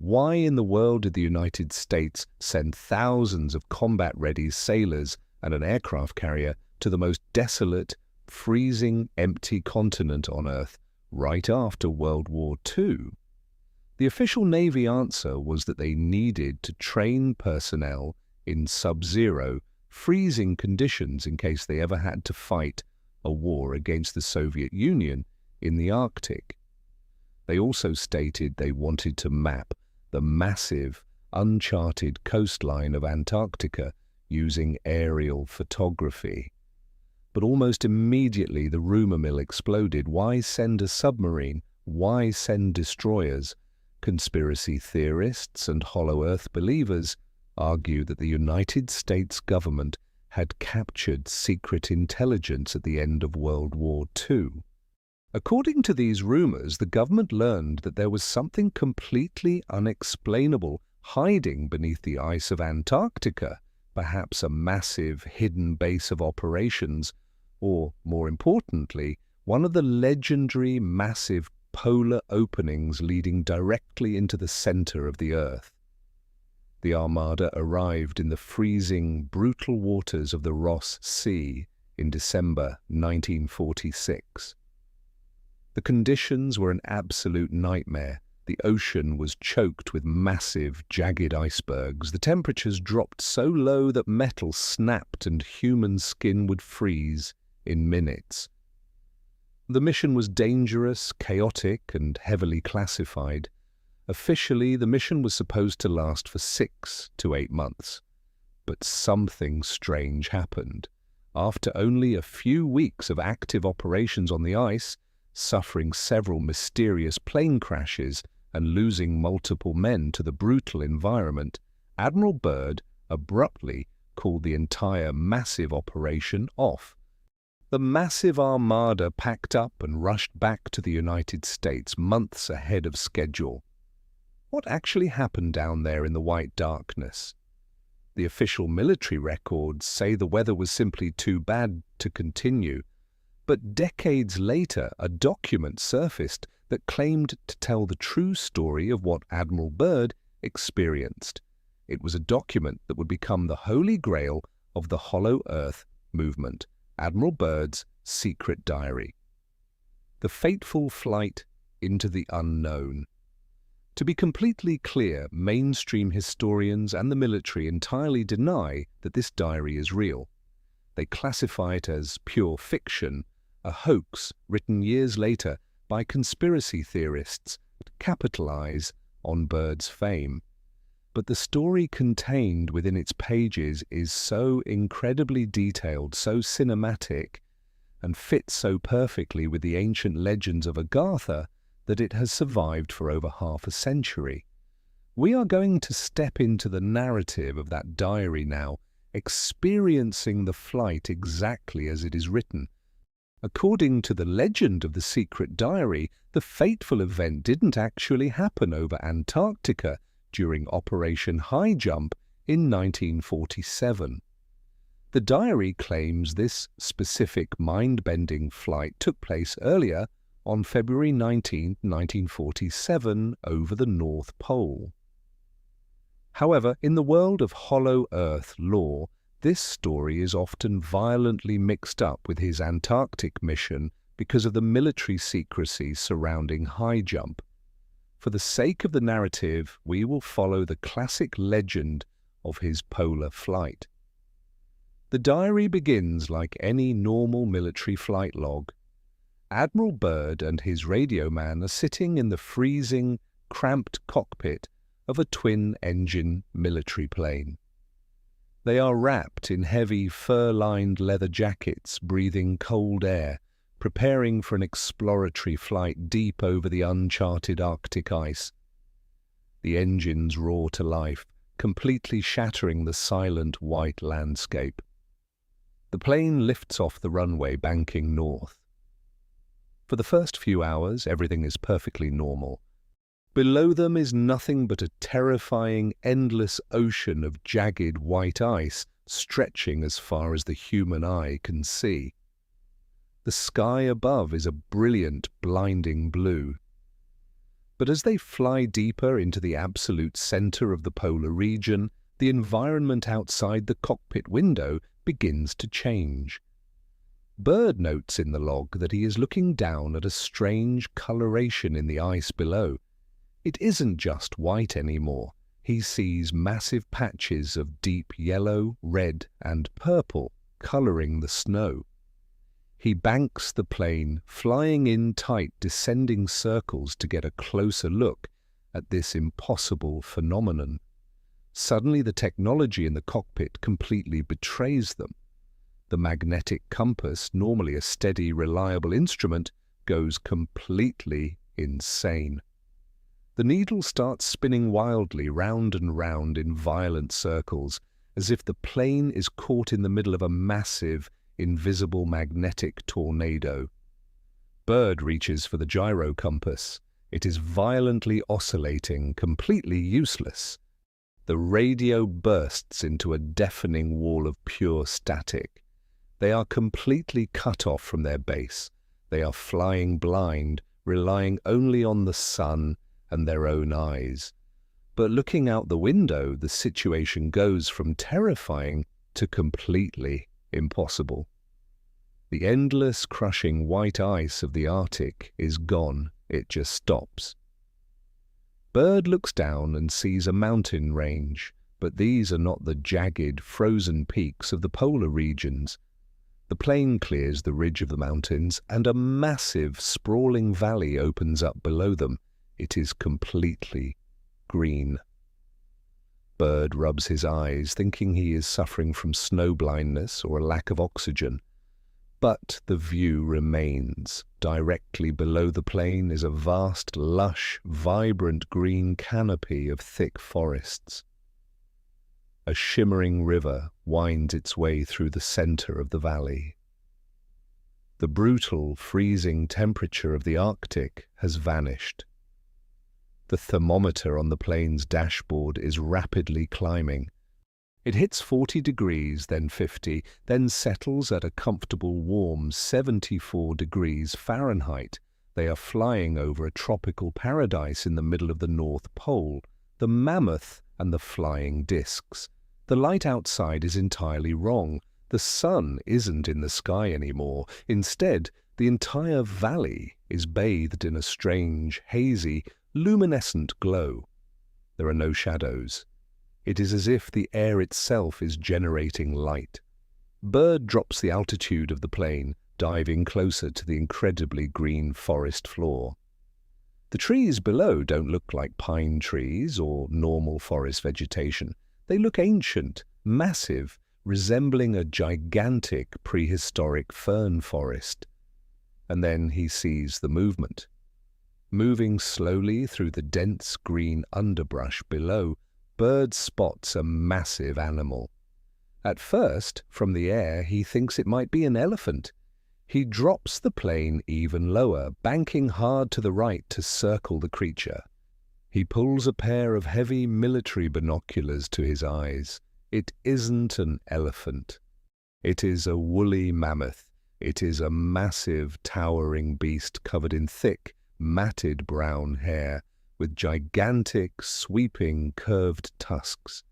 Why in the world did the United States send thousands of combat-ready sailors and an aircraft carrier to the most desolate, freezing, empty continent on Earth right after World War II? The official Navy answer was that they needed to train personnel in sub-zero, freezing conditions in case they ever had to fight a war against the Soviet Union in the Arctic. They also stated they wanted to map the massive, uncharted coastline of Antarctica using aerial photography. But almost immediately the rumor mill exploded. Why send a submarine? Why send destroyers? Conspiracy theorists and Hollow Earth believers argue that the United States government had captured secret intelligence at the end of World War II. According to these rumors, the government learned that there was something completely unexplainable hiding beneath the ice of Antarctica, perhaps a massive hidden base of operations, or, more importantly, one of the legendary massive polar openings leading directly into the center of the Earth. The Armada arrived in the freezing, brutal waters of the Ross Sea in December 1946. The conditions were an absolute nightmare. The ocean was choked with massive, jagged icebergs. The temperatures dropped so low that metal snapped and human skin would freeze in minutes. The mission was dangerous, chaotic, and heavily classified. Officially, the mission was supposed to last for 6 to 8 months. But something strange happened. After only a few weeks of active operations on the ice, suffering several mysterious plane crashes and losing multiple men to the brutal environment, Admiral Byrd abruptly called the entire massive operation off. The massive armada packed up and rushed back to the United States months ahead of schedule. What actually happened down there in the white darkness? The official military records say the weather was simply too bad to continue, but decades later a document surfaced that claimed to tell the true story of what Admiral Byrd experienced. It was a document that would become the holy grail of the Hollow Earth movement, Admiral Byrd's secret diary. The fateful flight into the unknown. To be completely clear, mainstream historians and the military entirely deny that this diary is real. They classify it as pure fiction, a hoax written years later by conspiracy theorists to capitalize on Byrd's fame. But the story contained within its pages is so incredibly detailed, so cinematic, and fits so perfectly with the ancient legends of Agartha that it has survived for over half a century. We are going to step into the narrative of that diary now, experiencing the flight exactly as it is written. According to the legend of the secret diary, the fateful event didn't actually happen over Antarctica during Operation Highjump in 1947. The diary claims this specific mind-bending flight took place earlier on February 19, 1947, over the North Pole. However, in the world of Hollow Earth lore, this story is often violently mixed up with his Antarctic mission because of the military secrecy surrounding Highjump. For the sake of the narrative, we will follow the classic legend of his polar flight. The diary begins like any normal military flight log. Admiral Byrd and his radio man are sitting in the freezing, cramped cockpit of a twin-engine military plane. They are wrapped in heavy, fur-lined leather jackets, breathing cold air, preparing for an exploratory flight deep over the uncharted Arctic ice. The engines roar to life, completely shattering the silent white landscape. The plane lifts off the runway, banking north. For the first few hours, everything is perfectly normal. Below them is nothing but a terrifying, endless ocean of jagged white ice stretching as far as the human eye can see. The sky above is a brilliant, blinding blue. But as they fly deeper into the absolute center of the polar region, the environment outside the cockpit window begins to change. Byrd notes in the log that he is looking down at a strange coloration in the ice below. It isn't just white anymore. He sees massive patches of deep yellow, red, and purple coloring the snow. He banks the plane, flying in tight, descending circles to get a closer look at this impossible phenomenon. Suddenly, the technology in the cockpit completely betrays them. The magnetic compass, normally a steady, reliable instrument, goes completely insane. The needle starts spinning wildly round and round in violent circles, as if the plane is caught in the middle of a massive, invisible magnetic tornado. Byrd reaches for the gyro compass. It is violently oscillating, completely useless. The radio bursts into a deafening wall of pure static. They are completely cut off from their base. They are flying blind, relying only on the sun and their own eyes. But looking out the window, the situation goes from terrifying to completely impossible. The endless, crushing white ice of the Arctic is gone. It just stops. Byrd looks down and sees a mountain range, but these are not the jagged, frozen peaks of the polar regions. The plane clears the ridge of the mountains, and a massive, sprawling valley opens up below them. It is completely green. Byrd rubs his eyes, thinking he is suffering from snow blindness or a lack of oxygen. But the view remains. Directly below the plane is a vast, lush, vibrant green canopy of thick forests. A shimmering river winds its way through the center of the valley. The brutal, freezing temperature of the Arctic has vanished. The thermometer on the plane's dashboard is rapidly climbing. It hits 40 degrees, then 50, then settles at a comfortable warm 74 degrees Fahrenheit. They are flying over a tropical paradise in the middle of the North Pole, the mammoth and the flying discs. The light outside is entirely wrong. The sun isn't in the sky anymore. Instead, the entire valley is bathed in a strange, hazy, luminescent glow. There are no shadows. It is as if the air itself is generating light. Byrd drops the altitude of the plane, diving closer to the incredibly green forest floor. The trees below don't look like pine trees or normal forest vegetation. They look ancient, massive, resembling a gigantic prehistoric fern forest. And then he sees the movement. Moving slowly through the dense green underbrush below, Byrd spots a massive animal. At first, from the air, he thinks it might be an elephant. He drops the plane even lower, banking hard to the right to circle the creature. He pulls a pair of heavy military binoculars to his eyes. It isn't an elephant. It is a woolly mammoth. It is a massive, towering beast covered in thick, matted brown hair, with gigantic, sweeping, curved tusks.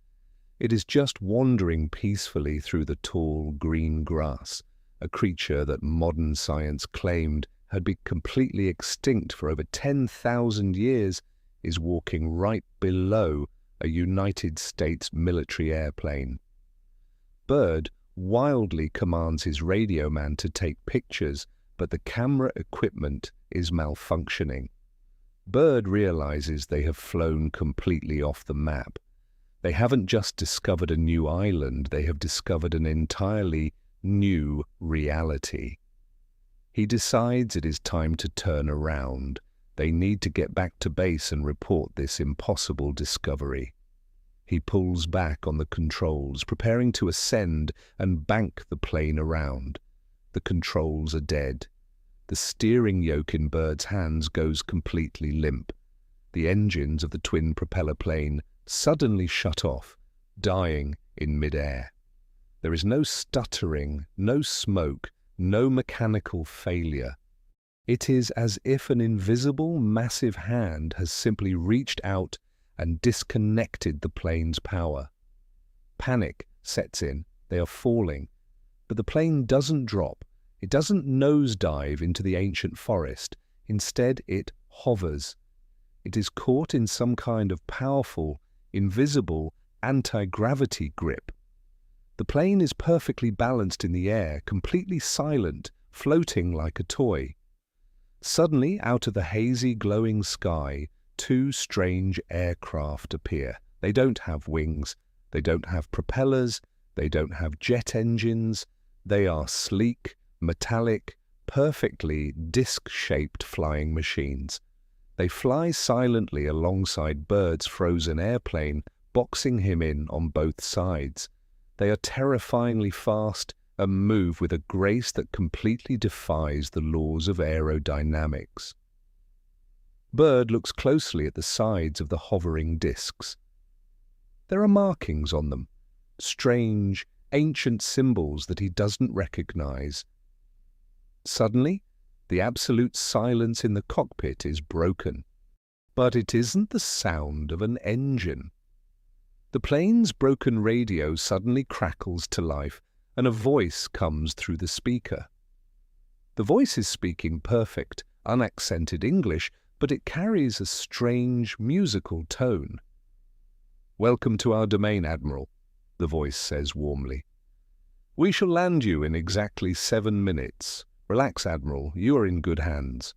It is just wandering peacefully through the tall, green grass, a creature that modern science claimed had been completely extinct for over 10,000 years, is walking right below a United States military airplane. Byrd wildly commands his radio man to take pictures, but the camera equipment is malfunctioning. Byrd realizes they have flown completely off the map. They haven't just discovered a new island, they have discovered an entirely new reality. He decides it is time to turn around. They need to get back to base and report this impossible discovery. He pulls back on the controls, preparing to ascend and bank the plane around. The controls are dead. The steering yoke in Byrd's hands goes completely limp. The engines of the twin propeller plane suddenly shut off, dying in mid-air. There is no stuttering, no smoke, no mechanical failure. It is as if an invisible, massive hand has simply reached out and disconnected the plane's power. Panic sets in. They are falling. But the plane doesn't drop. It doesn't nosedive into the ancient forest. Instead, it hovers. It is caught in some kind of powerful, invisible, anti-gravity grip. The plane is perfectly balanced in the air, completely silent, floating like a toy. Suddenly, out of the hazy, glowing sky, two strange aircraft appear. They don't have wings. They don't have propellers. They don't have jet engines. They are sleek, metallic, perfectly disc-shaped flying machines. They fly silently alongside Byrd's frozen airplane, boxing him in on both sides. They are terrifyingly fast and move with a grace that completely defies the laws of aerodynamics. Byrd looks closely at the sides of the hovering discs. There are markings on them, strange, ancient symbols that he doesn't recognize. Suddenly, The absolute silence in the cockpit is broken. But it isn't the sound of an engine. The plane's broken radio suddenly crackles to life, and a voice comes through the speaker. The voice is speaking perfect, unaccented English, but it carries a strange musical tone. "Welcome to our domain, Admiral," the voice says warmly. "We shall land you in exactly 7 minutes. Relax, Admiral, you are in good hands."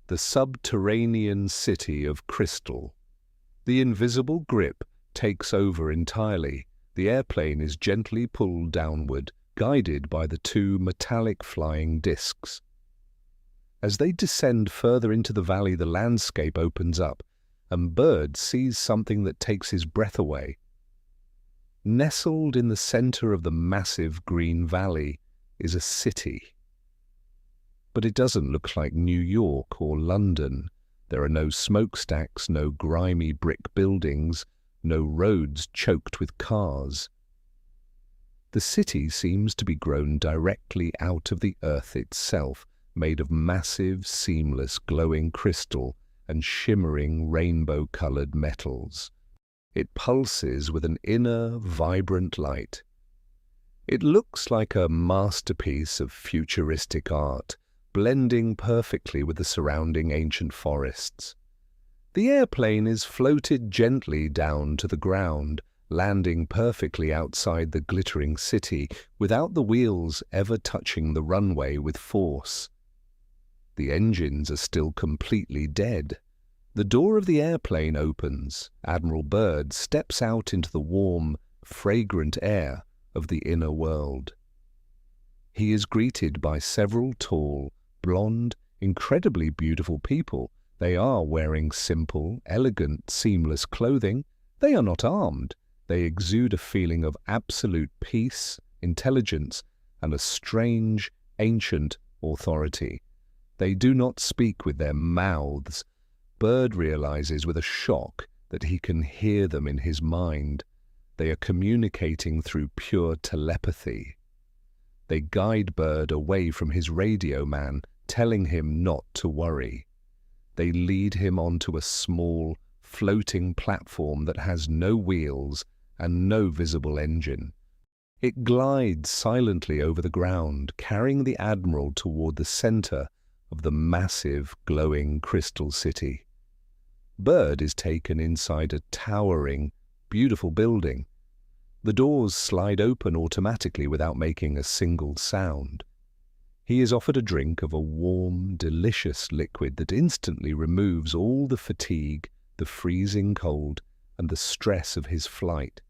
The subterranean city of crystal. The invisible grip takes over entirely. The airplane is gently pulled downward, guided by the 2 metallic flying discs. As they descend further into the valley, the landscape opens up, and Byrd sees something that takes his breath away. Nestled in the center of the massive green valley is a city. But it doesn't look like New York or London. There are no smokestacks, no grimy brick buildings, no roads choked with cars. The city seems to be grown directly out of the earth itself, made of massive, seamless, glowing crystal and shimmering rainbow-colored metals. It pulses with an inner, vibrant light. It looks like a masterpiece of futuristic art, blending perfectly with the surrounding ancient forests. The airplane is floated gently down to the ground, landing perfectly outside the glittering city without the wheels ever touching the runway with force. The engines are still completely dead. The door of the airplane opens. Admiral Byrd steps out into the warm, fragrant air of the inner world. He is greeted by several tall, blonde, incredibly beautiful people. They are wearing simple, elegant, seamless clothing. They are not armed. They exude a feeling of absolute peace, intelligence, and a strange, ancient authority. They do not speak with their mouths. Byrd realizes with a shock that he can hear them in his mind. They are communicating through pure telepathy. They guide Byrd away from his radio man, telling him not to worry. They lead him onto a small, floating platform that has no wheels and no visible engine. It glides silently over the ground, carrying the Admiral toward the center of the massive, glowing crystal city. Byrd is taken inside a towering, beautiful building. The doors slide open automatically without making a single sound. He is offered a drink of a warm, delicious liquid that instantly removes all the fatigue, the freezing cold, and the stress of his flight.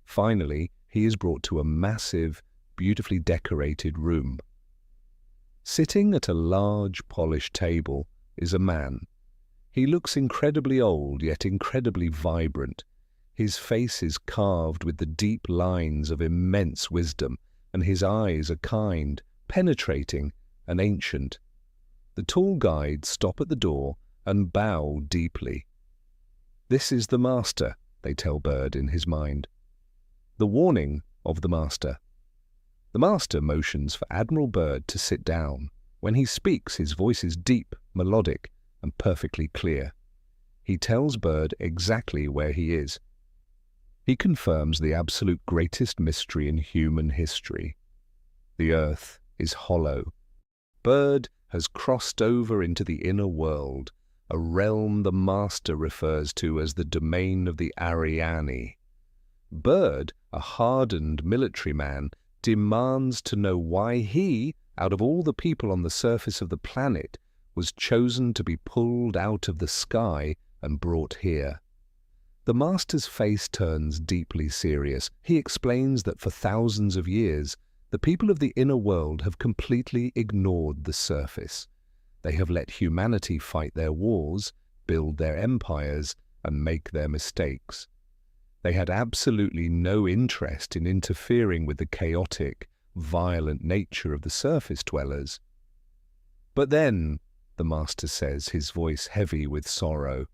Finally, he is brought to a massive, beautifully decorated room. Sitting at a large, polished table is a man. He looks incredibly old, yet incredibly vibrant. His face is carved with the deep lines of immense wisdom, and his eyes are kind, penetrating, and ancient. The tall guides stop at the door and bow deeply. "This is the Master," they tell Byrd in his mind. The warning of the Master. The Master motions for Admiral Byrd to sit down. When he speaks, his voice is deep, melodic, and perfectly clear. He tells Byrd exactly where he is. He confirms the absolute greatest mystery in human history. The Earth is hollow. Byrd has crossed over into the inner world, a realm the Master refers to as the domain of the Ariani. Byrd, a hardened military man, demands to know why he, out of all the people on the surface of the planet, was chosen to be pulled out of the sky and brought here. The Master's face turns deeply serious. He explains that for thousands of years, the people of the inner world have completely ignored the surface. They have let humanity fight their wars, build their empires, and make their mistakes. They had absolutely no interest in interfering with the chaotic, violent nature of the surface dwellers. But then, the Master says, his voice heavy with sorrow,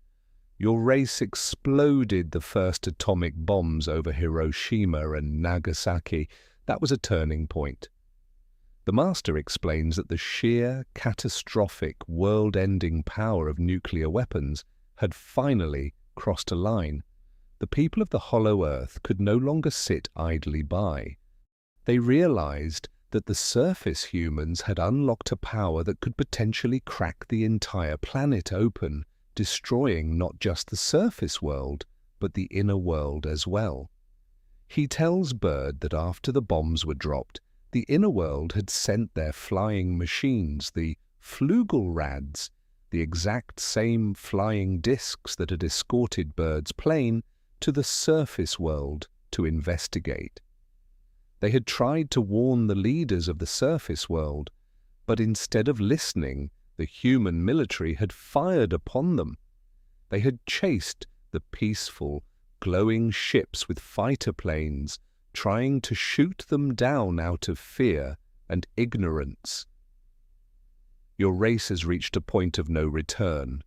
your race exploded the first atomic bombs over Hiroshima and Nagasaki. That was a turning point. The master explains that the sheer, catastrophic, world-ending power of nuclear weapons had finally crossed a line. The people of the Hollow Earth could no longer sit idly by. They realized that the surface humans had unlocked a power that could potentially crack the entire planet open, destroying not just the surface world, but the inner world as well. He tells Byrd that after the bombs were dropped, the inner world had sent their flying machines, the Flugelrads, the exact same flying discs that had escorted Byrd's plane, to the surface world to investigate. They had tried to warn the leaders of the surface world, but instead of listening, the human military had fired upon them. They had chased the peaceful, glowing ships with fighter planes, trying to shoot them down out of fear and ignorance. Your race has reached a point of no return,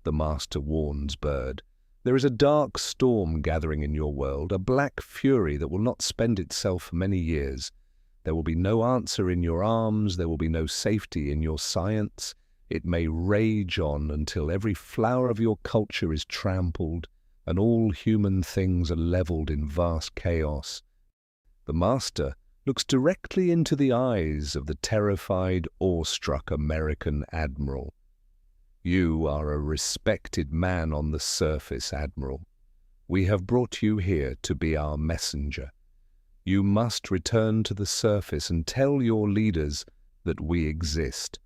the master warns Byrd. There is a dark storm gathering in your world, a black fury that will not spend itself for many years. There will be no answer in your arms, there will be no safety in your science. It may rage on until every flower of your culture is trampled, and all human things are leveled in vast chaos. The master looks directly into the eyes of the terrified, awestruck American admiral. You are a respected man on the surface, Admiral. We have brought you here to be our messenger. You must return to the surface and tell your leaders that we exist.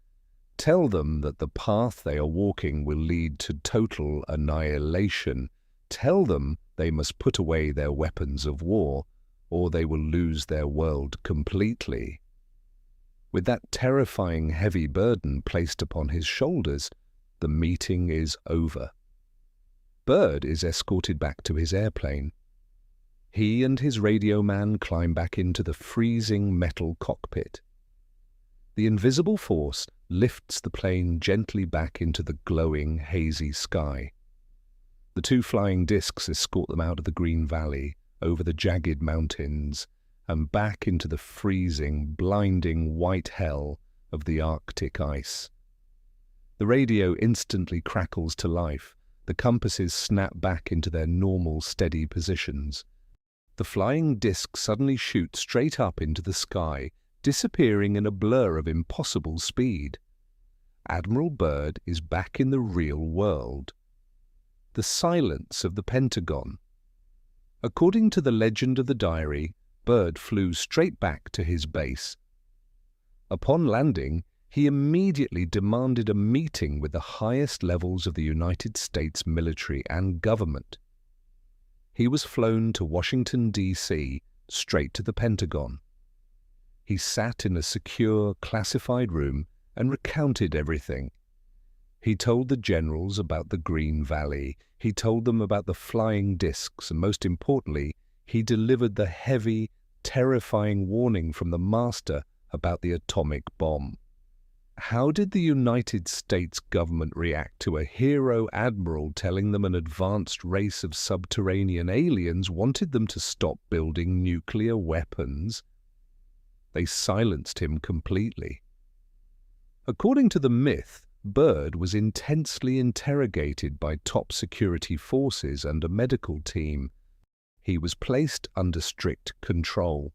Tell them that the path they are walking will lead to total annihilation. Tell them they must put away their weapons of war, or they will lose their world completely. With that terrifying heavy burden placed upon his shoulders, the meeting is over. Byrd is escorted back to his airplane. He and his radio man climb back into the freezing metal cockpit. The invisible force lifts the plane gently back into the glowing, hazy sky. The two flying discs escort them out of the green valley, over the jagged mountains, and back into the freezing, blinding white hell of the Arctic ice. The radio instantly crackles to life. The compasses snap back into their normal, steady positions. The flying disc suddenly shoots straight up into the sky, disappearing in a blur of impossible speed. Admiral Byrd is back in the real world. The silence of the Pentagon. According to the legend of the diary, Byrd flew straight back to his base. Upon landing, he immediately demanded a meeting with the highest levels of the United States military and government. He was flown to Washington, D.C., straight to the Pentagon. He sat in a secure, classified room and recounted everything. He told the generals about the Green Valley. He told them about the flying discs, and most importantly, he delivered the heavy, terrifying warning from the master about the atomic bomb. How did the United States government react to a hero admiral telling them an advanced race of subterranean aliens wanted them to stop building nuclear weapons? They silenced him completely. According to the myth, Byrd was intensely interrogated by top security forces and a medical team. He was placed under strict control.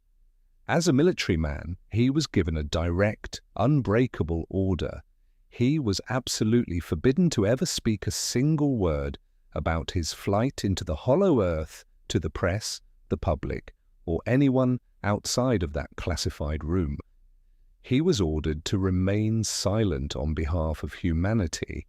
As a military man, he was given a direct, unbreakable order. He was absolutely forbidden to ever speak a single word about his flight into the Hollow Earth to the press, the public, or anyone outside of that classified room. He was ordered to remain silent on behalf of humanity.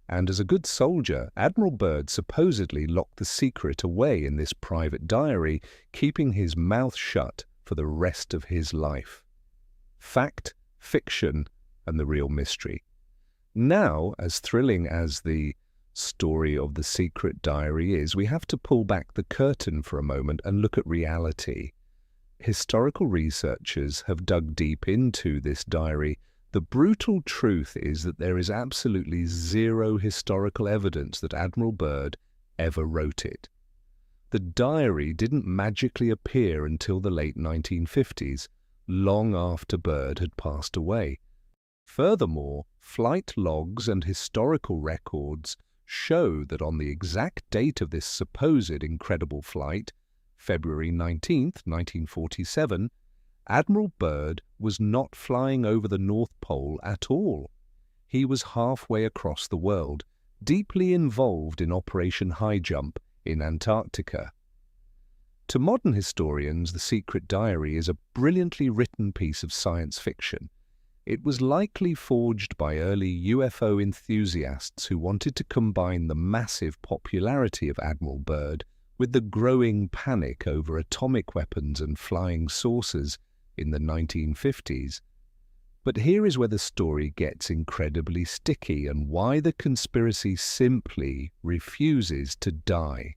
And as a good soldier, Admiral Byrd supposedly locked the secret away in this private diary, keeping his mouth shut for the rest of his life. Fact, fiction, and the real mystery. Now, as thrilling as the story of the secret diary is, we have to pull back the curtain for a moment and look at reality. Historical researchers have dug deep into this diary. The brutal truth is that there is absolutely zero historical evidence that Admiral Byrd ever wrote it. The diary didn't magically appear until the late 1950s. long after Byrd had passed away. Furthermore, flight logs and historical records show that on the exact date of this supposed incredible flight, February 19, 1947, Admiral Byrd was not flying over the North Pole at all. He was halfway across the world, deeply involved in Operation Highjump in Antarctica. To modern historians, The Secret Diary is a brilliantly written piece of science fiction. It was likely forged by early UFO enthusiasts who wanted to combine the massive popularity of Admiral Byrd with the growing panic over atomic weapons and flying saucers in the 1950s. But here is where the story gets incredibly sticky and why the conspiracy simply refuses to die.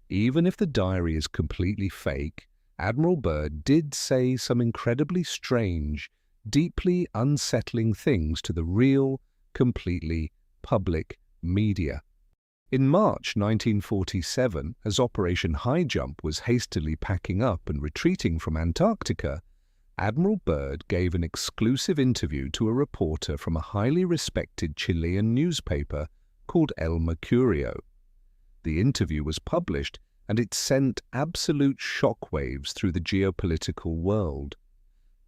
Even if the diary is completely fake, Admiral Byrd did say some incredibly strange, deeply unsettling things to the real, completely public media. In March 1947, as Operation Highjump was hastily packing up and retreating from Antarctica, Admiral Byrd gave an exclusive interview to a reporter from a highly respected Chilean newspaper called El Mercurio. The interview was published, and it sent absolute shockwaves through the geopolitical world.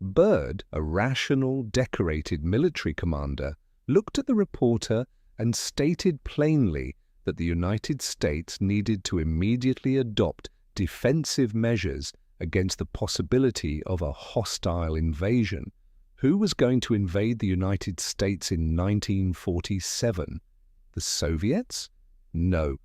Byrd, a rational, decorated military commander, looked at the reporter and stated plainly that the United States needed to immediately adopt defensive measures against the possibility of a hostile invasion. Who was going to invade the United States in 1947? The Soviets? No.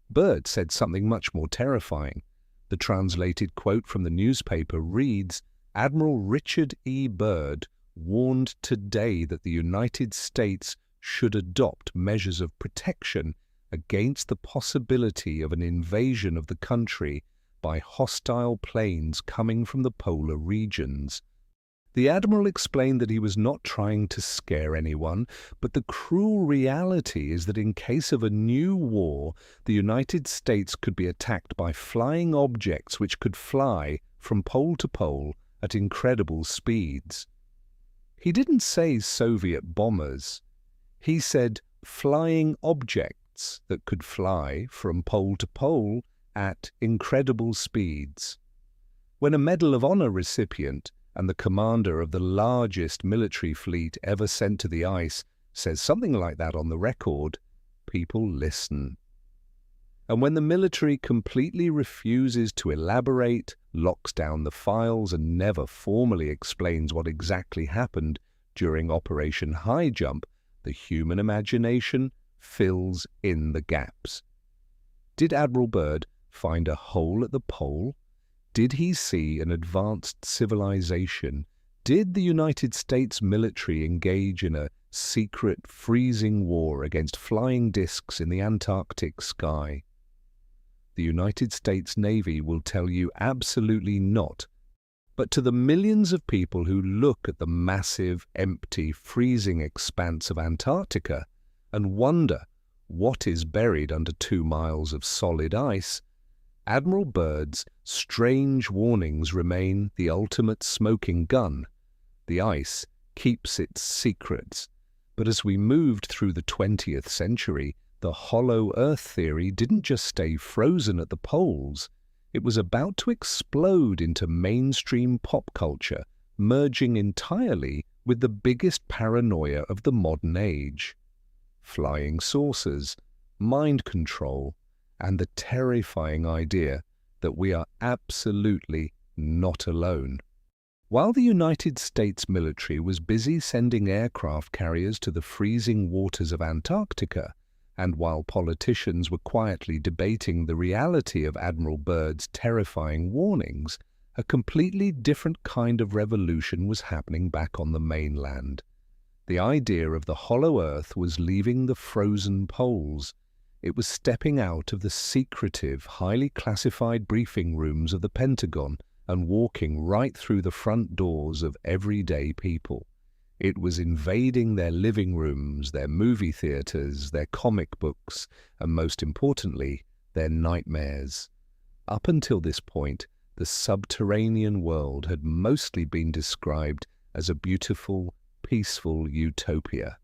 Byrd said something much more terrifying. The translated quote from the newspaper reads, "Admiral Richard E. Byrd warned today that the United States should adopt measures of protection against the possibility of an invasion of the country by hostile planes coming from the polar regions." The Admiral explained that he was not trying to scare anyone, but the cruel reality is that in case of a new war, the United States could be attacked by flying objects which could fly from pole to pole at incredible speeds. He didn't say Soviet bombers. He said flying objects that could fly from pole to pole at incredible speeds. When a Medal of Honor recipient and the commander of the largest military fleet ever sent to the ice says something like that on the record, people listen. And when the military completely refuses to elaborate, locks down the files, and never formally explains what exactly happened during Operation Highjump, the human imagination fills in the gaps. Did Admiral Byrd find a hole at the pole? Did he see an advanced civilization? Did the United States military engage in a secret, freezing war against flying discs in the Antarctic sky? The United States Navy will tell you absolutely not. But to the millions of people who look at the massive, empty, freezing expanse of Antarctica and wonder what is buried under 2 miles of solid ice, Admiral Byrd's strange warnings remain the ultimate smoking gun. The ice keeps its secrets. But as we moved through the 20th century, the hollow Earth theory didn't just stay frozen at the poles. It was about to explode into mainstream pop culture, merging entirely with the biggest paranoia of the modern age. Flying saucers, mind control, and the terrifying idea that we are absolutely not alone. While the United States military was busy sending aircraft carriers to the freezing waters of Antarctica, and while politicians were quietly debating the reality of Admiral Byrd's terrifying warnings, a completely different kind of revolution was happening back on the mainland. The idea of the hollow Earth was leaving the frozen poles. It was stepping out of the secretive, highly classified briefing rooms of the Pentagon and walking right through the front doors of everyday people. It was invading their living rooms, their movie theaters, their comic books, and most importantly, their nightmares. Up until this point, the subterranean world had mostly been described as a beautiful, peaceful utopia.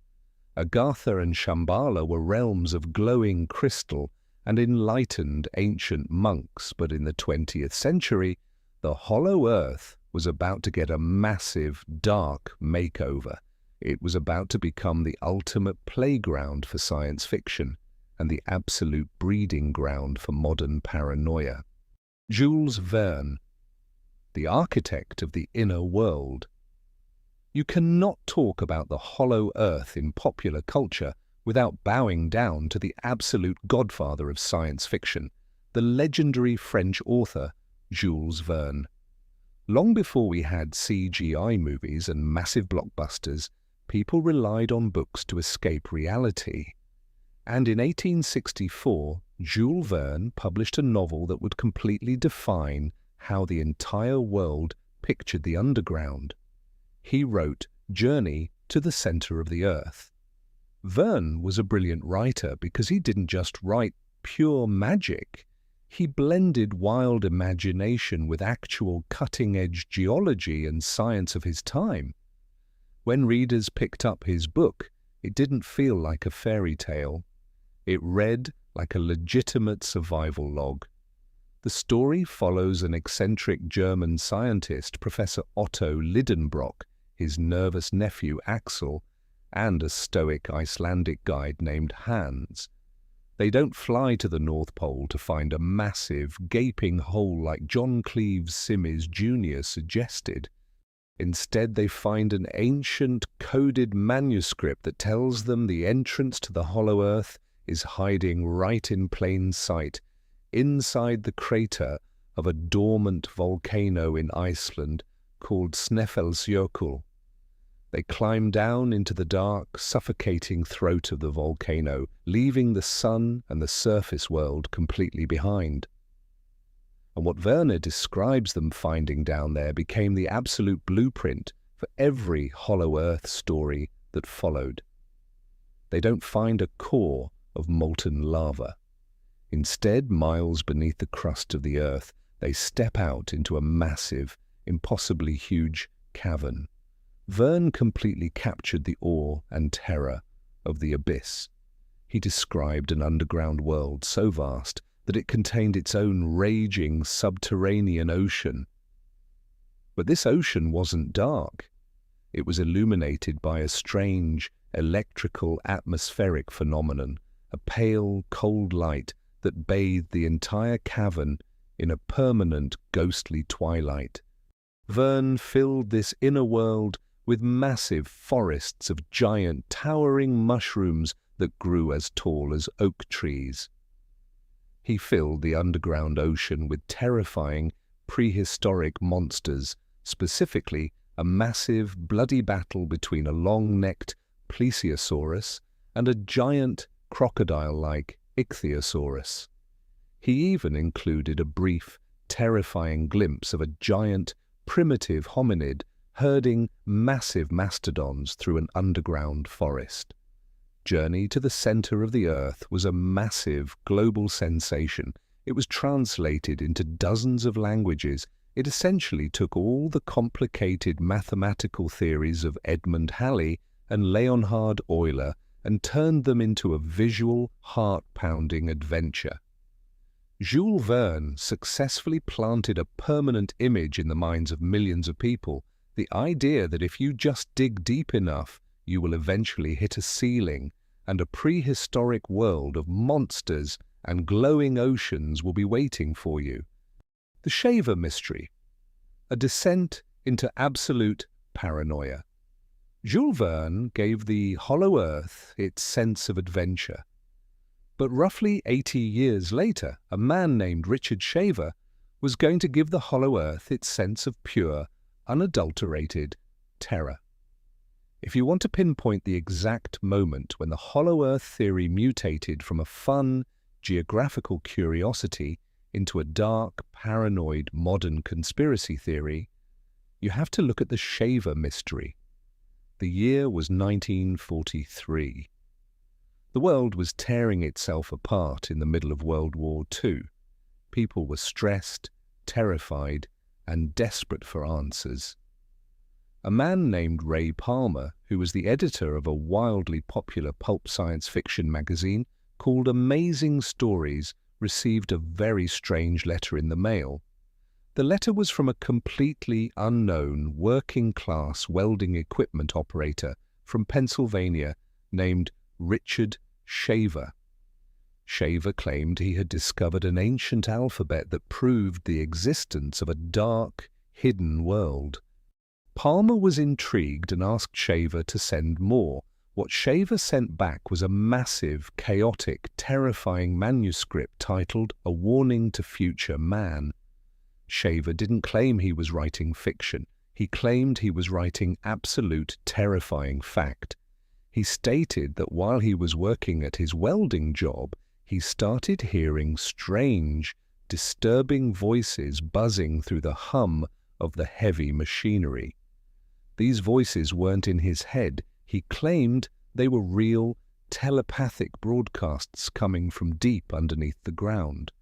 Agartha and Shambhala were realms of glowing crystal and enlightened ancient monks, but in the 20th century, the hollow earth was about to get a massive, dark makeover. It was about to become the ultimate playground for science fiction and the absolute breeding ground for modern paranoia. Jules Verne, the architect of the inner world. You cannot talk about the hollow earth in popular culture without bowing down to the absolute godfather of science fiction, the legendary French author Jules Verne. Long before we had CGI movies and massive blockbusters, people relied on books to escape reality. And in 1864, Jules Verne published a novel that would completely define how the entire world pictured the underground. He wrote Journey to the Center of the Earth. Verne was a brilliant writer because he didn't just write pure magic. He blended wild imagination with actual cutting-edge geology and science of his time. When readers picked up his book, it didn't feel like a fairy tale. It read like a legitimate survival log. The story follows an eccentric German scientist, Professor Otto Lidenbrock, his nervous nephew Axel, and a stoic Icelandic guide named Hans. They don't fly to the North Pole to find a massive, gaping hole like John Cleves Symmes Jr. suggested. Instead, they find an ancient, coded manuscript that tells them the entrance to the hollow earth is hiding right in plain sight, inside the crater of a dormant volcano in Iceland called Snæfellsjökull. They climb down into the dark, suffocating throat of the volcano, leaving the sun and the surface world completely behind. And what Verne describes them finding down there became the absolute blueprint for every hollow earth story that followed. They don't find a core of molten lava. Instead, miles beneath the crust of the earth, they step out into a massive, impossibly huge cavern. Verne completely captured the awe and terror of the abyss. He described an underground world so vast that it contained its own raging subterranean ocean. But this ocean wasn't dark. It was illuminated by a strange electrical atmospheric phenomenon, a pale, cold light that bathed the entire cavern in a permanent, ghostly twilight. Verne filled this inner world with massive forests of giant, towering mushrooms that grew as tall as oak trees. He filled the underground ocean with terrifying, prehistoric monsters, specifically a massive, bloody battle between a long-necked plesiosaurus and a giant, crocodile-like ichthyosaurus. He even included a brief, terrifying glimpse of a giant, primitive hominid herding massive mastodons through an underground forest. Journey to the Center of the Earth was a massive global sensation. It was translated into dozens of languages. It essentially took all the complicated mathematical theories of Edmond Halley and Leonhard Euler and turned them into a visual, heart-pounding adventure. Jules Verne successfully planted a permanent image in the minds of millions of people, the idea that if you just dig deep enough, you will eventually hit a ceiling, and a prehistoric world of monsters and glowing oceans will be waiting for you. The Shaver Mystery, a descent into absolute paranoia. Jules Verne gave the hollow earth its sense of adventure. But roughly 80 years later, a man named Richard Shaver was going to give the hollow earth its sense of pure, unadulterated terror. If you want to pinpoint the exact moment when the hollow earth theory mutated from a fun, geographical curiosity into a dark, paranoid modern conspiracy theory, you have to look at the Shaver Mystery. The year was 1943. The world was tearing itself apart in the middle of World War II. People were stressed, terrified and desperate for answers. A man named Ray Palmer, who was the editor of a wildly popular pulp science fiction magazine called Amazing Stories, received a very strange letter in the mail. The letter was from a completely unknown working-class welding equipment operator from Pennsylvania named Richard Shaver. Shaver claimed he had discovered an ancient alphabet that proved the existence of a dark, hidden world. Palmer was intrigued and asked Shaver to send more. What Shaver sent back was a massive, chaotic, terrifying manuscript titled A Warning to Future Man. Shaver didn't claim he was writing fiction. He claimed he was writing absolute, terrifying fact. He stated that while he was working at his welding job, he started hearing strange, disturbing voices buzzing through the hum of the heavy machinery. These voices weren't in his head. He claimed they were real, telepathic broadcasts coming from deep underneath the ground.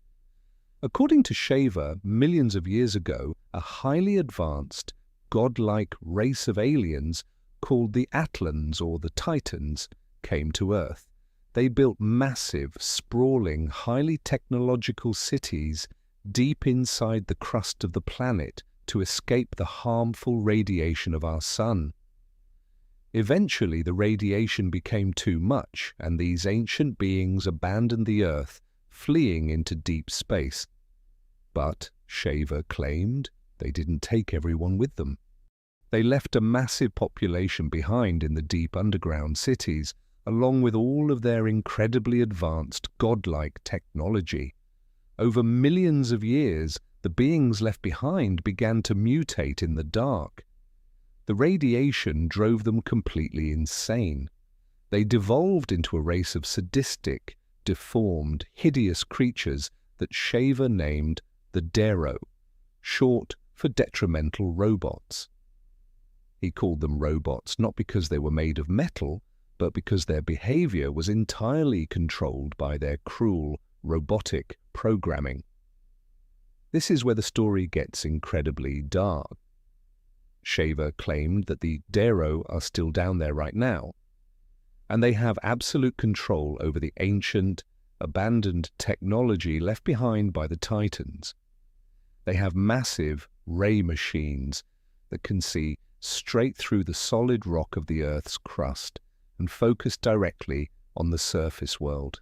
According to Shaver, millions of years ago, a highly advanced, godlike race of aliens called the Atlans or the Titans came to Earth. They built massive, sprawling, highly technological cities deep inside the crust of the planet to escape the harmful radiation of our sun. Eventually, the radiation became too much, and these ancient beings abandoned the Earth, fleeing into deep space. But, Shaver claimed, they didn't take everyone with them. They left a massive population behind in the deep underground cities, along with all of their incredibly advanced, godlike technology. Over millions of years, the beings left behind began to mutate in the dark. The radiation drove them completely insane. They devolved into a race of sadistic, deformed, hideous creatures that Shaver named the Dero, short for detrimental robots. He called them robots not because they were made of metal, but because their behavior was entirely controlled by their cruel, robotic programming. This is where the story gets incredibly dark. Shaver claimed that the Dero are still down there right now, and they have absolute control over the ancient, abandoned technology left behind by the Titans. They have massive ray machines that can see straight through the solid rock of the Earth's crust and focus directly on the surface world.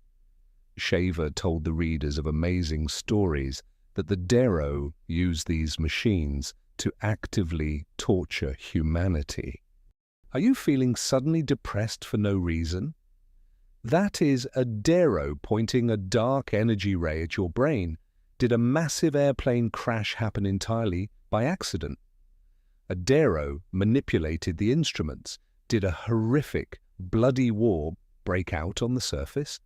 Shaver told the readers of Amazing Stories that the Dero use these machines to actively torture humanity. Are you feeling suddenly depressed for no reason? That is a Dero pointing a dark energy ray at your brain. Did a massive airplane crash happen entirely by accident? A Dero manipulated the instruments. Did a horrific, bloody war break out on the surface?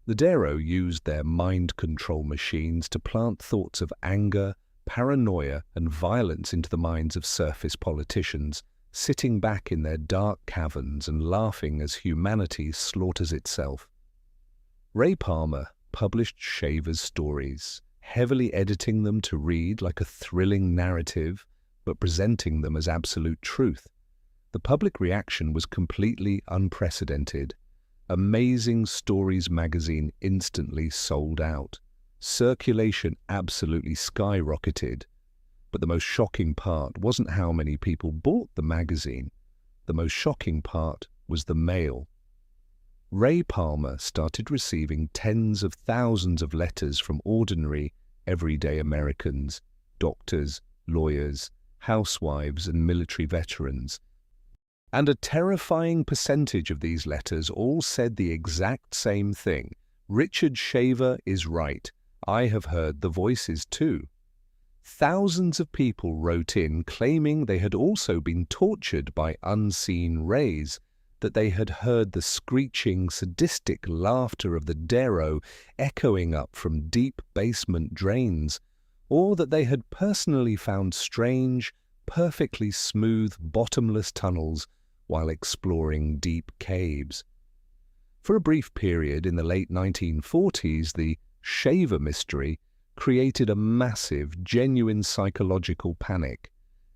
The Dero used their mind control machines to plant thoughts of anger, paranoia, and violence into the minds of surface politicians, sitting back in their dark caverns and laughing as humanity slaughters itself. Ray Palmer published Shaver's stories, heavily editing them to read like a thrilling narrative, but presenting them as absolute truth. The public reaction was completely unprecedented. Amazing Stories magazine instantly sold out. Circulation absolutely skyrocketed. But the most shocking part wasn't how many people bought the magazine. The most shocking part was the mail. Ray Palmer started receiving tens of thousands of letters from ordinary, everyday Americans, doctors, lawyers, housewives, and military veterans. And a terrifying percentage of these letters all said the exact same thing. Richard Shaver is right. I have heard the voices too. Thousands of people wrote in claiming they had also been tortured by unseen rays, that they had heard the screeching, sadistic laughter of the Dero echoing up from deep basement drains, or that they had personally found strange, perfectly smooth, bottomless tunnels while exploring deep caves. For a brief period in the late 1940s, the Shaver mystery created a massive, genuine psychological panic.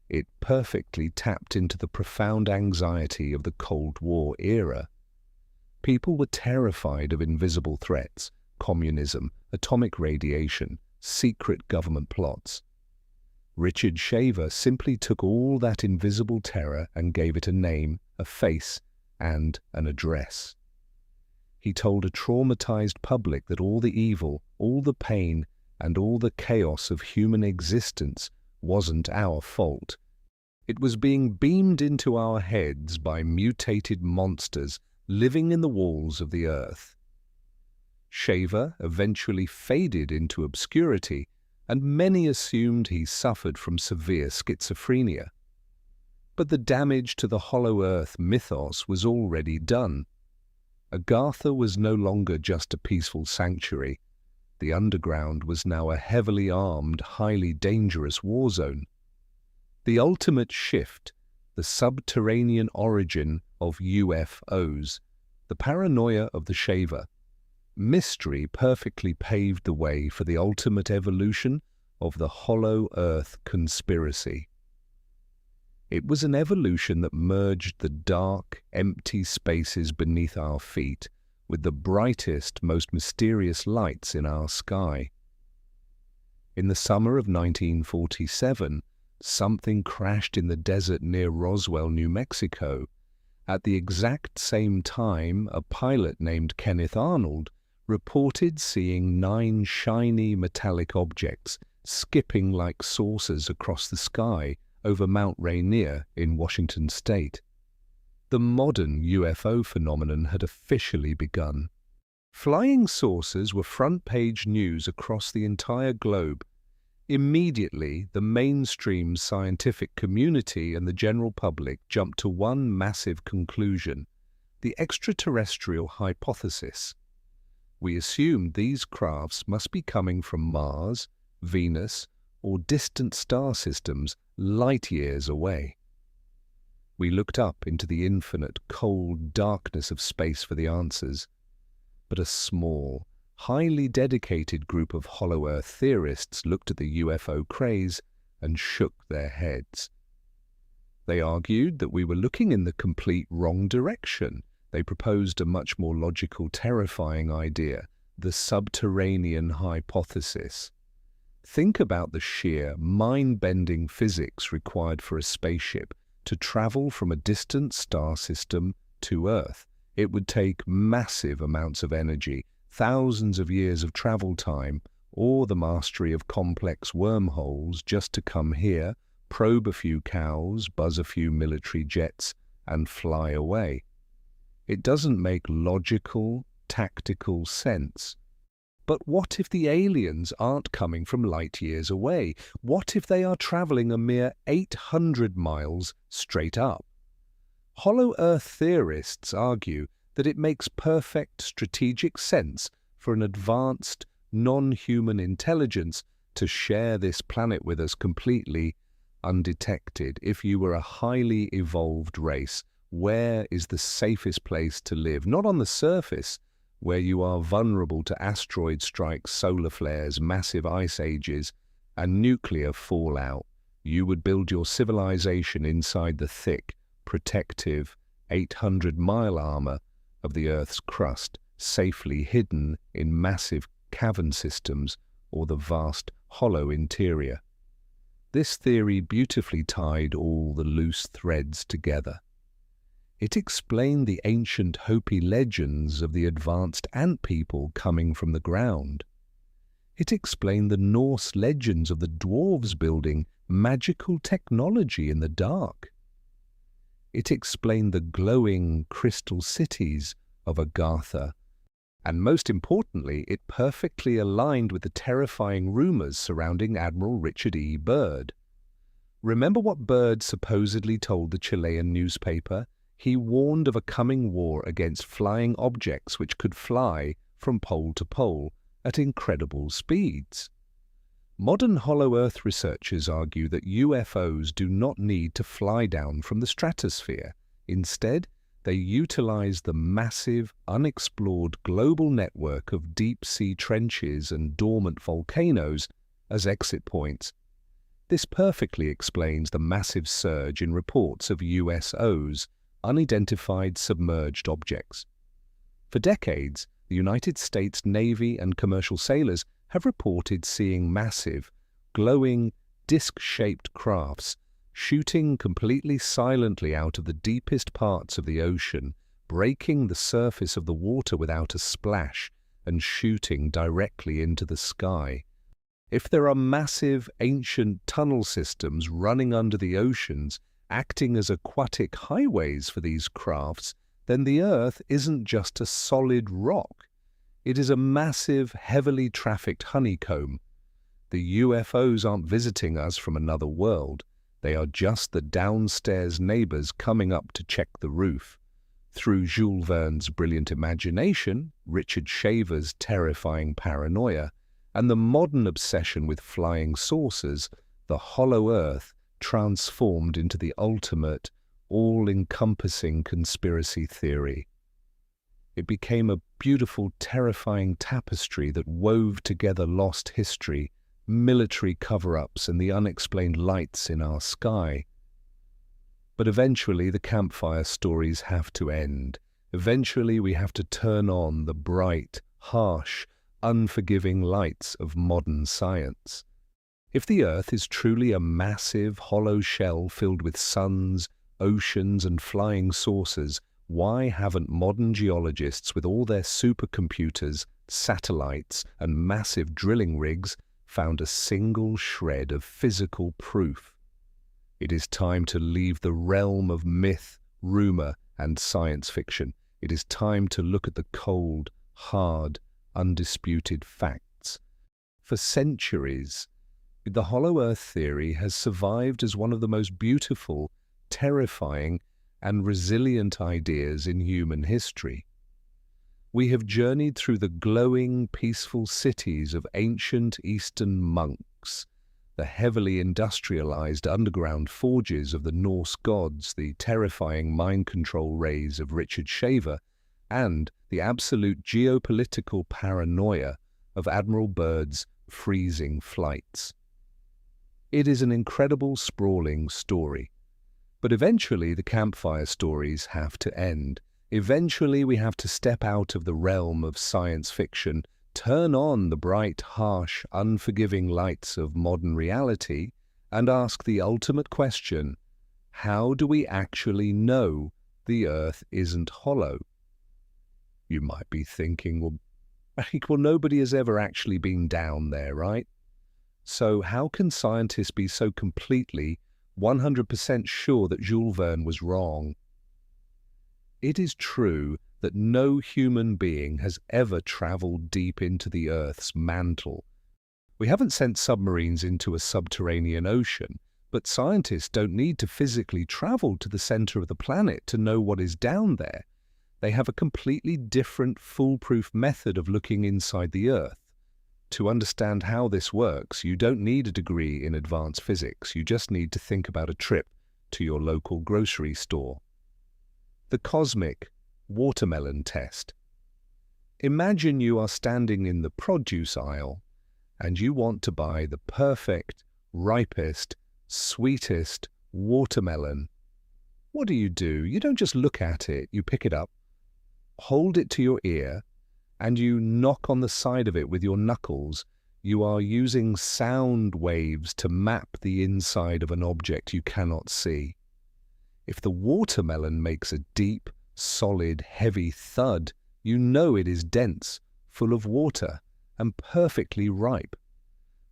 It perfectly tapped into the profound anxiety of the Cold War era. People were terrified of invisible threats, communism, atomic radiation, secret government plots. Richard Shaver simply took all that invisible terror and gave it a name, a face, and an address. He told a traumatized public that all the evil, all the pain, and all the chaos of human existence wasn't our fault. It was being beamed into our heads by mutated monsters living in the walls of the earth. Shaver eventually faded into obscurity, and many assumed he suffered from severe schizophrenia. But the damage to the Hollow Earth mythos was already done. Agartha was no longer just a peaceful sanctuary. The underground was now a heavily armed, highly dangerous war zone. The ultimate shift, the subterranean origin of UFOs, the paranoia of the Shaver. Mystery perfectly paved the way for the ultimate evolution of the Hollow Earth conspiracy. It was an evolution that merged the dark, empty spaces beneath our feet with the brightest, most mysterious lights in our sky. In the summer of 1947, something crashed in the desert near Roswell, New Mexico. At the exact same time, a pilot named Kenneth Arnold reported seeing 9 shiny metallic objects skipping like saucers across the sky over Mount Rainier in Washington state. The modern UFO phenomenon had officially begun. Flying saucers were front-page news across the entire globe. Immediately, the mainstream scientific community and the general public jumped to one massive conclusion: the extraterrestrial hypothesis. We assumed these crafts must be coming from Mars, Venus, or distant star systems light years away. We looked up into the infinite, cold darkness of space for the answers. But a small, highly dedicated group of Hollow Earth theorists looked at the UFO craze and shook their heads. They argued that we were looking in the complete wrong direction. They proposed a much more logical, terrifying idea, the subterranean hypothesis. Think about the sheer, mind-bending physics required for a spaceship to travel from a distant star system to Earth. It would take massive amounts of energy, thousands of years of travel time, or the mastery of complex wormholes just to come here, probe a few cows, buzz a few military jets, and fly away. It doesn't make logical, tactical sense. But what if the aliens aren't coming from light years away? What if they are traveling a mere 800 miles straight up? Hollow Earth theorists argue that it makes perfect strategic sense for an advanced, non-human intelligence to share this planet with us completely undetected. If you were a highly evolved race, where is the safest place to live? Not on the surface, where you are vulnerable to asteroid strikes, solar flares, massive ice ages, and nuclear fallout. You would build your civilization inside the thick, protective, 800-mile armor of the Earth's crust, safely hidden in massive cavern systems or the vast, hollow interior. This theory beautifully tied all the loose threads together. It explained the ancient Hopi legends of the advanced ant people coming from the ground. It explained the Norse legends of the dwarves building magical technology in the dark. It explained the glowing crystal cities of Agartha, and most importantly, it perfectly aligned with the terrifying rumors surrounding Admiral Richard E. Byrd. Remember what Byrd supposedly told the Chilean newspaper? He warned of a coming war against flying objects which could fly from pole to pole at incredible speeds. Modern Hollow Earth researchers argue that UFOs do not need to fly down from the stratosphere. Instead, They utilize the massive, unexplored global network of deep-sea trenches and dormant volcanoes as exit points. This perfectly explains the massive surge in reports of USOs, unidentified submerged objects. For decades, the United States Navy and commercial sailors have reported seeing massive, glowing, disc-shaped crafts shooting completely silently out of the deepest parts of the ocean, breaking the surface of the water without a splash and shooting directly into the sky. If there are massive, ancient tunnel systems running under the oceans, acting as aquatic highways for these crafts, then the Earth isn't just a solid rock. It is a massive, heavily trafficked honeycomb. The UFOs aren't visiting us from another world. They are just the downstairs neighbors coming up to check the roof. Through Jules Verne's brilliant imagination, Richard Shaver's terrifying paranoia, and the modern obsession with flying saucers, the hollow Earth transformed into the ultimate, all-encompassing conspiracy theory. It became a beautiful, terrifying tapestry that wove together lost history, military cover-ups, and the unexplained lights in our sky. But eventually the campfire stories have to end. Eventually we have to turn on the bright, harsh, unforgiving lights of modern science. If the Earth is truly a massive, hollow shell filled with suns, oceans, and flying saucers, why haven't modern geologists with all their supercomputers, satellites, and massive drilling rigs found a single shred of physical proof? It is time to leave the realm of myth, rumor, and science fiction. It is time to look at the cold, hard, undisputed facts. For centuries, the hollow Earth theory has survived as one of the most beautiful, terrifying, and resilient ideas in human history. We have journeyed through the glowing, peaceful cities of ancient Eastern monks, the heavily industrialized underground forges of the Norse gods, the terrifying mind control rays of Richard Shaver, and the absolute geopolitical paranoia of Admiral Byrd's freezing flights. It is an incredible, sprawling story. But eventually the campfire stories have to end. Eventually we have to step out of the realm of science fiction, turn on the bright, harsh, unforgiving lights of modern reality, and ask the ultimate question: how do we actually know the Earth isn't hollow? You might be thinking, well, nobody has ever actually been down there, right? So how can scientists be so completely 100% sure that Jules Verne was wrong? It is true that no human being has ever traveled deep into the Earth's mantle. We haven't sent submarines into a subterranean ocean, but scientists don't need to physically travel to the center of the planet to know what is down there. They have a completely different, foolproof method of looking inside the Earth. To understand how this works, you don't need a degree in advanced physics. You just need to think about a trip to your local grocery store. The cosmic watermelon test. Imagine you are standing in the produce aisle and you want to buy the perfect, ripest, sweetest watermelon. What do? You don't just look at it. You pick it up, hold it to your ear, and you knock on the side of it with your knuckles. You are using sound waves to map the inside of an object you cannot see. If the watermelon makes a deep, solid, heavy thud, you know it is dense, full of water, and perfectly ripe.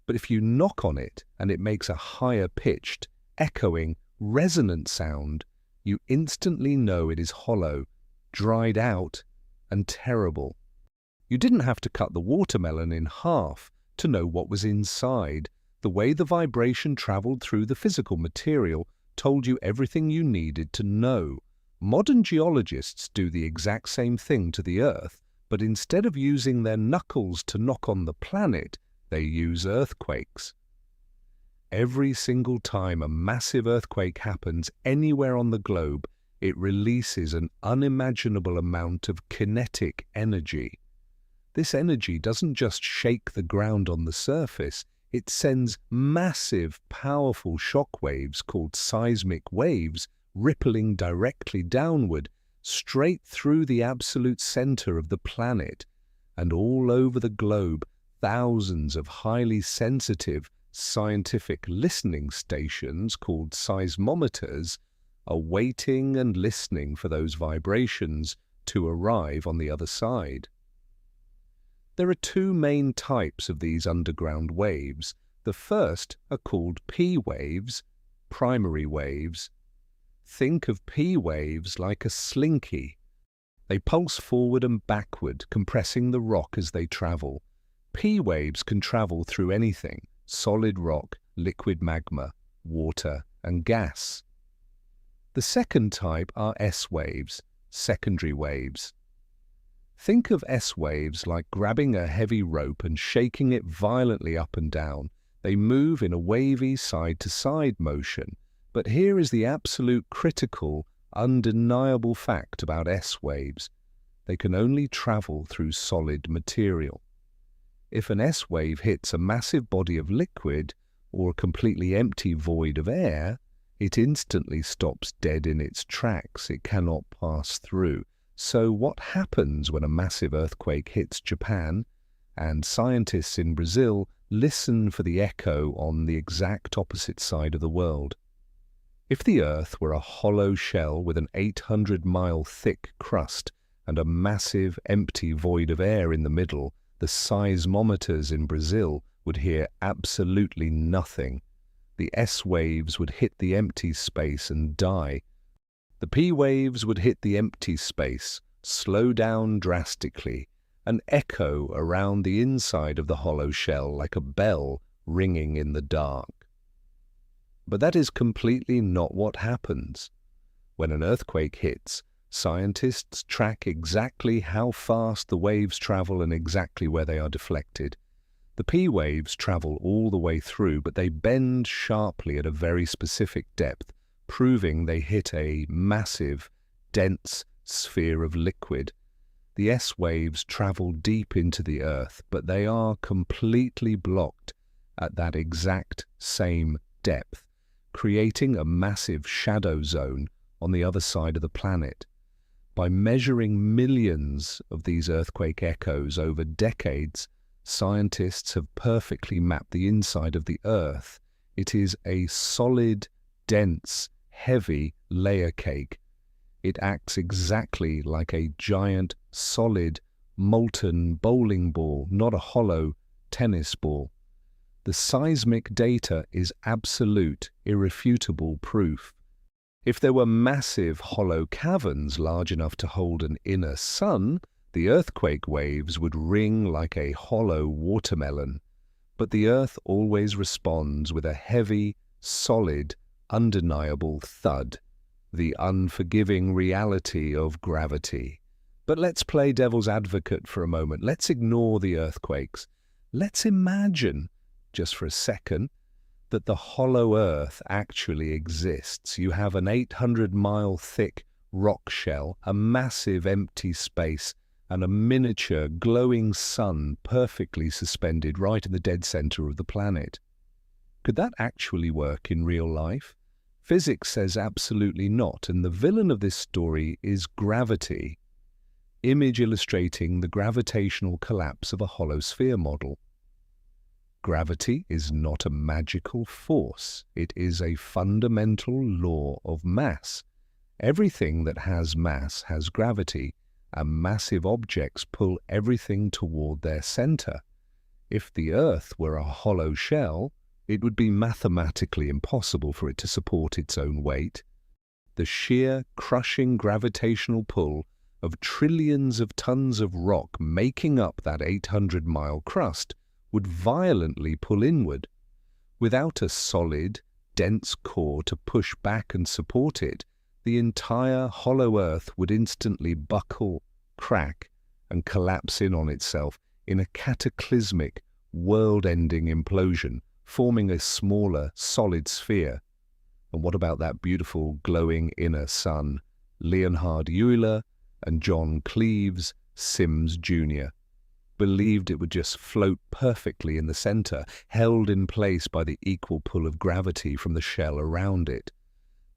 But if you knock on it and it makes a higher-pitched, echoing, resonant sound, you instantly know it is hollow, dried out, and terrible. You didn't have to cut the watermelon in half to know what was inside. The way the vibration traveled through the physical material told you everything you needed to know. Modern geologists do the exact same thing to the Earth, but instead of using their knuckles to knock on the planet, they use earthquakes. Every single time a massive earthquake happens anywhere on the globe, it releases an unimaginable amount of kinetic energy. This energy doesn't just shake the ground on the surface, it sends massive, powerful shock waves called seismic waves rippling directly downward, straight through the absolute center of the planet. And all over the globe, thousands of highly sensitive scientific listening stations called seismometers are waiting and listening for those vibrations to arrive on the other side. There are two main types of these underground waves. The first are called P waves, primary waves. Think of P waves like a slinky. They pulse forward and backward, compressing the rock as they travel. P waves can travel through anything: solid rock, liquid magma, water, and gas. The second type are S waves, secondary waves. Think of S waves like grabbing a heavy rope and shaking it violently up and down. They move in a wavy side-to-side motion. But here is the absolute critical, undeniable fact about S waves. They can only travel through solid material. If an S wave hits a massive body of liquid or a completely empty void of air, it instantly stops dead in its tracks. It cannot pass through. So what happens when a massive earthquake hits Japan, and scientists in Brazil listen for the echo on the exact opposite side of the world? If the Earth were a hollow shell with an 800-mile thick crust and a massive empty void of air in the middle, the seismometers in Brazil would hear absolutely nothing. The S waves would hit the empty space and die. The P waves would hit the empty space, slow down drastically, and echo around the inside of the hollow shell like a bell ringing in the dark. But that is completely not what happens. When an earthquake hits, scientists track exactly how fast the waves travel and exactly where they are deflected. The P waves travel all the way through, but they bend sharply at a very specific depth, proving they hit a massive, dense sphere of liquid. The S waves travel deep into the Earth, but they are completely blocked at that exact same depth, creating a massive shadow zone on the other side of the planet. By measuring millions of these earthquake echoes over decades, scientists have perfectly mapped the inside of the Earth. It is a solid, dense, heavy layer cake. It acts exactly like a giant, solid, molten bowling ball, not a hollow tennis ball. The seismic data is absolute, irrefutable proof. If there were massive hollow caverns large enough to hold an inner sun, the earthquake waves would ring like a hollow watermelon. But the Earth always responds with a heavy, solid, undeniable thud, the unforgiving reality of gravity. But let's play devil's advocate for a moment. Let's ignore the earthquakes. Let's imagine, just for a second, that the hollow Earth actually exists. You have an 800-mile thick rock shell, a massive empty space, and a miniature glowing sun perfectly suspended right in the dead center of the planet. Could that actually work in real life? Physics says absolutely not, and the villain of this story is gravity, image illustrating the gravitational collapse of a hollow sphere model. Gravity is not a magical force. It is a fundamental law of mass. Everything that has mass has gravity, and massive objects pull everything toward their center. If the Earth were a hollow shell, it would be mathematically impossible for it to support its own weight. The sheer, crushing gravitational pull of trillions of tons of rock making up that 800-mile crust would violently pull inward. Without a solid, dense core to push back and support it, the entire hollow Earth would instantly buckle, crack, and collapse in on itself in a cataclysmic, world-ending implosion, forming a smaller, solid sphere. And what about that beautiful, glowing inner sun? Leonhard Euler and John Cleves Sims Jr. believed it would just float perfectly in the center, held in place by the equal pull of gravity from the shell around it.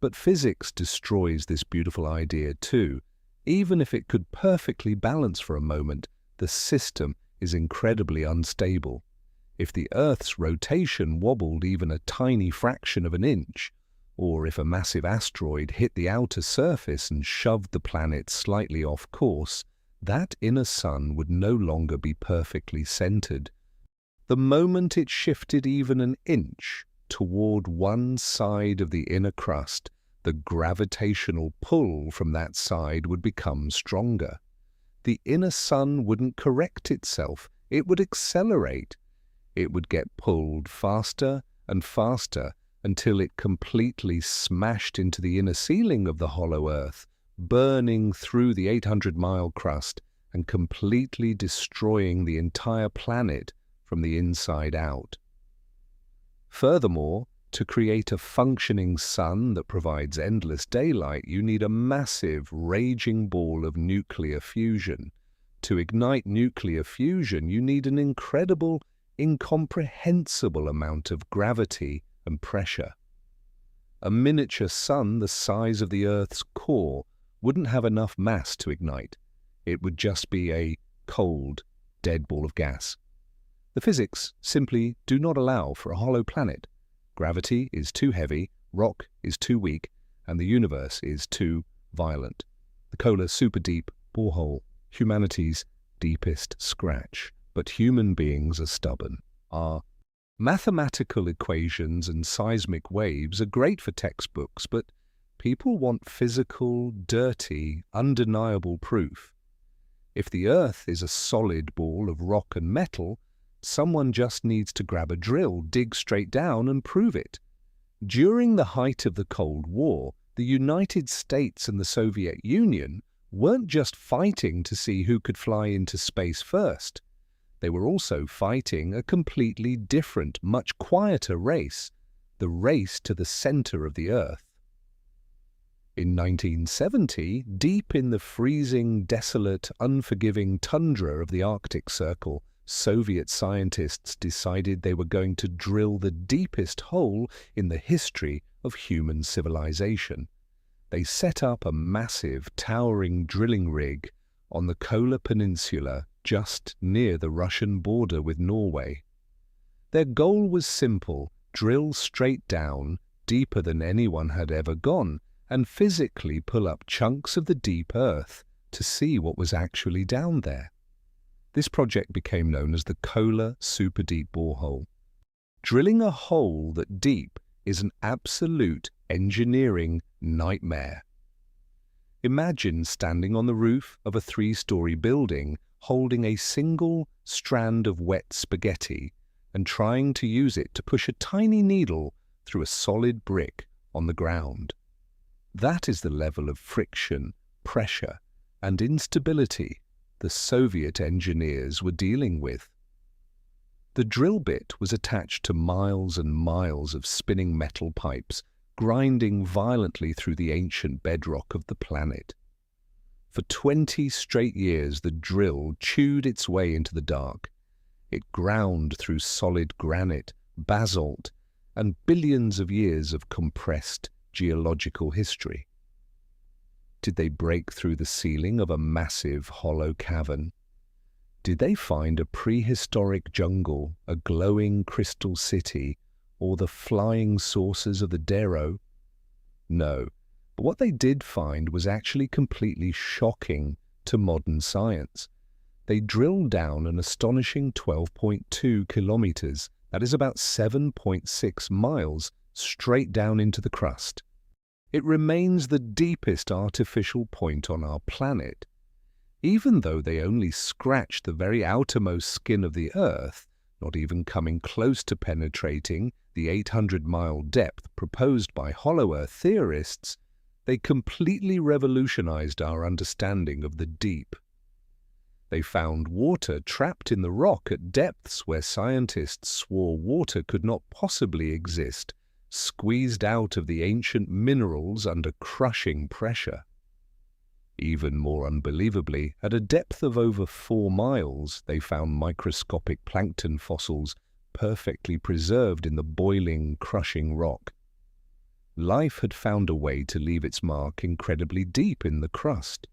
But physics destroys this beautiful idea too. Even if it could perfectly balance for a moment, the system is incredibly unstable. If the Earth's rotation wobbled even a tiny fraction of an inch, or if a massive asteroid hit the outer surface and shoved the planet slightly off course, that inner sun would no longer be perfectly centered. The moment it shifted even an inch toward one side of the inner crust, the gravitational pull from that side would become stronger. The inner sun wouldn't correct itself, it would accelerate. It would get pulled faster and faster until it completely smashed into the inner ceiling of the hollow Earth, burning through the 800-mile crust and completely destroying the entire planet from the inside out. Furthermore, to create a functioning sun that provides endless daylight, you need a massive, raging ball of nuclear fusion. To ignite nuclear fusion, you need an incredible, incomprehensible amount of gravity and pressure. A miniature sun the size of the Earth's core wouldn't have enough mass to ignite. It would just be a cold, dead ball of gas. The physics simply do not allow for a hollow planet. Gravity is too heavy, rock is too weak, and the universe is too violent. The Kola Superdeep Borehole, humanity's deepest scratch. But human beings are stubborn. Our mathematical equations and seismic waves are great for textbooks, but people want physical, dirty, undeniable proof. If the Earth is a solid ball of rock and metal, someone just needs to grab a drill, dig straight down, and prove it. During the height of the Cold War, the United States and the Soviet Union weren't just fighting to see who could fly into space first. They were also fighting a completely different, much quieter race, the race to the center of the Earth. In 1970, deep in the freezing, desolate, unforgiving tundra of the Arctic Circle, Soviet scientists decided they were going to drill the deepest hole in the history of human civilization. They set up a massive, towering drilling rig on the Kola Peninsula just near the Russian border with Norway. Their goal was simple: drill straight down, deeper than anyone had ever gone, and physically pull up chunks of the deep Earth to see what was actually down there. This project became known as the Kola Superdeep Borehole. Drilling a hole that deep is an absolute engineering nightmare. Imagine standing on the roof of a 3-story building holding a single strand of wet spaghetti and trying to use it to push a tiny needle through a solid brick on the ground. That is the level of friction, pressure, and instability the Soviet engineers were dealing with. The drill bit was attached to miles and miles of spinning metal pipes, grinding violently through the ancient bedrock of the planet. For 20 straight years, the drill chewed its way into the dark. It ground through solid granite, basalt, and billions of years of compressed geological history. Did they break through the ceiling of a massive hollow cavern? Did they find a prehistoric jungle, a glowing crystal city, or the flying saucers of the Darrow? No, but what they did find was actually completely shocking to modern science. They drilled down an astonishing 12.2 kilometers, that is about 7.6 miles, straight down into the crust. It remains the deepest artificial point on our planet. Even though they only scratched the very outermost skin of the Earth, not even coming close to penetrating the 800-mile depth proposed by hollow Earth theorists, they completely revolutionized our understanding of the deep. They found water trapped in the rock at depths where scientists swore water could not possibly exist, squeezed out of the ancient minerals under crushing pressure. Even more unbelievably, at a depth of over 4 miles, they found microscopic plankton fossils perfectly preserved in the boiling, crushing rock. Life had found a way to leave its mark incredibly deep in the crust.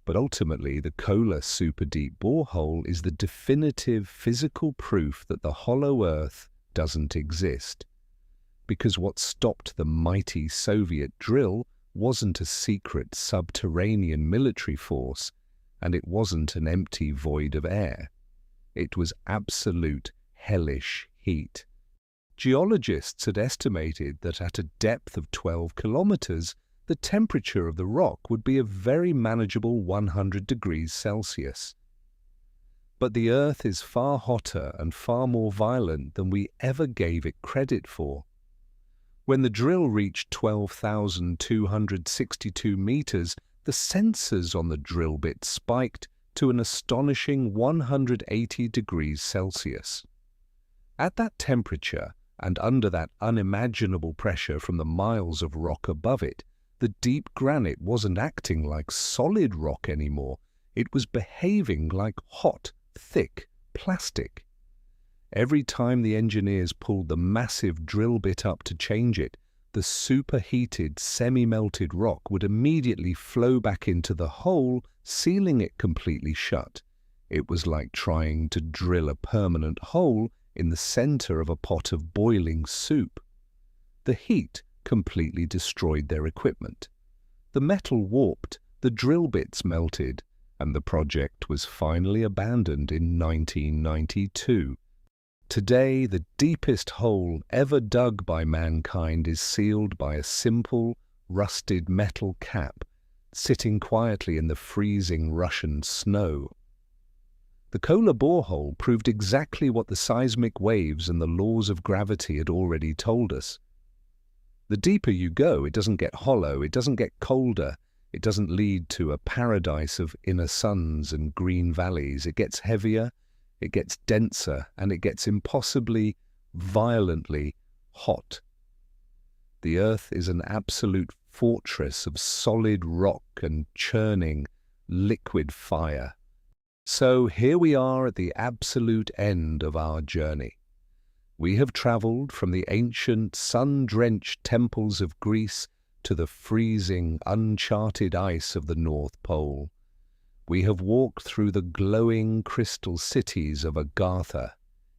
But ultimately, the Kola Superdeep Borehole is the definitive physical proof that the hollow Earth doesn't exist. Because what stopped the mighty Soviet drill wasn't a secret subterranean military force, and it wasn't an empty void of air. It was absolute hellish heat. Geologists had estimated that at a depth of 12 kilometers, the temperature of the rock would be a very manageable 100 degrees Celsius. But the Earth is far hotter and far more violent than we ever gave it credit for. When the drill reached 12,262 meters, the sensors on the drill bit spiked to an astonishing 180 degrees Celsius. At that temperature, and under that unimaginable pressure from the miles of rock above it, the deep granite wasn't acting like solid rock anymore. It was behaving like hot, thick plastic. Every time the engineers pulled the massive drill bit up to change it, the superheated, semi-melted rock would immediately flow back into the hole, sealing it completely shut. It was like trying to drill a permanent hole in the center of a pot of boiling soup. The heat completely destroyed their equipment. The metal warped, the drill bits melted, and the project was finally abandoned in 1992. Today, the deepest hole ever dug by mankind is sealed by a simple, rusted metal cap, sitting quietly in the freezing Russian snow. The Kola borehole proved exactly what the seismic waves and the laws of gravity had already told us. The deeper you go, it doesn't get hollow, it doesn't get colder, it doesn't lead to a paradise of inner suns and green valleys. It gets heavier, it gets denser, and it gets impossibly, violently hot. The Earth is an absolute fortress of solid rock and churning, liquid fire. So here we are at the absolute end of our journey. We have travelled from the ancient, sun-drenched temples of Greece to the freezing, uncharted ice of the North Pole. We have walked through the glowing crystal cities of Agartha,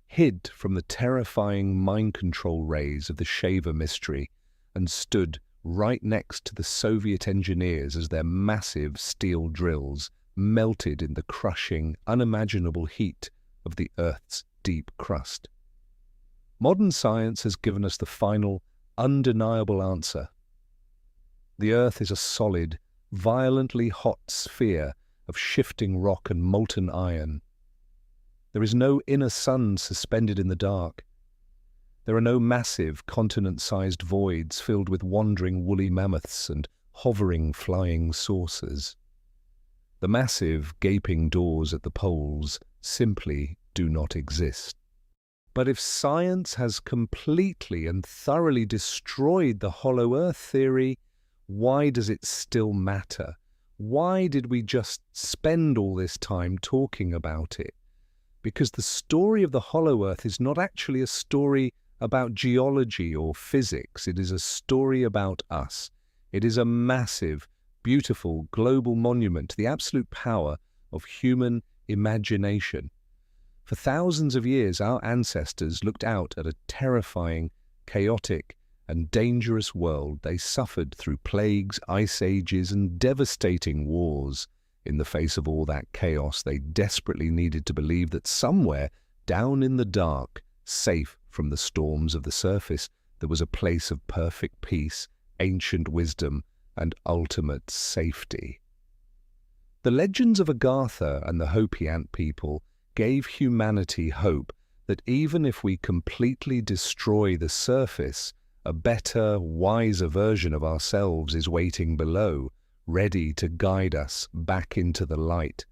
hid from the terrifying mind control rays of the Shaver mystery, and stood right next to the Soviet engineers as their massive steel drills melted in the crushing, unimaginable heat of the Earth's deep crust. Modern science has given us the final, undeniable answer. The Earth is a solid, violently hot sphere of shifting rock and molten iron. There is no inner sun suspended in the dark. There are no massive, continent-sized voids filled with wandering woolly mammoths and hovering flying saucers. The massive, gaping doors at the poles simply do not exist. But if science has completely and thoroughly destroyed the hollow Earth theory, why does it still matter? Why did we just spend all this time talking about it? Because the story of the hollow Earth is not actually a story about geology or physics. It is a story about us. It is a massive, beautiful global monument to the absolute power of human imagination. For thousands of years, our ancestors looked out at a terrifying, chaotic, and dangerous world. They suffered through plagues, ice ages, and devastating wars. In the face of all that chaos, they desperately needed to believe that somewhere, down in the dark, safe from the storms of the surface, there was a place of perfect peace, ancient wisdom, and ultimate safety. The legends of Agartha and the Hopi Ant people gave humanity hope that even if we completely destroy the surface, a better, wiser version of ourselves is waiting below, ready to guide us back into the light.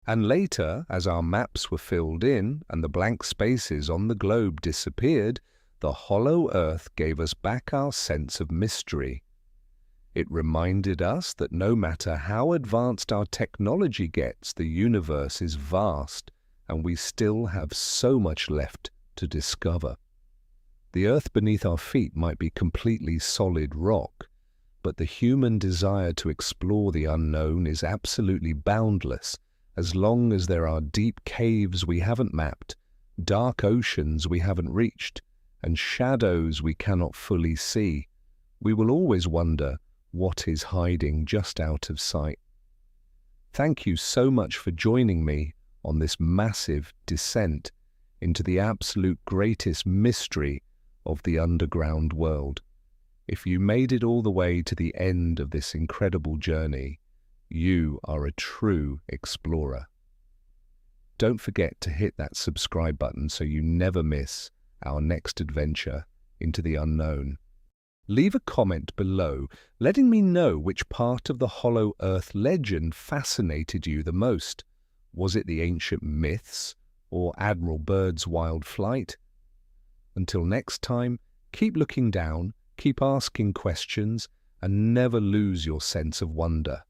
And later, as our maps were filled in and the blank spaces on the globe disappeared, the hollow Earth gave us back our sense of mystery. It reminded us that no matter how advanced our technology gets, the universe is vast, and we still have so much left to discover. The earth beneath our feet might be completely solid rock, but the human desire to explore the unknown is absolutely boundless as long as there are deep caves we haven't mapped, dark oceans we haven't reached, and shadows we cannot fully see. We will always wonder what is hiding just out of sight. Thank you so much for joining me on this massive descent into the absolute greatest mystery of the underground world. If you made it all the way to the end of this incredible journey, you are a true explorer. Don't forget to hit that subscribe button so you never miss our next adventure into the unknown. Leave a comment below letting me know which part of the Hollow Earth legend fascinated you the most. Was it the ancient myths or Admiral Byrd's wild flight? Until next time, keep looking down, keep asking questions, and never lose your sense of wonder.